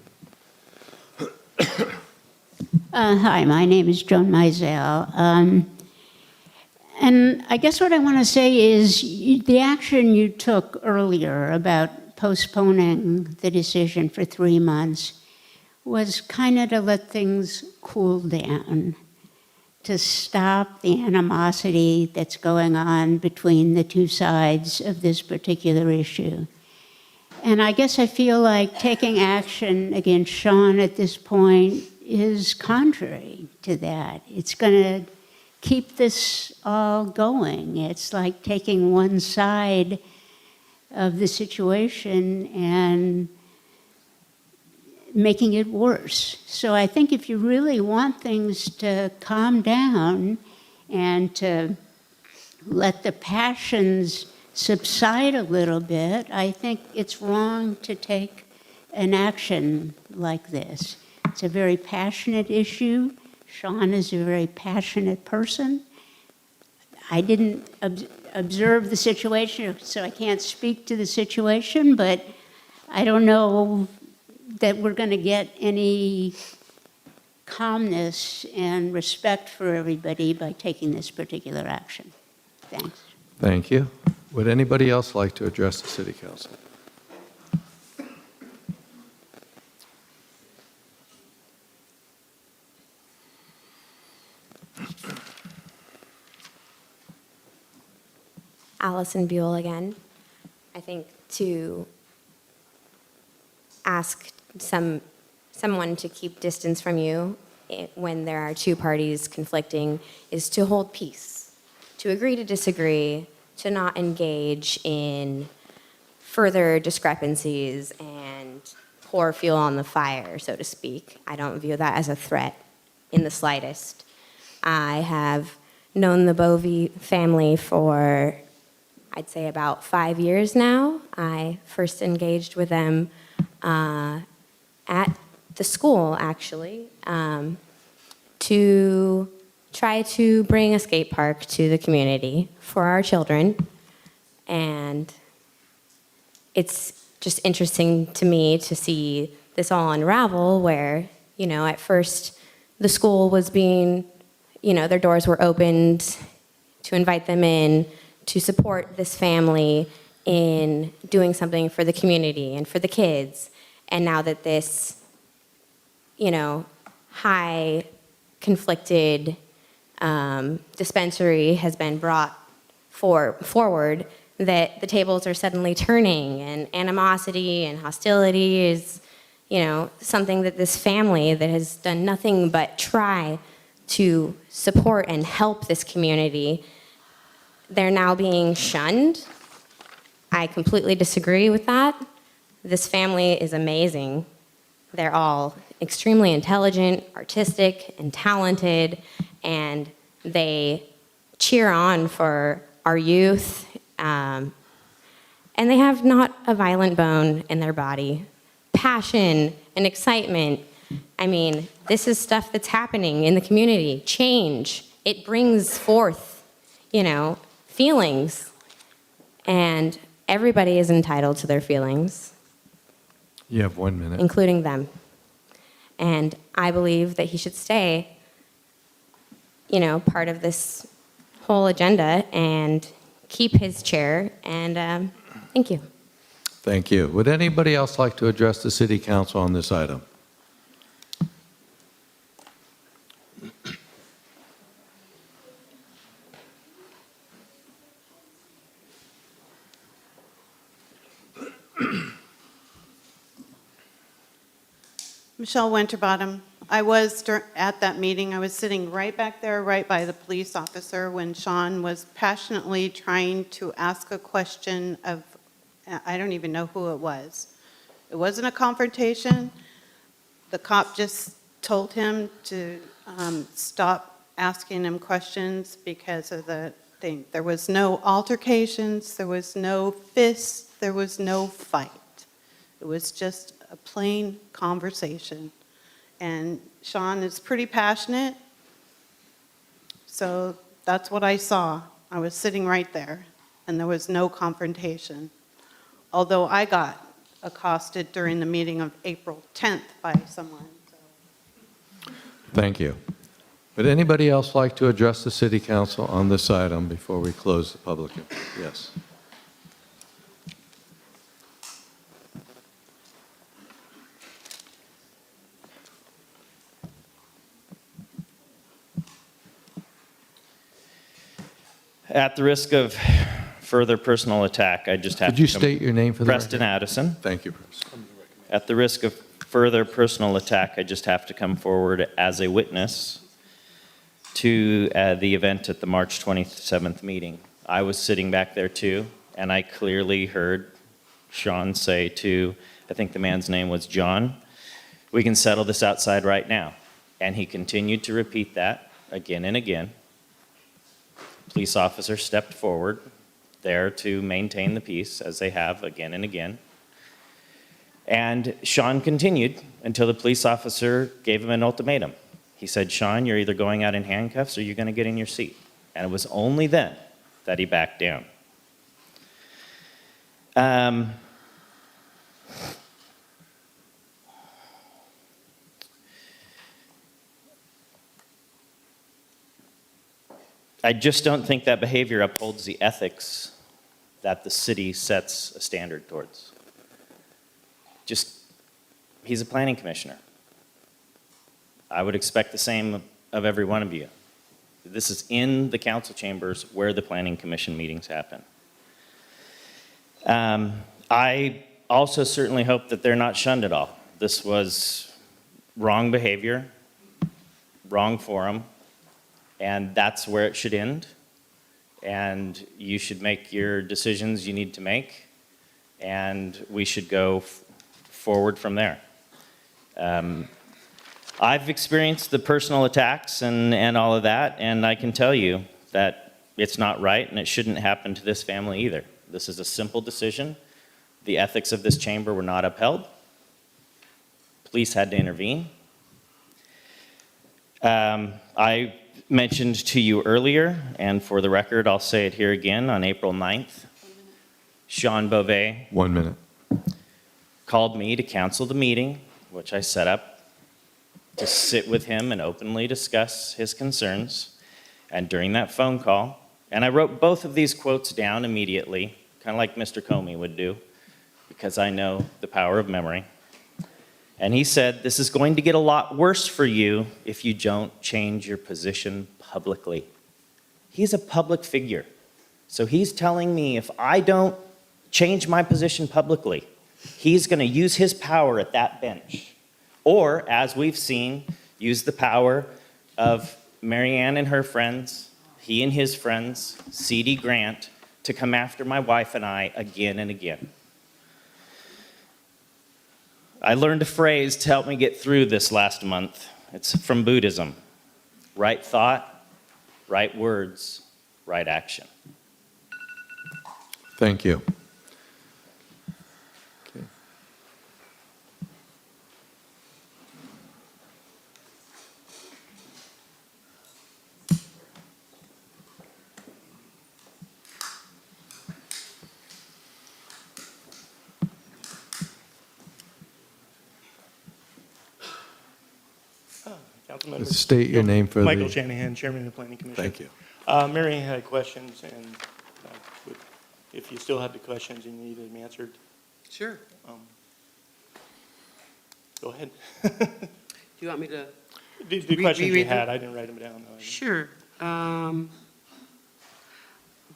Hi, my name is Joan Mizell. And I guess what I want to say is the action you took earlier about postponing the decision for 3 months was kind of to let things cool down, to stop the animosity that's going on between the two sides of this particular issue. And I guess I feel like taking action against Sean at this point is contrary to that. It's going to keep this all going. It's like taking one side of the situation and making it worse. So I think if you really want things to calm down and to let the passions subside a little bit, I think it's wrong to take an action like this. It's a very passionate issue. Sean is a very passionate person. I didn't observe the situation, so I can't speak to the situation, but I don't know that we're going to get any calmness and respect for everybody by taking this particular action. Thanks. Thank you. Would anybody else like to address the City Council? Allison Buell again. I think to ask someone to keep distance from you when there are two parties conflicting is to hold peace, to agree to disagree, to not engage in further discrepancies and pour fuel on the fire, so to speak. I don't view that as a threat in the slightest. I have known the Bovey family for, I'd say, about 5 years now. I first engaged with them at the school, actually, to try to bring a skate park to the community for our children. And it's just interesting to me to see this all unravel where, at first the school was being, their doors were opened to invite them in, to support this family in doing something for the community and for the kids. And now that this, high conflicted dispensary has been brought forward, that the tables are suddenly turning and animosity and hostility is, something that this family that has done nothing but try to support and help this community, they're now being shunned. I completely disagree with that. This family is amazing. They're all extremely intelligent, artistic, and talented, and they cheer on for our youth, and they have not a violent bone in their body. Passion and excitement. I mean, this is stuff that's happening in the community. Change. It brings forth, feelings. And everybody is entitled to their feelings. You have 1 minute. Including them. And I believe that he should stay, part of this whole agenda and keep his chair. And thank you. Thank you. Would anybody else like to address the City Council on this item? Michelle Winterbottom. I was at that meeting. I was sitting right back there, right by the police officer, when Sean was passionately trying to ask a question of, I don't even know who it was. It wasn't a confrontation. The cop just told him to stop asking him questions because of the thing. There was no altercations, there was no fists, there was no fight. It was just a plain conversation. And Sean is pretty passionate, so that's what I saw. I was sitting right there, and there was no confrontation. Although I got accosted during the meeting of April 10th by someone. Thank you. Would anybody else like to address the city council on this item before we close the public? Yes. At the risk of further personal attack, I just have Could you state your name for the Preston Addison. Thank you, Preston. At the risk of further personal attack, I just have to come forward as a witness to the event at the March 27th meeting. I was sitting back there too, and I clearly heard Sean say to, I think the man's name was John, "We can settle this outside right now." And he continued to repeat that again and again. Police officer stepped forward there to maintain the peace, as they have again and again. And Sean continued until the police officer gave him an ultimatum. He said, "Sean, you're either going out in handcuffs or you're going to get in your seat." And it was only then that he backed down. I just don't think that behavior upholds the ethics that the city sets a standard towards. He's a planning commissioner. I would expect the same of every one of you. This is in the council chambers where the planning commission meetings happen. I also certainly hope that they're not shunned at all. This was wrong behavior, wrong forum, and that's where it should end. And you should make your decisions you need to make, and we should go forward from there. I've experienced the personal attacks and all of that, and I can tell you that it's not right, and it shouldn't happen to this family either. This is a simple decision. The ethics of this chamber were not upheld. Police had to intervene. I mentioned to you earlier, and for the record, I'll say it here again, on April 9th, Sean Beauvais 1 minute. called me to cancel the meeting, which I set up to sit with him and openly discuss his concerns. And during that phone call, and I wrote both of these quotes down immediately, kind of like Mr. Comey would do, because I know the power of memory. And he said, "This is going to get a lot worse for you if you don't change your position publicly." He's a public figure. So he's telling me if I don't change my position publicly, he's going to use his power at that bench. Or, as we've seen, use the power of Marianne and her friends, he and his friends, C.D. Grant, to come after my wife and I again and again. I learned a phrase to help me get through this last month. It's from Buddhism. Right thought, right words, right action. Thank you. Okay. Councilmember. State your name for Michael the... Shanahan, Chairman of the Planning Commission. Thank you. Mary had questions, and if you still have the questions and you need them answered, Sure. go ahead. Do you want me to? The questions you reread them? had, I didn't write them down, though. Sure.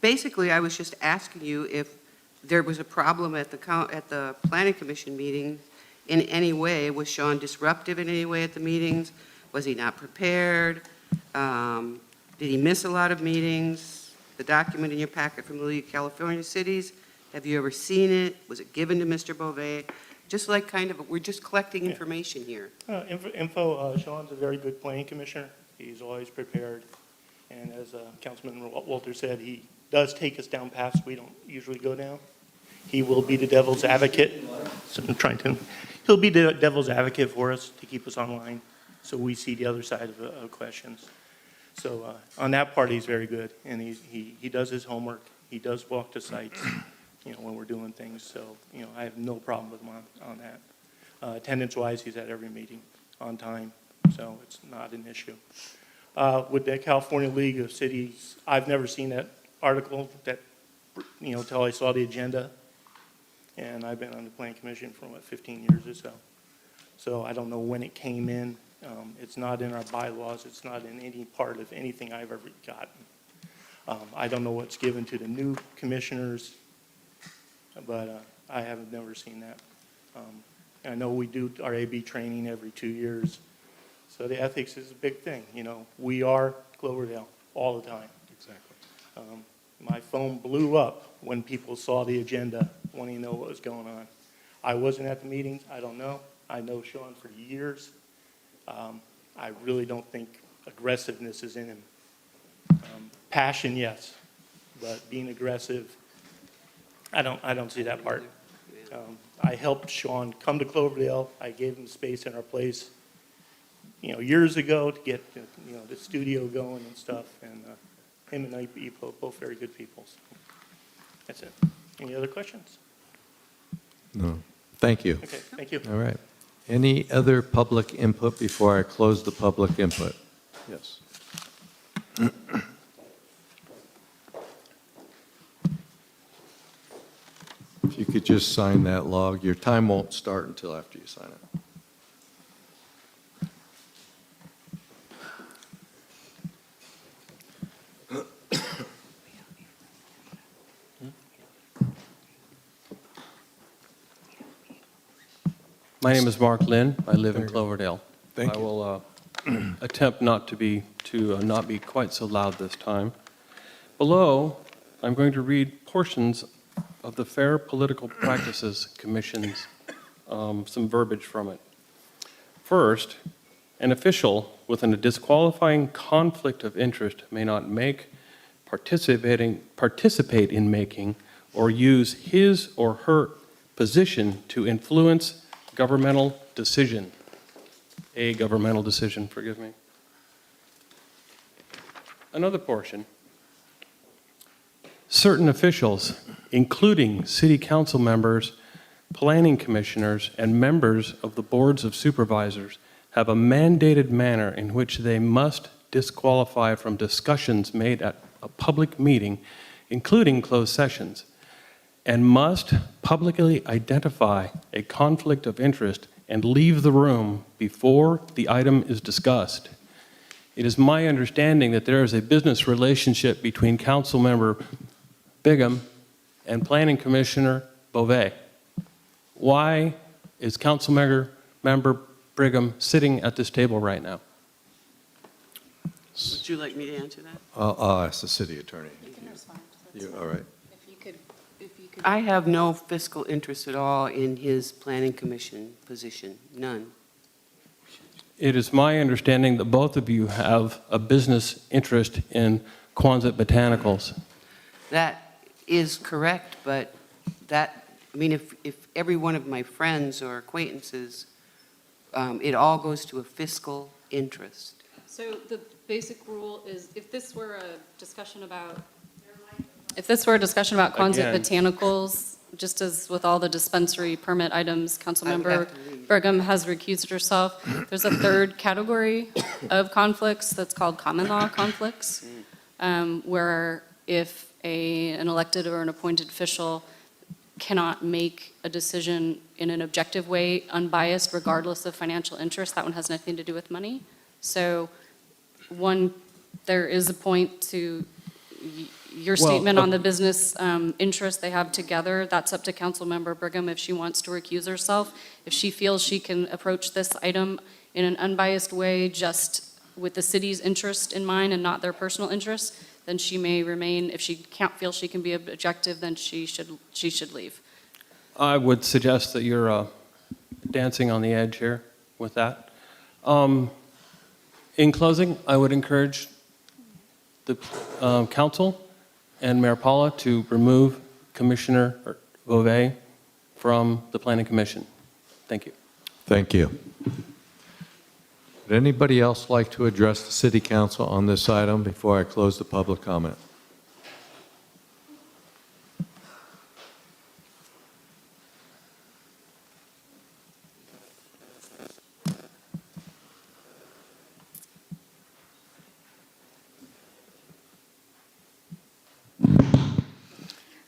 Basically, I was just asking you if there was a problem at the planning commission meeting in any way. Was Sean disruptive in any way at the meetings? Was he not prepared? Did he miss a lot of meetings? The document in your packet from the League of California Cities, have you ever seen it? Was it given to Mr. Beauvais? Just like we're just collecting information here. Sean's a very good planning commissioner. He's always prepared. And as Councilman Walter said, he does take us down paths we don't usually go down. He will be the devil's advocate. So I'm trying to, he'll be the devil's advocate for us to keep us online, so we see the other side of questions. So on that part, he's very good, and he does his homework. He does walk the sites, when we're doing things. So, I have no problem with him on that. Attendance-wise, he's at every meeting on time, so it's not an issue. With the California League of Cities, I've never seen that article that, till I saw the agenda. And I've been on the Planning Commission for, 15 years or so. So I don't know when it came in. It's not in our bylaws. It's not in any part of anything I've ever gotten. I don't know what's given to the new commissioners, but I have never seen that. I know we do our AB training every 2 years. So the ethics is a big thing. We are Cloverdale all the time. Exactly. My phone blew up when people saw the agenda, wanting to know what was going on. I wasn't at the meetings. I don't know. I know Sean for years. I really don't think aggressiveness is in him. Passion, yes, but being aggressive, I don't see that part. I helped Sean come to Cloverdale. I gave him space in our place, years ago to get the studio going and stuff. And him and I both very good people. So that's it. Any other questions? No. Thank you. Okay, thank you. All right. Any other public input before I close the public input? Yes. If you could just sign that log. Your time won't start until after you sign it. My name is Mark Lynn. I live in Cloverdale. Thank I you. will attempt not to be quite so loud this time. Below, I'm going to read portions of the Fair Political Practices Commission's, some verbiage from it. First, an official with a disqualifying conflict of interest may not participate in making or use his or her position to influence a governmental decision, forgive me. Another portion. Certain officials, including city council members, planning commissioners, and members of the boards of supervisors, have a mandated manner in which they must disqualify from discussions made at a public meeting, including closed sessions, and must publicly identify a conflict of interest and leave the room before the item is discussed. It is my understanding that there is a business relationship between Councilmember Bigham and Planning Commissioner Beauvais. Why is Councilmember Brigham sitting at this table right now? Would you like me to answer that? I'll ask the city attorney. All right. I have no fiscal interest at all in his planning commission position, none. It is my understanding that both of you have a business interest in Quonset Botanicals. That is correct, but if every one of my friends or acquaintances, it all goes to a fiscal interest. So the basic rule is if this were a discussion about Quonset Botanicals, just as with all the dispensary permit items, Councilmember Brigham has recused herself. There's a third category of conflicts that's called common law conflicts, where if an elected or an appointed official cannot make a decision in an objective way, unbiased, regardless of financial interest, that one has nothing to do with money. So there is a point to your statement on the business interest they have together. That's up to Councilmember Brigham if she wants to recuse herself. If she feels she can approach this item in an unbiased way, just with the city's interest in mind and not their personal interest, then she may remain. If she can't feel she can be objective, then she should leave. I would suggest that you're dancing on the edge here with that. In closing, I would encourage the council and Mayor Paula to remove Beauvais from the Planning Commission. Thank you. Thank you. Would anybody else like to address the city council on this item before I close the public comment?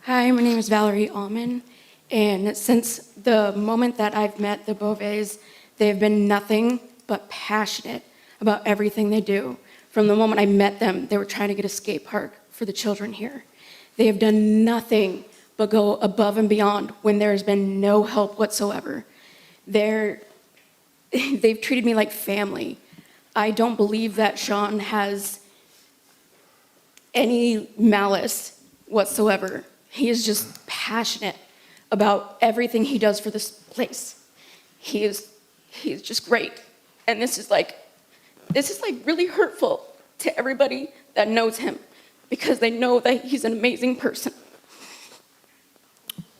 Hi, my name is Valerie Allman, and since the moment that I've met the Beauvais, they've been nothing but passionate about everything they do. From the moment I met them, they were trying to get a skate park for the children here. They have done nothing but go above and beyond when there has been no help whatsoever. They've treated me like family. I don't believe that Sean has any malice whatsoever. He is just passionate about everything he does for this place. He is just great. And this is like really hurtful to everybody that knows him because they know that he's an amazing person.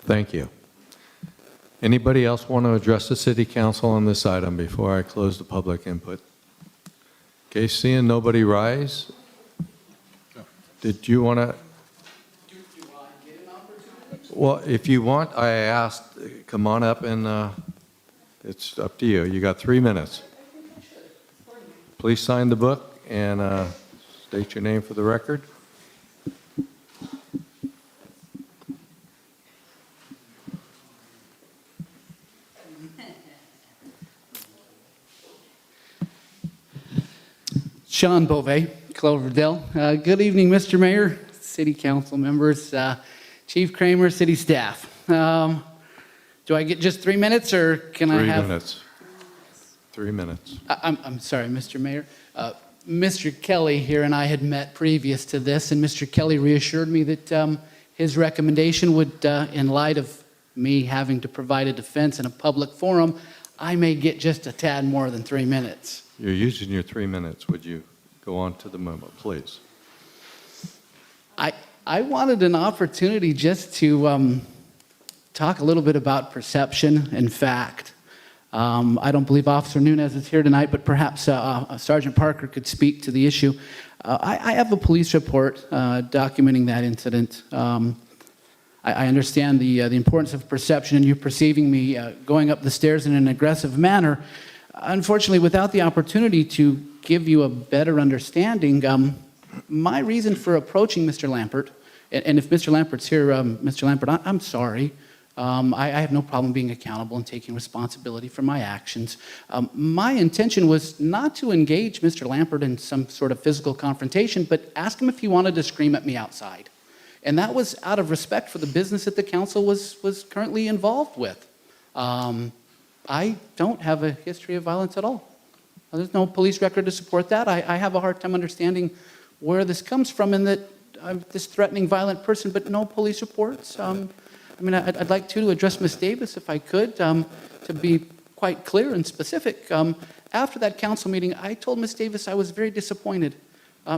Thank you. Anybody else want to address the city council on this item before I close the public input? Okay, seeing nobody rise, did you want to? Well, if you want, I asked, come on up and it's up to you. You got 3 minutes. Please sign the book and state your name for the record. Sean Beauvais, Cloverdale. Good evening, Mr. Mayor, City Council members, Chief Kramer, City staff. Do I get just 3 minutes, or can I have? 3 minutes. 3 minutes. I'm sorry, Mr. Mayor. Mr. Kelly here and I had met previous to this, and Mr. Kelly reassured me that his recommendation would, in light of me having to provide a defense in a public forum, I may get just a tad more than 3 minutes. You're using your 3 minutes. Would you go on to the memo, please? I wanted an opportunity just to talk a little bit about perception and fact. I don't believe Officer Nunez is here tonight, but perhaps Sergeant Parker could speak to the issue. I have a police report documenting that incident. I understand the importance of perception and you perceiving me going up the stairs in an aggressive manner. Unfortunately, without the opportunity to give you a better understanding, my reason for approaching Mr. Lampert, and if Mr. Lampert's here, Mr. Lampert, I'm sorry. I have no problem being accountable and taking responsibility for my actions. My intention was not to engage Mr. Lampert in some sort of physical confrontation, but ask him if he wanted to scream at me outside. And that was out of respect for the business that the council was currently involved with. I don't have a history of violence at all. There's no police record to support that. I have a hard time understanding where this comes from and that I'm this threatening, violent person, but no police reports. I'd like to address Ms. Davis, if I could, to be quite clear and specific. After that council meeting, I told Ms. Davis I was very disappointed.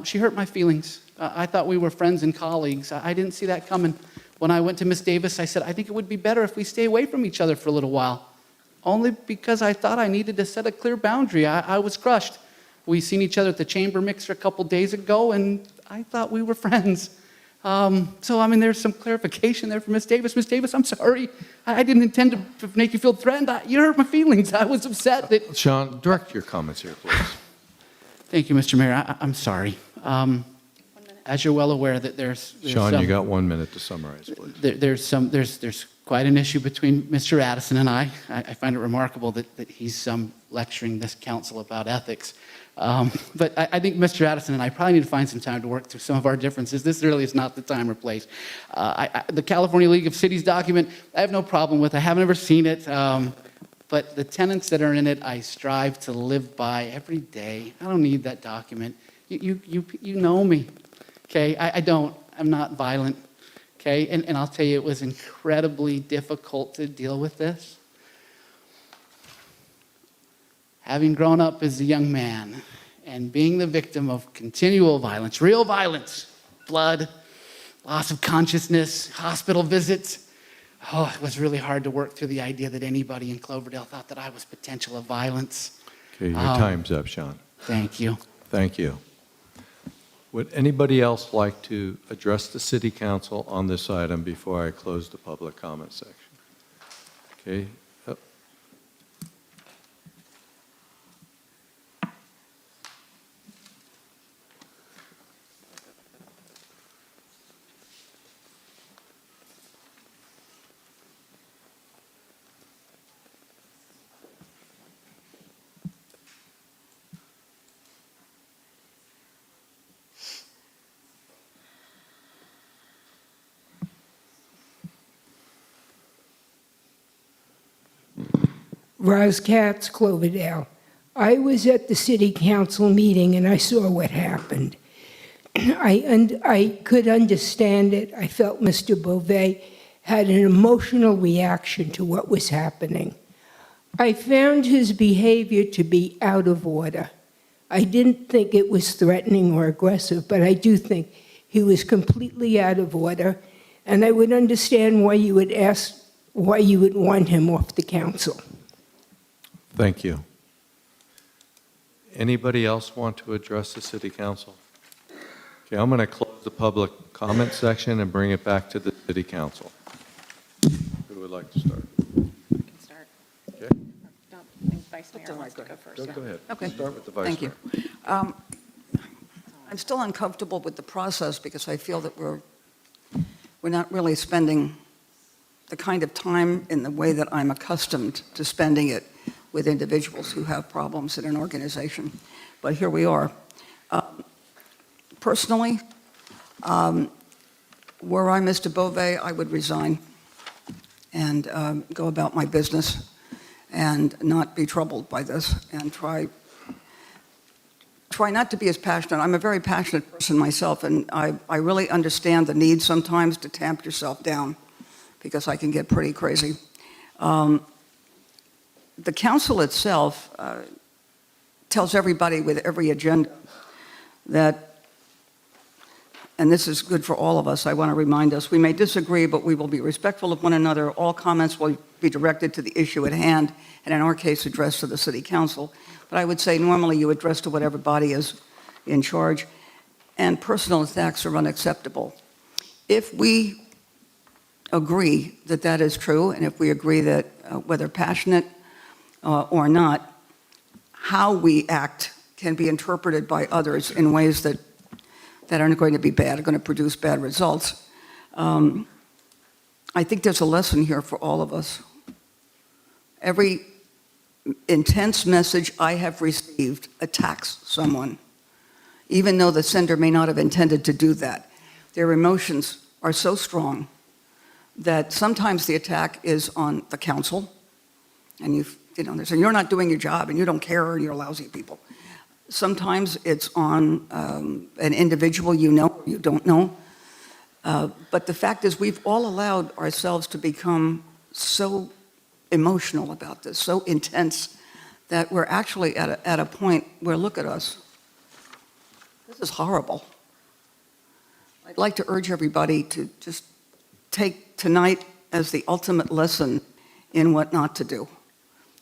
She hurt my feelings. I thought we were friends and colleagues. I didn't see that coming. When I went to Ms. Davis, I said, I think it would be better if we stay away from each other for a little while. Only because I thought I needed to set a clear boundary. I was crushed. We seen each other at the chamber mixer a couple days ago, and I thought we were friends. There's some clarification there for Ms. Davis. Ms. Davis, I'm sorry. I didn't intend to make you feel threatened. You hurt my feelings. I was upset that... Sean, direct your comments here, please. Thank you, Mr. Mayor. I'm sorry. As you're well aware that there's Sean, you got 1 minute to summarize, please. There's quite an issue between Mr. Addison and I. I find it remarkable that he's lecturing this council about ethics. But I think Mr. Addison and I probably need to find some time to work through some of our differences. This really is not the time or place. The California League of Cities document, I have no problem with. I haven't ever seen it. But the tenets that are in it, I strive to live by every day. I don't need that document. You know me, okay? I don't. I'm not violent, okay? And I'll tell you, it was incredibly difficult to deal with this. Having grown up as a young man and being the victim of continual violence, real violence, blood, loss of consciousness, hospital visits, Oh, it was really hard to work through the idea that anybody in Cloverdale thought that I was potential of violence. Okay, your time's up, Sean. Thank you. Thank you. Would anybody else like to address the city council on this item before I close the public comment section? Okay. Roz Katz, Cloverdale. I was at the city council meeting and I saw what happened. I could understand it. I felt Mr. Beauvais had an emotional reaction to what was happening. I found his behavior to be out of order. I didn't think it was threatening or aggressive, but I do think he was completely out of order, and I would understand why you would ask, why you would want him off the council. Thank you. Anybody else want to address the city council? Okay, I'm going to close the public comment section and bring it back to the city council. Who would like to start? I can start. Okay. Don't think Vice Mayor wants to go first. Go ahead. Okay. Start with the vice Thank mayor. you. I'm still uncomfortable with the process because I feel that we're not really spending the kind of time in the way that I'm accustomed to spending it with individuals who have problems in an organization. But here we are. Personally, were I Mr. Beauvais, I would resign and go about my business and not be troubled by this and try not to be as passionate. I'm a very passionate person myself, and I really understand the need sometimes to tamp yourself down because I can get pretty crazy. The council itself tells everybody with every agenda that, and this is good for all of us, I want to remind us, we may disagree, but we will be respectful of one another. All comments will be directed to the issue at hand, and in our case, addressed to the city council. But I would say normally you address to whatever body is in charge, and personal attacks are unacceptable. If we agree that that is true, and if we agree that whether passionate or not, how we act can be interpreted by others in ways that aren't going to be bad, are going to produce bad results. I think there's a lesson here for all of us. Every intense message I have received attacks someone, even though the sender may not have intended to do that. Their emotions are so strong that sometimes the attack is on the council, and they're saying, you're not doing your job, and you don't care, and you're lousy people. Sometimes it's on an individual you know or you don't know. But the fact is we've all allowed ourselves to become so emotional about this, so intense, that we're actually at a point where, look at us, this is horrible. I'd like to urge everybody to just take tonight as the ultimate lesson in what not to do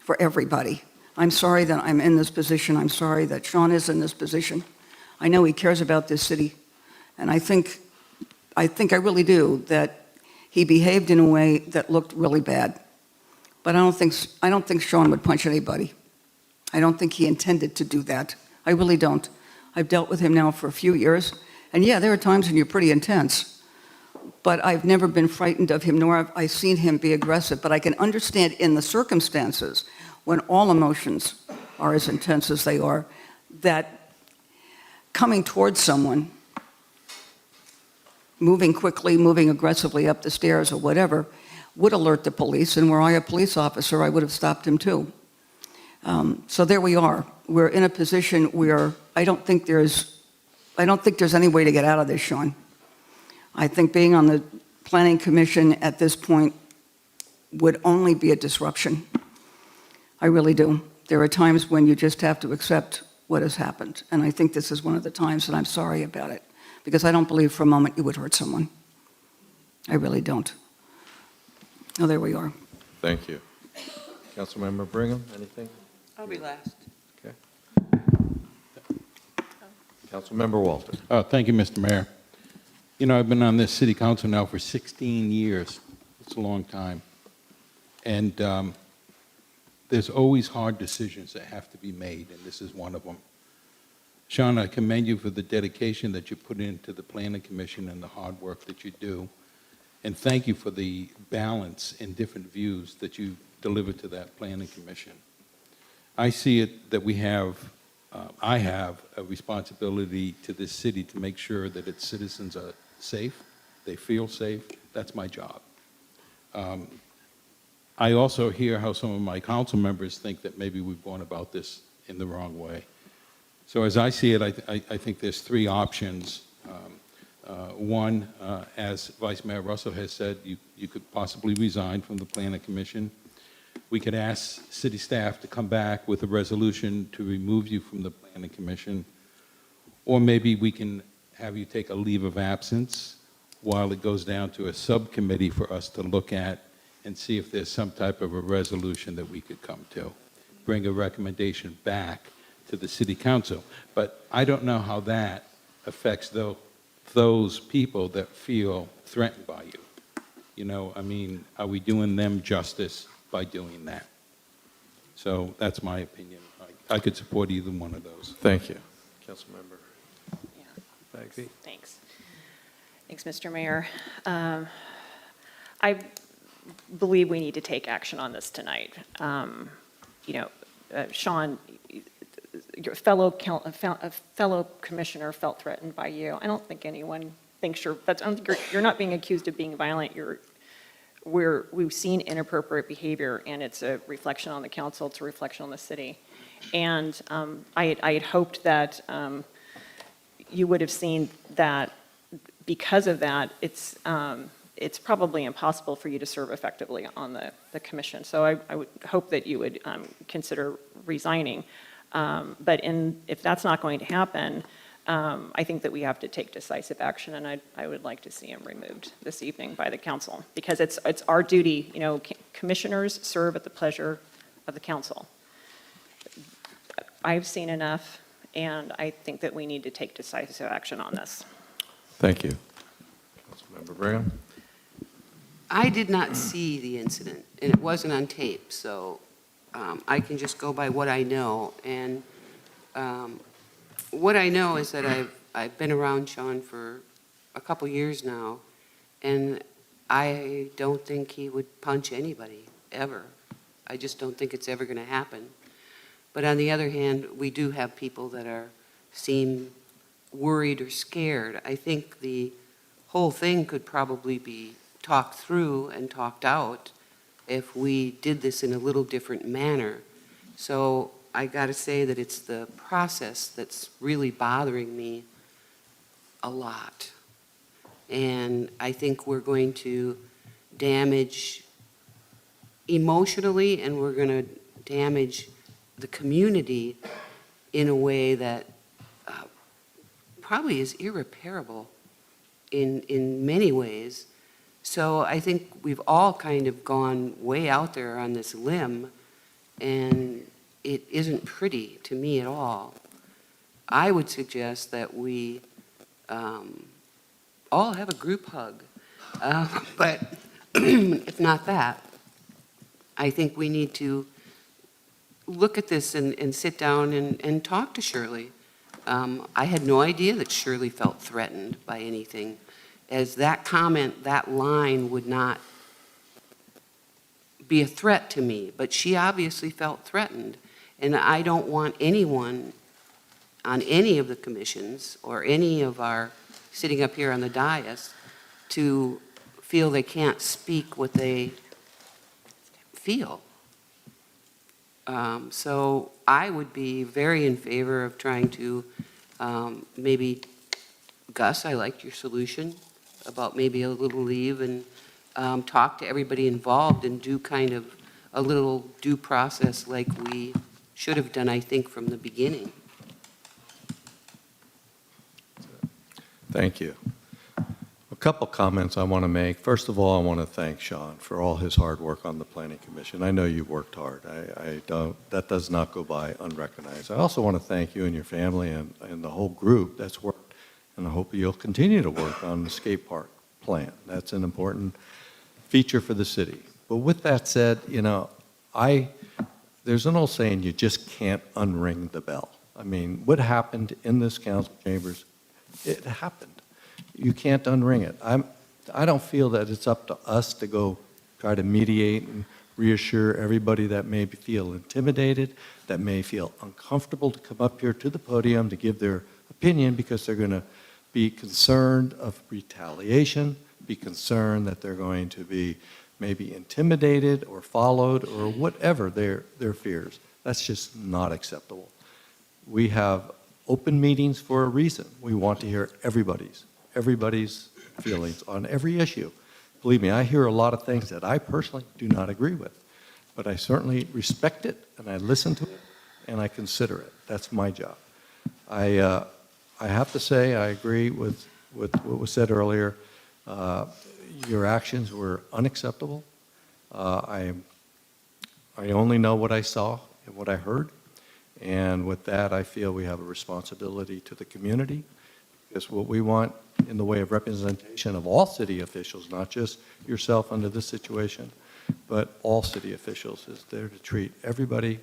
for everybody. I'm sorry that I'm in this position. I'm sorry that Sean is in this position. I know he cares about this city, and I think I really do, that he behaved in a way that looked really bad. But I don't think Sean would punch anybody. I don't think he intended to do that. I really don't. I've dealt with him now for a few years, and yeah, there are times when you're pretty intense, but I've never been frightened of him, nor have I seen him be aggressive. But I can understand in the circumstances when all emotions are as intense as they are, that coming towards someone, moving quickly, moving aggressively up the stairs or whatever, would alert the police, and were I a police officer, I would have stopped him too. So there we are. We're in a position where I don't think there's any way to get out of this, Sean. I think being on the Planning Commission at this point would only be a disruption. I really do. There are times when you just have to accept what has happened, and I think this is one of the times that I'm sorry about it, because I don't believe for a moment you would hurt someone. I really don't. Oh, there we are. Thank you. Councilmember Brigham, anything? I'll be last. Okay. Councilmember Walter. Thank you, Mr. Mayor. You know, I've been on this city council now for 16 years. It's a long time. And there's always hard decisions that have to be made, and this is one of them. Sean, I commend you for the dedication that you put into the Planning Commission and the hard work that you do. And thank you for the balance and different views that you deliver to that Planning Commission. I see it that I have a responsibility to this city to make sure that its citizens are safe, they feel safe. That's my job. I also hear how some of my council members think that maybe we've gone about this in the wrong way. So as I see it, I think there's three options. One, as Vice Mayor Russell has said, you could possibly resign from the Planning Commission. We could ask city staff to come back with a resolution to remove you from the Planning Commission, or maybe we can have you take a leave of absence while it goes down to a subcommittee for us to look at and see if there's some type of a resolution that we could come to. Bring a recommendation back to the city council. But I don't know how that affects those people that feel threatened by you. You know, I mean, are we doing them justice by doing that? So that's my opinion. I could support either one of those. Thank you. Councilmember. Yeah. Thanks. Thanks, Mr. Mayor. I believe we need to take action on this tonight. Sean, your fellow commissioner felt threatened by you. I don't think anyone thinks you're not being accused of being violent. We've seen inappropriate behavior, and it's a reflection on the council. It's a reflection on the city. And I had hoped that you would have seen that because of that, it's probably impossible for you to serve effectively on the commission. So I would hope that you would consider resigning. But if that's not going to happen, I think that we have to take decisive action, and I would like to see him removed this evening by the council, because it's our duty. You know, commissioners serve at the pleasure of the council. I've seen enough, and I think that we need to take decisive action on this. Thank you. Councilmember Brigham. I did not see the incident, and it wasn't on tape, so I can just go by what I know. And what I know is that I've been around Sean for a couple years now, and I don't think he would punch anybody, ever. I just don't think it's ever going to happen. But on the other hand, we do have people that seem worried or scared. I think the whole thing could probably be talked through and talked out if we did this in a little different manner. So I got to say that it's the process that's really bothering me a lot. And I think we're going to damage emotionally, and we're going to damage the community in a way that probably is irreparable in many ways. So I think we've all kind of gone way out there on this limb, and it isn't pretty to me at all. I would suggest that we all have a group hug. But if not that, I think we need to look at this and sit down and talk to Shirley. I had no idea that Shirley felt threatened by anything, as that comment, that line would not be a threat to me, but she obviously felt threatened. And I don't want anyone on any of the commissions or any of our sitting up here on the dais to feel they can't speak what they feel. So I would be very in favor of trying to maybe, Gus, I liked your solution about maybe a little leave and talk to everybody involved and do kind of a little due process like we should have done, I think, from the beginning. Thank you. couple comments I want to make. First of all, I want to thank Sean for all his hard work on the Planning Commission. I know you worked hard. That does not go by unrecognized. I also want to thank you and your family and the whole group that's worked, and I hope you'll continue to work on the skate park plan. That's an important feature for the city. But with that said, there's an old saying, you just can't unring the bell. I mean, what happened in this council chambers, it happened. You can't unring it. I don't feel that it's up to us to go try to mediate and reassure everybody that may feel intimidated, that may feel uncomfortable to come up here to the podium to give their opinion because they're going to be concerned of retaliation, be concerned that they're going to be maybe intimidated or followed or whatever their fears. That's just not acceptable. We have open meetings for a reason. We want to hear everybody's feelings on every issue. Believe me, I hear a lot of things that I personally do not agree with, but I certainly respect it and I listen to it and I consider it. That's my job. I have to say I agree with what was said earlier. Your actions were unacceptable. I only know what I saw and what I heard, and with that, I feel we have a responsibility to the community. Because what we want in the way of representation of all city officials, not just yourself under this situation, but all city officials, is there to treat everybody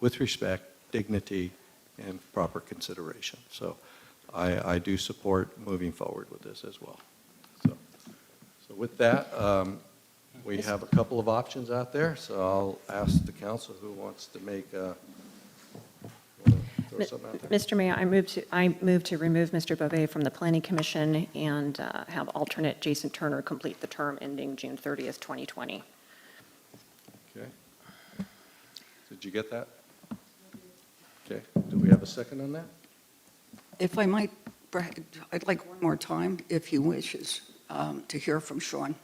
with respect, dignity, and proper consideration. So I do support moving forward with this as well. So with that, we have a couple of options out there, so I'll ask the council who wants to make throw something out there. Mr. Mayor, I move to remove Mr. Beauvais from the Planning Commission and have alternate Jason Turner complete the term ending June 30th, 2020. Okay. Did you get that? Okay. Do we have a second on that? If I might, I'd like one more time, if he wishes, to hear from Sean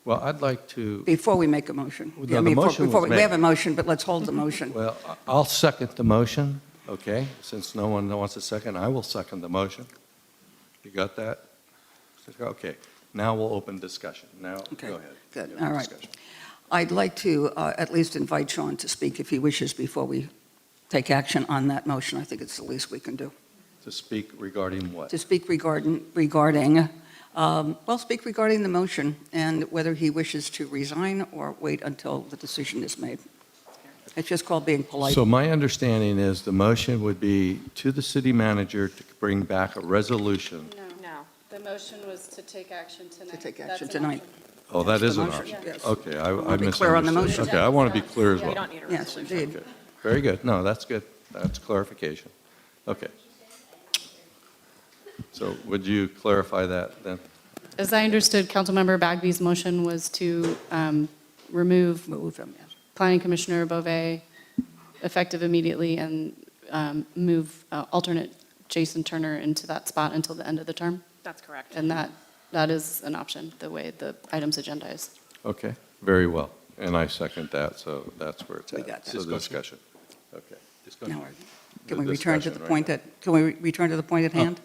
Well, I'd like to. before we make a motion. Well, the motion was we made. have a motion, but let's hold the motion. Well, I'll second the motion, okay? Since no one wants a second, I will second the motion. You got that? Okay, now we'll open discussion. Now, Okay, go ahead. good. Yeah, All right. discussion. I'd like to at least invite Sean to speak if he wishes before we take action on that motion. I think it's the least we can do. To speak regarding what? To speak regarding the motion and whether he wishes to resign or wait until the decision is made. It's just called being polite. So my understanding is the motion would be to the city manager to bring back a resolution. No, the motion was to take action tonight. To take That's action an tonight. option. Oh, that That's is the an motion, option. yes. Okay, I wanna be clear on the misunderstood. motion. Okay, I want to be clear as We well. don't need a Yes, resolution. indeed. Okay, very good. No, that's good. That's clarification. Okay. So would you clarify that then? As I understood, Councilmember Bagby's motion was to remove Move him, yes. Planning Commissioner Beauvais effective immediately and move alternate Jason Turner into that spot until the end of the term. That's correct. And that is an option, the way the item's agenda is. Okay, very well. And I second that, so that's where it's We at. got So that. discussion. Okay. Now, The can we return to the discussion point right can we return to the point at hand?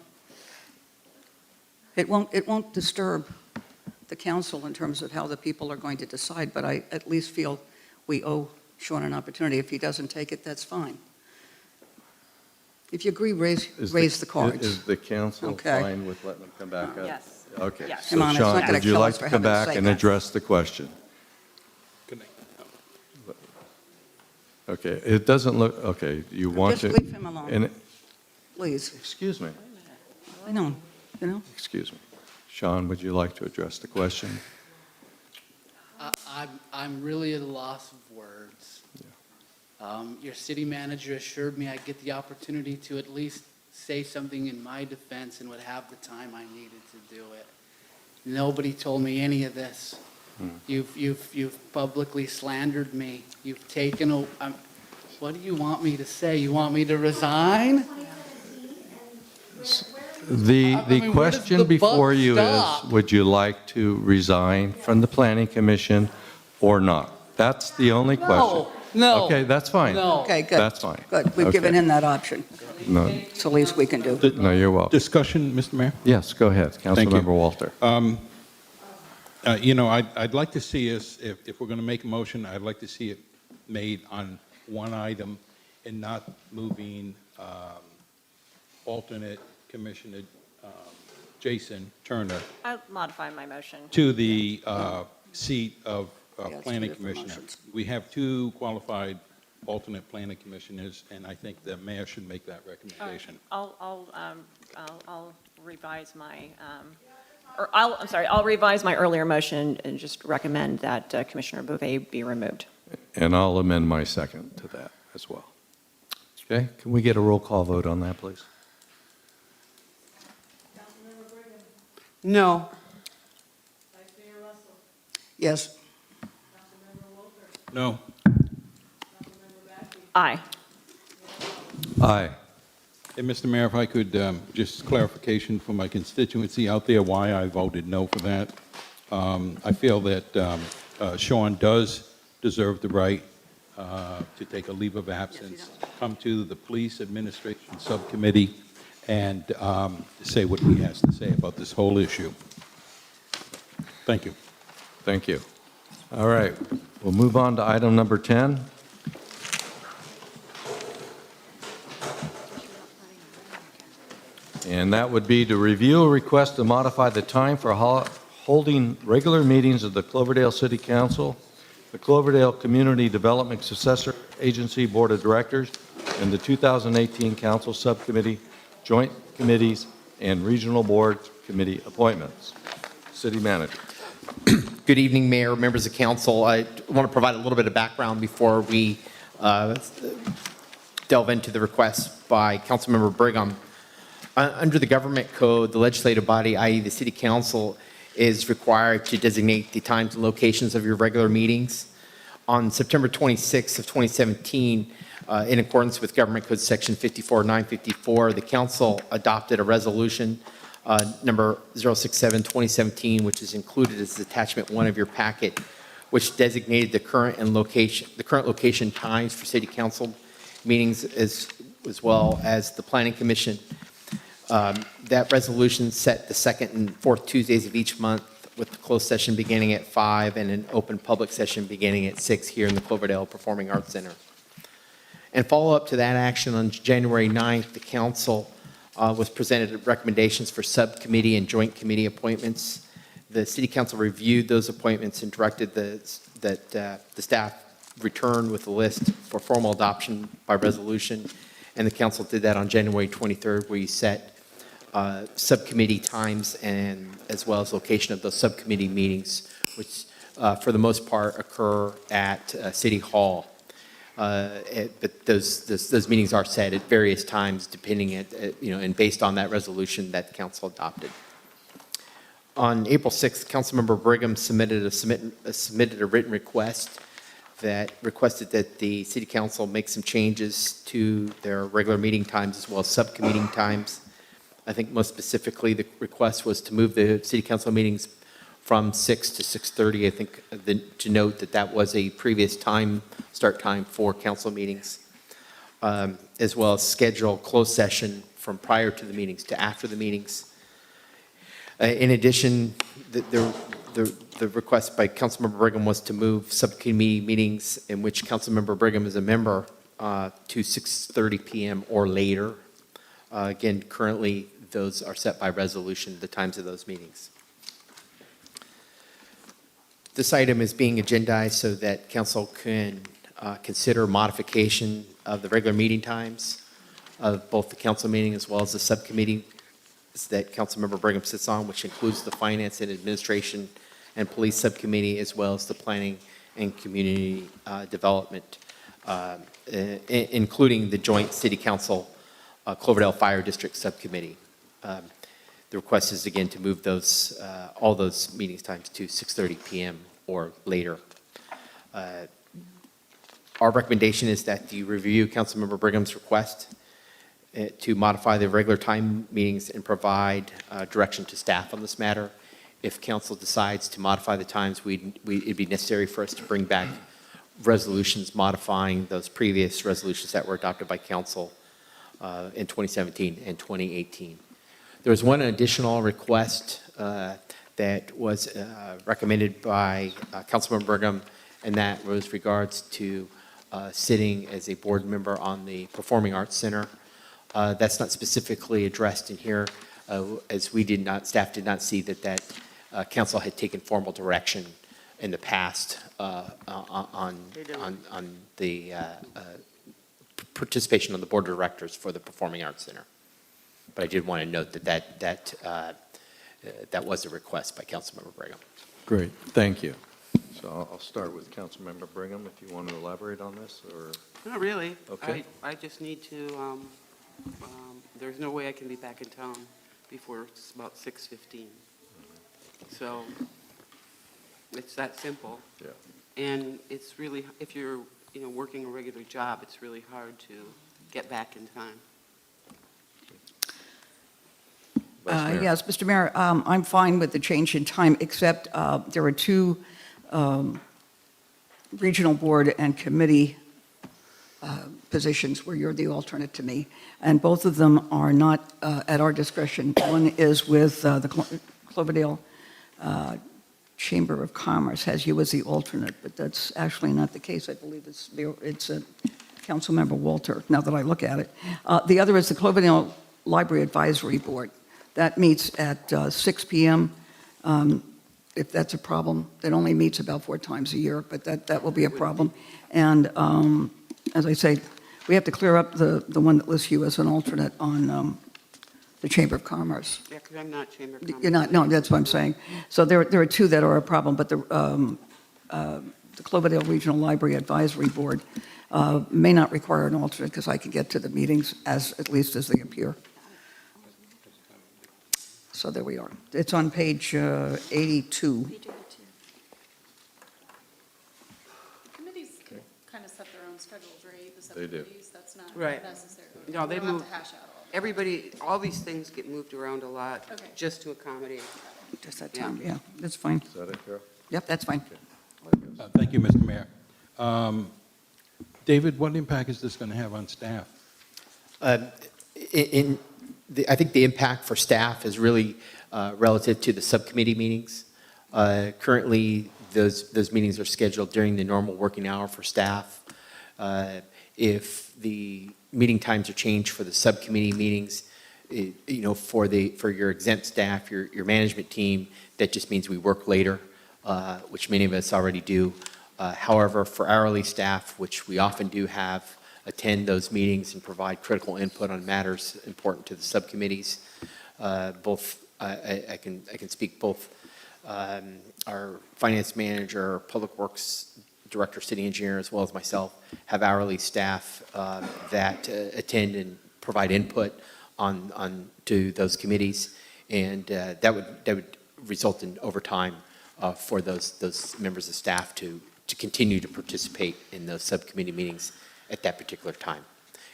It won't disturb the council in terms of how the people are going to decide, but I at least feel we owe Sean an opportunity. If he doesn't take it, that's fine. If you agree, raise the cards. Is the council Okay. fine with letting them come back up? Yes. Okay. Yes. So Come on, it's not Sean, gonna would you kill like us to for come heaven's back sake. and address the question? Good night. Okay, it doesn't look, okay, you want to. Just leave him alone. and- Please. Excuse me, I know, excuse me. Sean, would you like to address the question? I'm really at a loss of words. Your city manager assured me I'd get the opportunity to at least say something in my defense and would have the time I needed to do it. Nobody told me any of this. You've publicly slandered me. You've taken what do you want me to say? You want me to resign? The I mean, where does question the buck before you stop? is, would you like to resign from the planning commission or not? That's the only question. No. Okay, that's fine. No. Okay, good. That's fine. Good, we've given Okay. him that option. No, It's the least we can do. no, you're welcome. Discussion, Mr. Mayor? Yes, go ahead, Thank you. Councilmember Walter. You know, I'd like to see us, if we're going to make a motion, I'd like to see it made on one item and not moving alternate Commissioner Jason Turner I'll modify my motion. to the seat of Yeah, it's Planning two different Commissioner. motions. We have two qualified alternate Planning Commissioners, and I think the mayor should make that recommendation. I'll revise my, I'll revise my earlier motion and just recommend that Commissioner Bouvet be removed. And I'll amend my second to that as well. Okay, can we get a roll call vote on that, please? No. Yes. No. Aye. Aye. Hey, Mr. Mayor, if I could, just clarification for my constituency out there why I voted no for that. I feel that Sean does deserve the right to take a leave of absence, come to the Police Administration Subcommittee, and say what he has to say about this whole issue. Thank you. Thank you. All right, we'll move on to item number 10. And that would be to review a request to modify the time for holding regular meetings of the Cloverdale City Council, the Cloverdale Community Development Successor Agency Board of Directors, and the 2018 Council Subcommittee, Joint Committees, and Regional Board Committee appointments. City Manager. Good evening, Mayor, members of council. I want to provide a little bit of background before we delve into the request by Councilmember Brigham. Under the government code, the legislative body, i.e. the city council, is required to designate the times and locations of your regular meetings. On September 26th of 2017, in accordance with government code section 54954, the council adopted a resolution number 067-2017, which is included as attachment 1 of your packet, which designated the current location times for city council meetings as well as the planning commission. That resolution set the second and fourth Tuesdays of each month, with the closed session beginning at 5 and an open public session beginning at 6 here in the Cloverdale Performing Arts Center. And follow up to that action, on January 9th, the council was presented recommendations for subcommittee and joint committee appointments. The city council reviewed those appointments and directed that the staff return with a list for formal adoption by resolution. And the council did that on January 23rd, where you set subcommittee times and as well as location of those subcommittee meetings, which for the most part occur at City Hall. But those meetings are set at various times, depending and based on that resolution that the council adopted. On April 6th, Councilmember Brigham submitted a written request that requested that the city council make some changes to their regular meeting times as well as subcommittee times. I think most specifically, the request was to move the city council meetings from 6 to 6:30. I think to note that was a previous start time for council meetings, as well as schedule closed session from prior to the meetings to after the meetings. In addition, the request by Councilmember Brigham was to move subcommittee meetings in which Councilmember Brigham is a member to 6:30 p.m. or later. Again, currently, those are set by resolution, the times of those meetings. This item is being agendized so that council can consider modification of the regular meeting times of both the council meeting as well as the subcommittee that Councilmember Brigham sits on, which includes the Finance and Administration and Police Subcommittee, as well as the Planning and Community Development, including the Joint City Council Cloverdale Fire District Subcommittee. The request is again to move all those meetings times to 6:30 p.m. or later. Our recommendation is that you review Councilmember Brigham's request to modify the regular time meetings and provide direction to staff on this matter. If council decides to modify the times, it'd be necessary for us to bring back resolutions modifying those previous resolutions that were adopted by council in 2017 and 2018. There was one additional request that was recommended by Councilmember Brigham, and that was regards to sitting as a board member on the Performing Arts Center. That's not specifically addressed in here, as staff did not see that council had taken formal direction in the past on the participation on the board of directors for the Performing Arts Center. But I did want to note that was a request by Councilmember Brigham. Great, thank you. So I'll start with Councilmember Brigham, if you want to elaborate on this, or? Not really. Okay. I just need to, there's no way I can be back in town before it's about 6:15. So it's that simple. Yeah. And it's really, if you're, working a regular job, it's really hard to get back in time. Yes, Mr. Mayor, I'm fine with the change in time, except there are two regional board and committee positions where you're the alternate to me, and both of them are not at our discretion. One is with the Cloverdale Chamber of Commerce, has you as the alternate, but that's actually not the case. I believe it's Councilmember Walter, now that I look at it. The other is the Cloverdale Library Advisory Board. That meets at 6 p.m. If that's a problem, it only meets about 4 times a year, but that will be a problem. And as I say, we have to clear up the one that lists you as an alternate on the Chamber of Commerce. Yeah, because I'm not Chamber of Commerce. You're not, no, that's what I'm saying. So there are two that are a problem, but the Cloverdale Regional Library Advisory Board may not require an alternate because I can get to the meetings at least as they appear. So there we are. It's on page 82. Committees kind of set their own schedules, right? The They do. subcommittees, that's not Right. necessary. No, they We don't move. have to hash out all. Everybody, all these things get moved around a lot Okay. just to accommodate. Just that time, yeah, that's fine. Is that it, Carol? Yep, that's fine. Thank you, Mr. Mayor. David, what impact is this going to have on staff? I think the impact for staff is really relative to the subcommittee meetings. Currently, those meetings are scheduled during the normal working hour for staff. If the meeting times are changed for the subcommittee meetings, for your exempt staff, your management team, that just means we work later, which many of us already do. However, for hourly staff, which we often do have, attend those meetings and provide critical input on matters important to the subcommittees. I can speak both our finance manager, public works director, city engineer, as well as myself, have hourly staff that attend and provide input to those committees, and that would result in overtime for those members of staff to continue to participate in those subcommittee meetings at that particular time.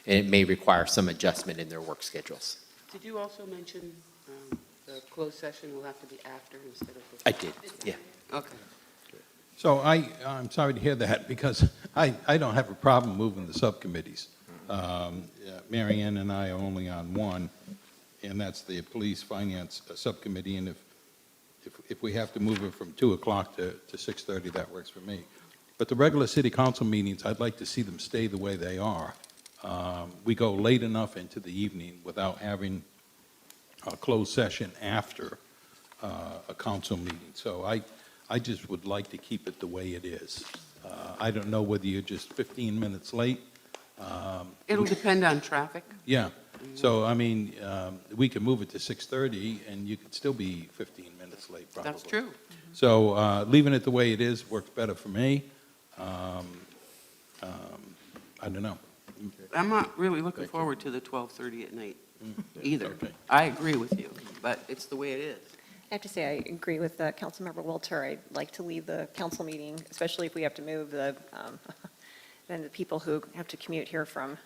And it may require some adjustment in their work schedules. Did you also mention the closed session will have to be after instead of before? I did, yeah. Okay. So I'm sorry to hear that, because I don't have a problem moving the subcommittees. Mary Ann and I are only on one, and that's the Police Finance Subcommittee, and if we have to move it from 2 o'clock to 6:30, that works for me. But the regular city council meetings, I'd like to see them stay the way they are. We go late enough into the evening without having a closed session after a council meeting. So I just would like to keep it the way it is. I don't know whether you're just 15 minutes late. It'll depend on traffic. Yeah. So, I mean, we could move it to 6:30, and you could still be 15 minutes late, probably. That's true. So leaving it the way it is works better for me. I don't know. I'm not really looking forward to the 12:30 at night either. Okay. I agree with you, but it's the way it is. I have to say, I agree with Councilmember Walter. I'd like to leave the council meeting, especially if we have to move then the people who have to commute here from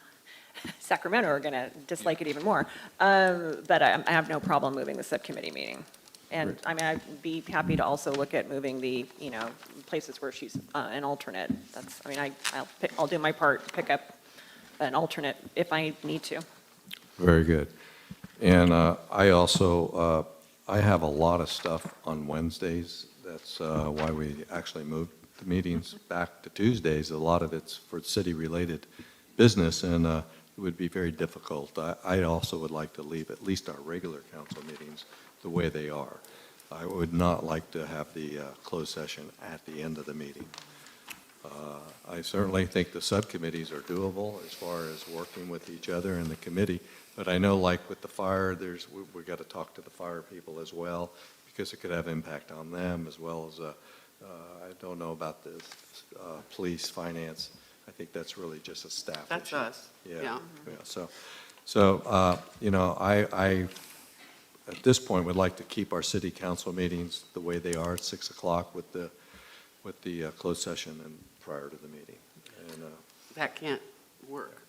Sacramento are going to dislike it even more. But I have no problem moving the subcommittee meeting. And I mean, I'd be happy to also look at moving the, places where she's an alternate. That's, I mean, I'll do my part, to pick up an alternate if I need to. Very good. And I also, I have a lot of stuff on Wednesdays. That's why we actually moved the meetings back to Tuesdays. A lot of it's for city-related business, and it would be very difficult. I also would like to leave at least our regular council meetings the way they are. I would not like to have the closed session at the end of the meeting. I certainly think the subcommittees are doable as far as working with each other in the committee, but I know like with the fire, we got to talk to the fire people as well, because it could have impact on them, as well as, I don't know about the police, finance. I think that's really just a staff issue. That's us. Yeah. So, I at this point would like to keep our city council meetings the way they are at 6 o'clock with the closed session and prior to the meeting. And, That can't work.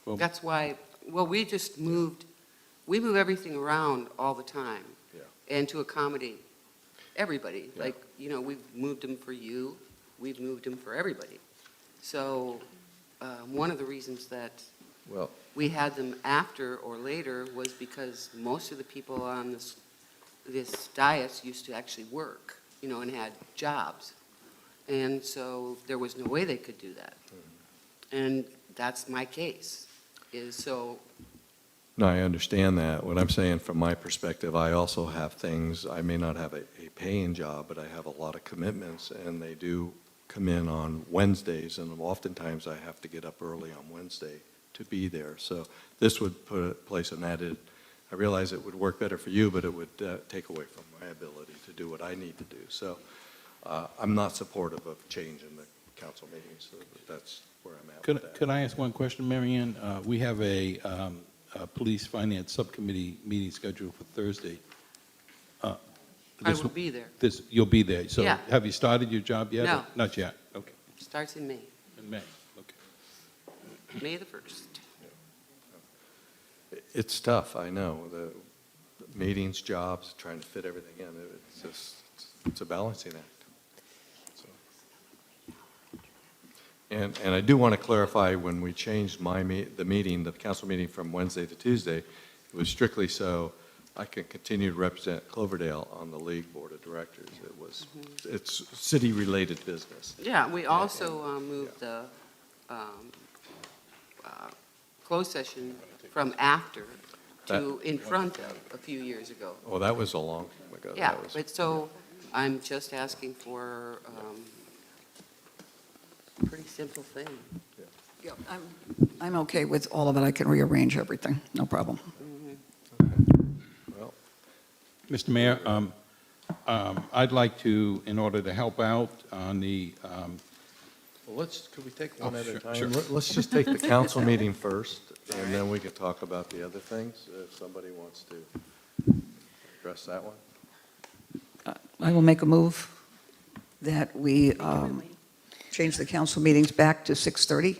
Well, That's why, we just moved, we move everything around all the time. And to accommodate everybody. Yeah. Like, we've moved them for you, we've moved them for everybody. So one of the reasons that well, we had them after or later was because most of the people on this dais used to actually work, and had jobs. And so there was no way they could do that. And that's my case, is so. no, I understand that. What I'm saying from my perspective, I also have things, I may not have a paying job, but I have a lot of commitments, and they do come in on Wednesdays, and oftentimes I have to get up early on Wednesday to be there. So this would place an added, I realize it would work better for you, but it would take away from my ability to do what I need to do. So I'm not supportive of change in the council meetings, so that's where I'm at with that. Could I ask one question, Mary Ann? We have a police finance subcommittee meeting scheduled for Thursday. I will be there. You'll be there. So Yeah. have you started your job yet? No. Not yet. Okay. Starts in May, In May. Okay. May the 1st. It's tough, I know. The meetings, jobs, trying to fit everything in, it's a balancing act. And I do want to clarify, when we changed the council meeting from Wednesday to Tuesday, it was strictly so I can continue to represent Cloverdale on the league board of directors. It's city-related business. Yeah, we also moved the closed session from after to in front of a few years ago. Oh, that was a long time ago. Yeah, That was- but so I'm just asking for a pretty simple thing. Yeah, I'm okay with all of it. I can rearrange everything, no problem. Well, Mr. Mayor, I'd like to, in order to help out on the, could we take one at a time? sure. Let's just take the council meeting first, and then we can talk about the other things, if somebody wants to address that one. I will make a move that we change the council meetings back to 6:30.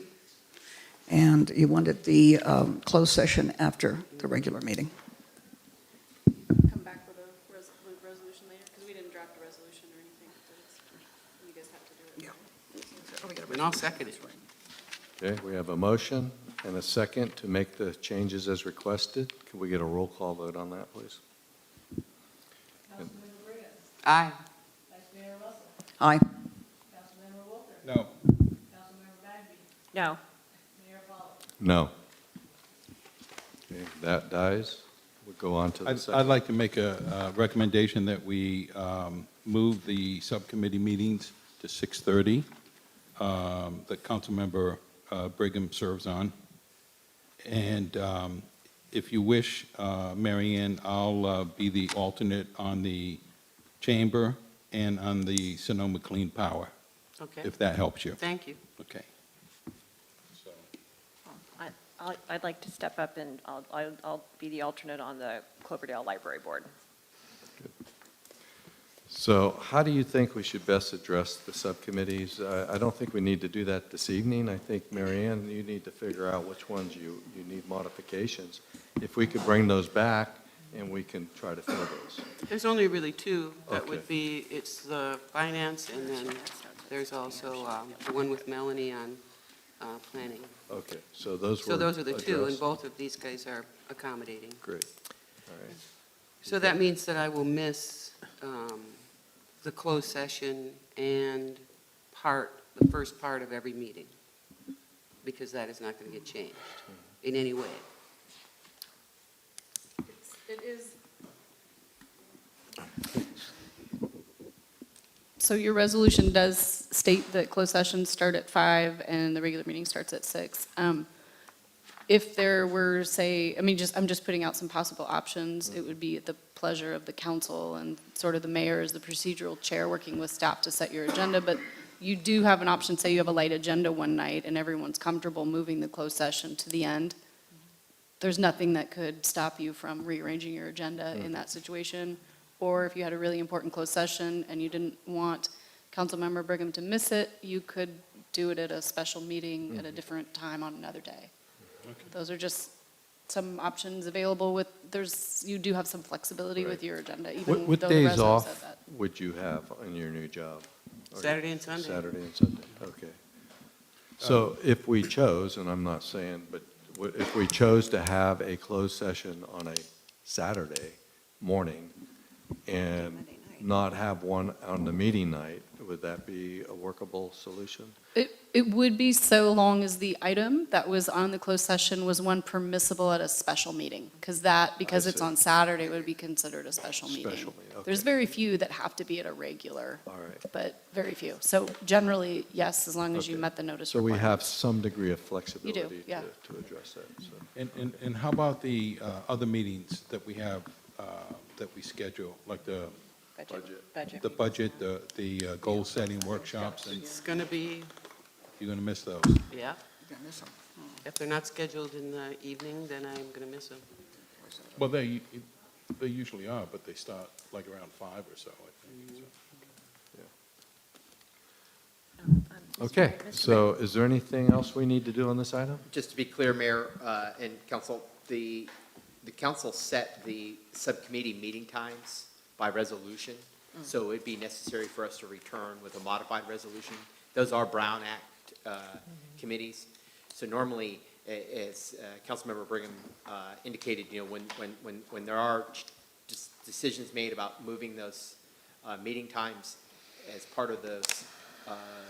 And you wanted the closed session after the regular meeting. Come back with a resolution later, because we didn't draft a resolution or anything. You guys have to do it. And I'll second it. Okay, we have a motion and a second to make the changes as requested. Can we get a roll call vote on that, please? Aye. Aye. No. No. No. Okay, that dies. We'll go on to the I'd second. like to make a recommendation that we move the subcommittee meetings to 6:30 that Councilmember Brigham serves on. And if you wish, Mary Ann, I'll be the alternate on the chamber and on the Sonoma Clean Power, Okay. if that helps you. Thank you. Okay. I'd like to step up, and I'll be the alternate on the Cloverdale Library Board. So how do you think we should best address the subcommittees? I don't think we need to do that this evening. I think, Mary Ann, you need to figure out which ones you need modifications. If we could bring those back and we can try to fill those. There's only really two. That Okay. would be, it's the finance, and then there's also the one with Melanie on planning. Okay, so those were So those are the two, and addressed? both of these guys are accommodating. Great, all right. So that means that I will miss the closed session and the first part of every meeting, because that is not going to get changed in any way. It is. So your resolution does state that closed sessions start at 5 and the regular meeting starts at 6. If there were, say, I'm just putting out some possible options, it would be at the pleasure of the council and sort of the mayor as the procedural chair working with staff to set your agenda, but you do have an option, say you have a light agenda one night and everyone's comfortable moving the closed session to the end. There's nothing that could stop you from rearranging your agenda in that situation. Or if you had a really important closed session and you didn't want Councilmember Brigham to miss it, you could do it at a special meeting at a different time on another day. Those are just some options available with, you do have some flexibility with your agenda, even What though the days resident said off that. would you have in your new job? Or- Saturday and Sunday. Saturday and Sunday, okay. So if we chose, and I'm not saying, but if we chose to have a closed session on a Saturday morning and not have one on the meeting night, would that be a workable solution? It would be, so long as the item that was on the closed session was one permissible at a special meeting, because it's see. on Saturday, would be considered a special meeting. Special meeting, okay. There's very few that have to be at a regular, All right. but very few. So generally, yes, as long as you Okay. met the notice So we have requirements. some degree of flexibility yeah. to address that, so. And how about the other meetings that we have, that we schedule, like the budget, the goal-setting workshops, and It's going to be, you're going to miss those? yeah. If they're not scheduled in the evening, then I'm going to miss them. Well, they usually are, but they start like around 5 or so, I think. Okay, so is there anything else we need to do on this item? Just to be clear, Mayor and Council, the council set the subcommittee meeting times by resolution, so it'd be necessary for us to return with a modified resolution. Those are Brown Act committees. So normally, as Councilmember Brigham indicated, when there are decisions made about moving those meeting times as part of those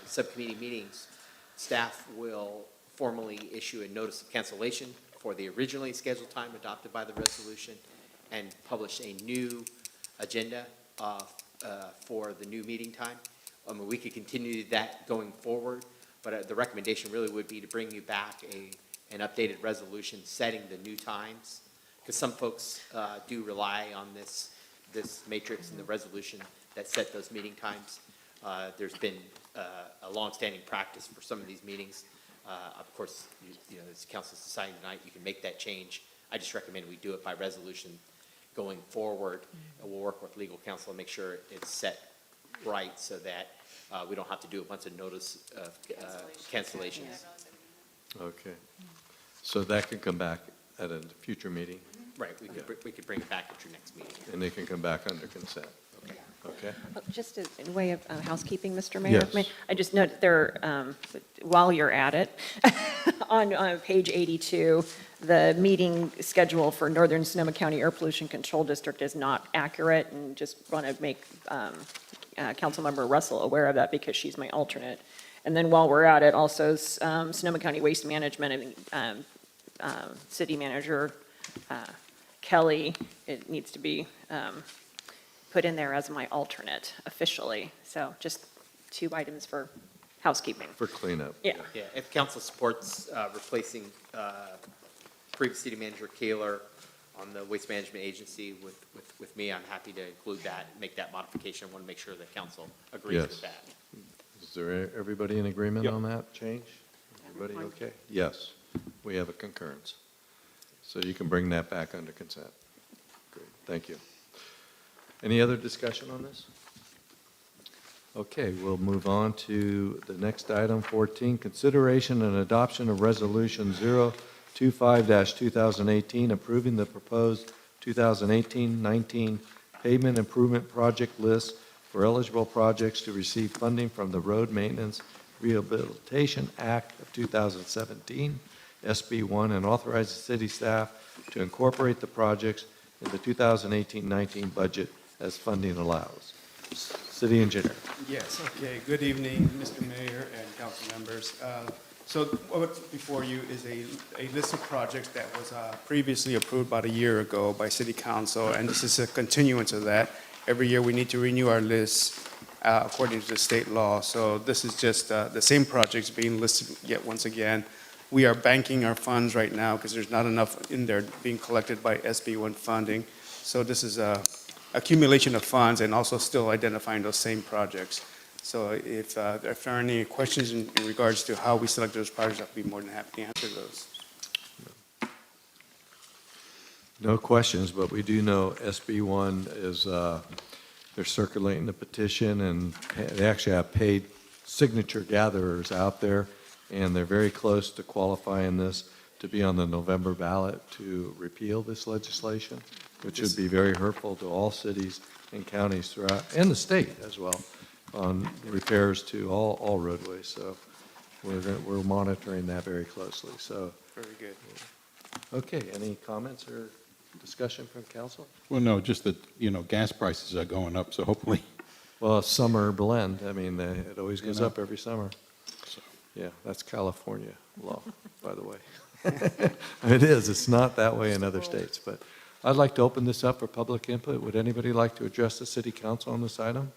subcommittee meetings, staff will formally issue a notice of cancellation for the originally scheduled time adopted by the resolution and publish a new agenda for the new meeting time. We could continue that going forward, but the recommendation really would be to bring you back an updated resolution setting the new times, because some folks do rely on this matrix and the resolution that set those meeting times. There's been a longstanding practice for some of these meetings. Of course, as council's deciding tonight, you can make that change. I just recommend we do it by resolution going forward, and we'll work with legal counsel and make sure it's set right so that we don't have to do a bunch of notice of cancellations. Okay, so that can come back at a future meeting, Right, we could bring it back at your next meeting. and they can come back under consent. Okay? Just in way of housekeeping, Mr. Mayor. Yes. I just note there, while you're at it, on page 82, the meeting schedule for Northern Sonoma County Air Pollution Control District is not accurate, and just want to make Councilmember Russell aware of that because she's my alternate. And then while we're at it, also Sonoma County Waste Management and City Manager Kelly, it needs to be put in there as my alternate officially. So just 2 items for housekeeping. For cleanup. Yeah. Yeah, if council supports replacing previous city manager Kaler on the Waste Management Agency with me, I'm happy to include that, make that modification. I want to make sure that council agrees with Yes. that. Is there everybody in agreement Yep. on that change? Everybody okay? Yes, we have a concurrence. So you can bring that back under consent. Great, thank you. Any other discussion on this? Okay, we'll move on to the next item, 14, consideration and adoption of Resolution 025-2018, approving the proposed 2018-19 pavement improvement project list for eligible projects to receive funding from the Road Maintenance Rehabilitation Act of 2017, SB1, and authorize the city staff to incorporate the projects in the 2018-19 budget as funding allows. City Engineer. Yes, okay. Good evening, Mr. Mayor and council members. So what's before you is a list of projects that was previously approved about a year ago by City Council, and this is a continuance of that. Every year we need to renew our list according to the state law. So this is just the same projects being listed yet once again. We are banking our funds right now because there's not enough in there being collected by SB1 funding. So this is a accumulation of funds and also still identifying those same projects. So if there are any questions in regards to how we select those projects, I'd be more than happy to answer those. No questions, but we do know SB1 is, they're circulating the petition, and they actually have paid signature gatherers out there, and they're very close to qualifying this to be on the November ballot to repeal this legislation, which would be very hurtful to all cities and counties throughout, and the state as well, on repairs to all roadways. So we're monitoring that very closely. So Very good. okay, any comments or discussion from council? Well, no, just that, gas prices are going up, so hopefully. Well, summer blend, I mean, it always goes You know. up every summer. Yeah, that's California law, by the way. It is, it's not that way in other states, but I'd like to open this up for public input. Would anybody like to address the city council on this item?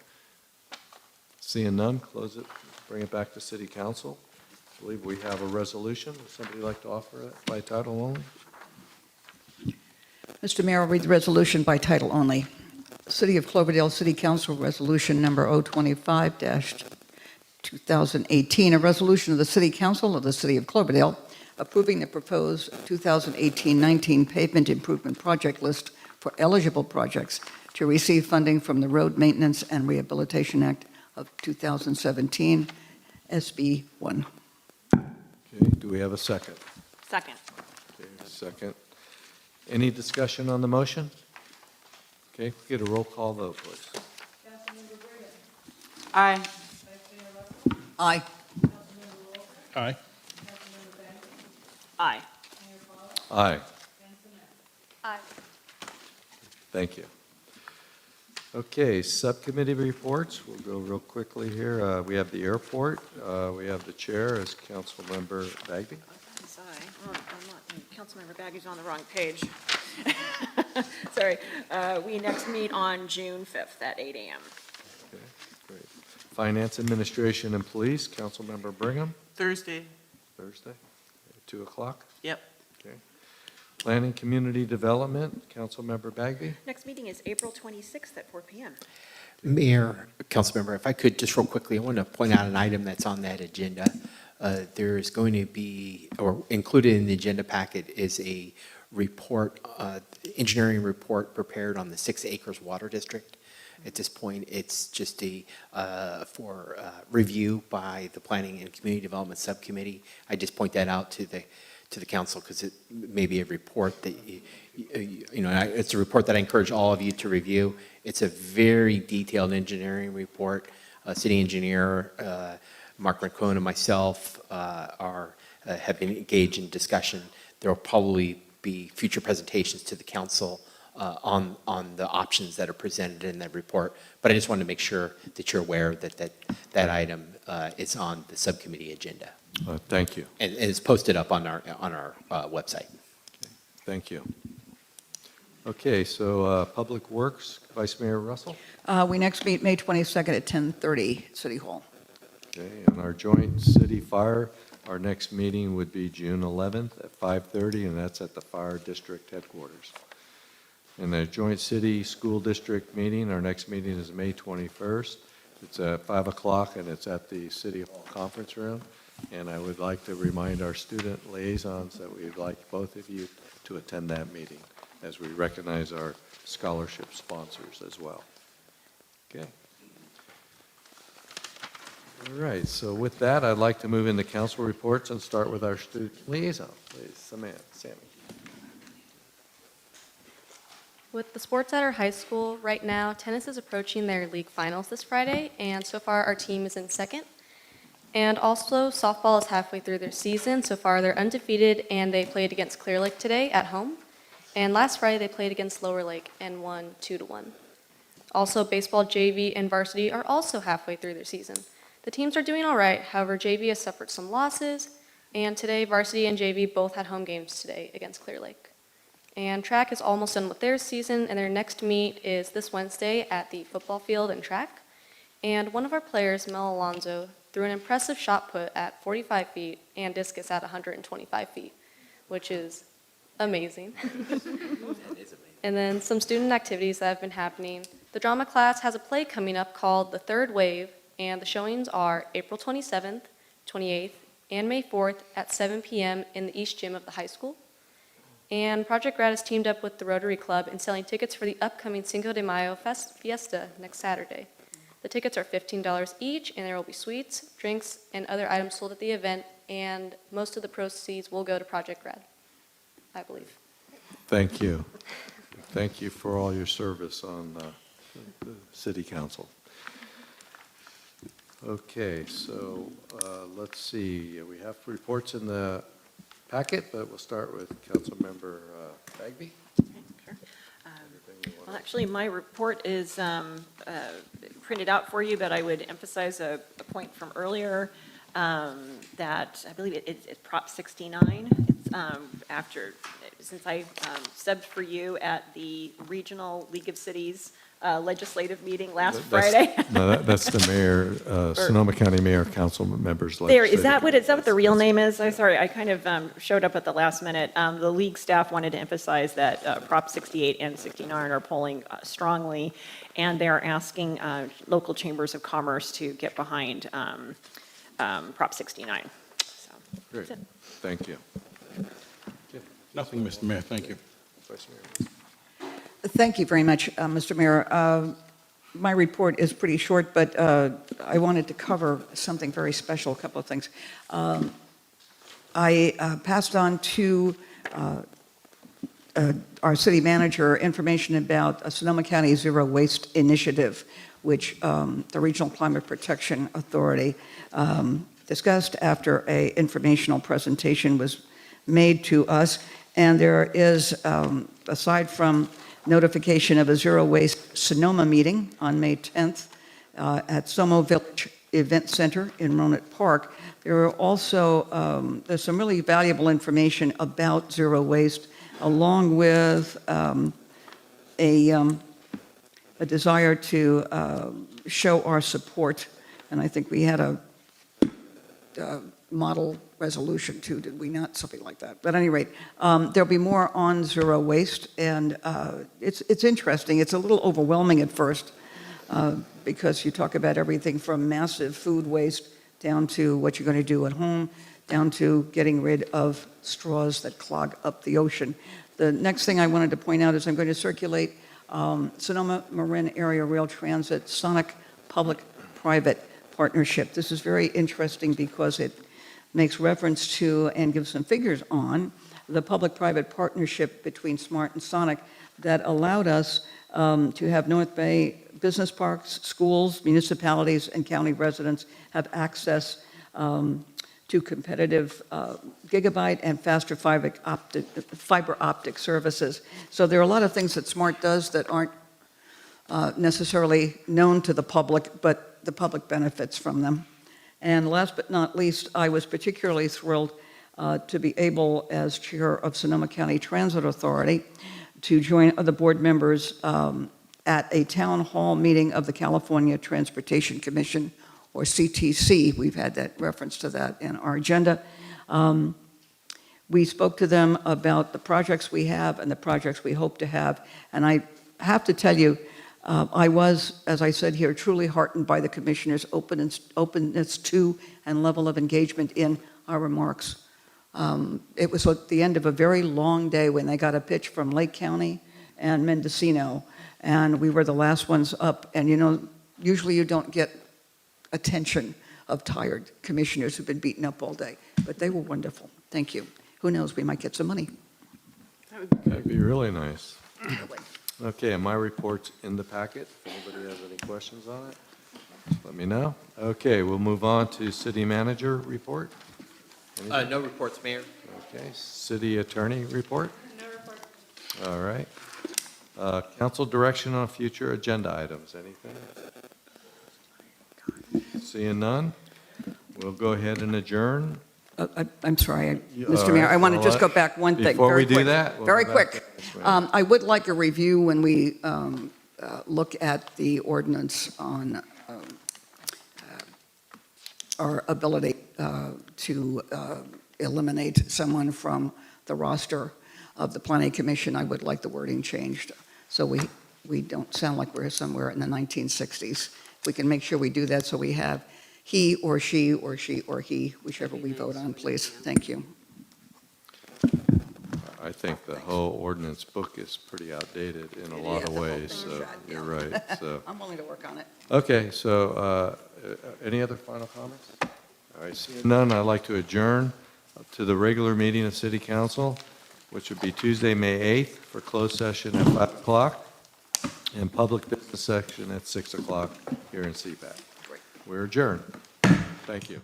Seeing none, close it, bring it back to city council. I believe we have a resolution. Would somebody like to offer it by title only? Mr. Mayor, I'll read the resolution by title only. City of Cloverdale City Council Resolution Number 025-2018, a resolution of the City Council of the City of Cloverdale approving the proposed 2018-19 pavement improvement project list for eligible projects to receive funding from the Road Maintenance and Rehabilitation Act of 2017, SB 1. Okay, do we have a second? Second. Okay, second. Any discussion on the motion? Okay, get a roll call vote, please. Aye. Aye. Aye. Aye. Aye. Aye. Thank you. Okay, subcommittee reports. We'll go real quickly here. We have the airport. We have the chair as Councilmember Bagby. Councilmember Baggy's on the wrong page. Sorry. We next meet on June 5th at 8 a.m. Okay, great. Finance, Administration, and Police, Councilmember Brigham. Thursday. Thursday, 2 o'clock. Yep. Okay. Planning, Community Development, Councilmember Bagby. Next meeting is April 26th at 4 p.m. Mayor, Councilmember, if I could just real quickly, I want to point out an item that's on that agenda. There is going to be, or included in the agenda packet is a report, engineering report prepared on the 6 Acres Water District. At this point, it's just for review by the Planning and Community Development Subcommittee. I just point that out to the council because it may be a report that, it's a report that I encourage all of you to review. It's a very detailed engineering report. City engineer Mark Rincon and myself have been engaged in discussion. There will probably be future presentations to the council on the options that are presented in that report. But I just wanted to make sure that you're aware that item is on the subcommittee agenda. Thank you. And it's posted up on our website. Thank you. Okay, so Public Works, Vice Mayor Russell. We next meet May 22nd at 10:30 at City Hall. Okay, and our joint city fire, our next meeting would be June 11th at 5:30, and that's at the fire district headquarters. And the joint city school district meeting, our next meeting is May 21st. It's at 5 o'clock, and it's at the City Hall Conference Room. And I would like to remind our student liaisons that we'd like both of you to attend that meeting as we recognize our scholarship sponsors as well. Okay. All right, so with that, I'd like to move into council reports and start with our student liaison, please. Sammy. With the sports at our high school, right now, tennis is approaching their league finals this Friday, and so far our team is in second. And also, softball is halfway through their season. So far, they're undefeated, and they played against Clear Lake today at home. And last Friday, they played against Lower Lake and won 2-1. Also, baseball, JV, and varsity are also halfway through their season. The teams are doing all right. However, JV has suffered some losses, and today, varsity and JV both had home games today against Clear Lake. And track is almost done with their season, and their next meet is this Wednesday at the football field and track. And one of our players, Mel Alonso, threw an impressive shot put at 45 feet and discus at 125 feet, which is amazing. And then some student activities that have been happening. The drama class has a play coming up called The Third Wave, and the showings are April 27th, 28th, and May 4th at 7 p.m. in the East Gym of the high school. And Project Grad has teamed up with the Rotary Club in selling tickets for the upcoming Cinco de Mayo Fiesta next Saturday. The tickets are $15 each, and there will be sweets, drinks, and other items sold at the event, and most of the proceeds will go to Project Grad, I believe. Thank you. Thank you for all your service on the city council. Okay, so let's see. We have reports in the packet, but we'll start with Councilmember Bagby. Well, actually, my report is printed out for you, but I would emphasize a point from earlier that I believe it's Prop 69. It's since I subbed for you at the Regional League of Cities legislative meeting last Friday. No, that's the mayor, Sonoma County Mayor Council members. There, is that what the real name is? I'm sorry, I kind of showed up at the last minute. The league staff wanted to emphasize that Prop 68 and 69 are polling strongly, and they're asking local chambers of commerce to get behind Prop 69. So, Great. that's it. Thank you. Nothing, Mr. Mayor, thank you. Vice Mayor. Thank you very much, Mr. Mayor. My report is pretty short, but I wanted to cover something very special, a couple of things. I passed on to our city manager information about a Sonoma County Zero Waste Initiative, which the Regional Climate Protection Authority discussed after an informational presentation was made to us. And there is, aside from notification of a Zero Waste Sonoma meeting on May 10th at Somo Village Event Center in Rohnert Park, there are also, there's some really valuable information about zero waste, along with a desire to show our support. And I think we had a model resolution too, did we not? Something like that. But at any rate, there'll be more on zero waste, and it's interesting. It's a little overwhelming at first because you talk about everything from massive food waste down to what you're going to do at home, down to getting rid of straws that clog up the ocean. The next thing I wanted to point out is I'm going to circulate Sonoma Marin Area Rail Transit Sonic Public-Private Partnership. This is very interesting because it makes reference to and gives some figures on the public-private partnership between SMART and Sonic that allowed us to have North Bay business parks, schools, municipalities, and county residents have access to competitive gigabyte and faster fiber optic services. So there are a lot of things that SMART does that aren't necessarily known to the public, but the public benefits from them. And last but not least, I was particularly thrilled to be able, as chair of Sonoma County Transit Authority, to join other board members at a town hall meeting of the California Transportation Commission, or CTC. We've had that reference to that in our agenda. We spoke to them about the projects we have and the projects we hope to have. And I have to tell you, I was, as I said here, truly heartened by the commissioners' openness to and level of engagement in our remarks. It was at the end of a very long day when they got a pitch from Lake County and Mendocino, and we were the last ones up. And you know, usually you don't get attention of tired commissioners who've been beaten up all day, but they were wonderful. Thank you. Who knows, we might get some money. That'd be really nice. Okay, and my report's in the packet. If anybody has any questions on it, just let me know. Okay, we'll move on to city manager report. Anything? No reports, Mayor. Okay, city attorney report? No report. All right. Council direction on future agenda items, anything? Seeing none, we'll go ahead and adjourn. I'm sorry, You- Mr. all Mayor, right, I want to well, just go back one thing. before very we do quick. that, we'll Very go back quick. to this, ma'am. I would like a review when we look at the ordinance on our ability to eliminate someone from the roster of the planning commission. I would like the wording changed, so we don't sound like we're somewhere in the 1960s. We can make sure we do that, so we have he or she or she or he, whichever we vote on, please. Thank you. I think the whole ordinance book is pretty outdated in a lot of ways, so you're right, so. I'm willing to work on it. Okay, so any other final comments? All right, seeing none, I'd like to adjourn to the regular meeting of City Council, which would be Tuesday, May 8th, for closed session at 5 o'clock and public business section at 6 o'clock here in CPAC. We're adjourned. Thank you.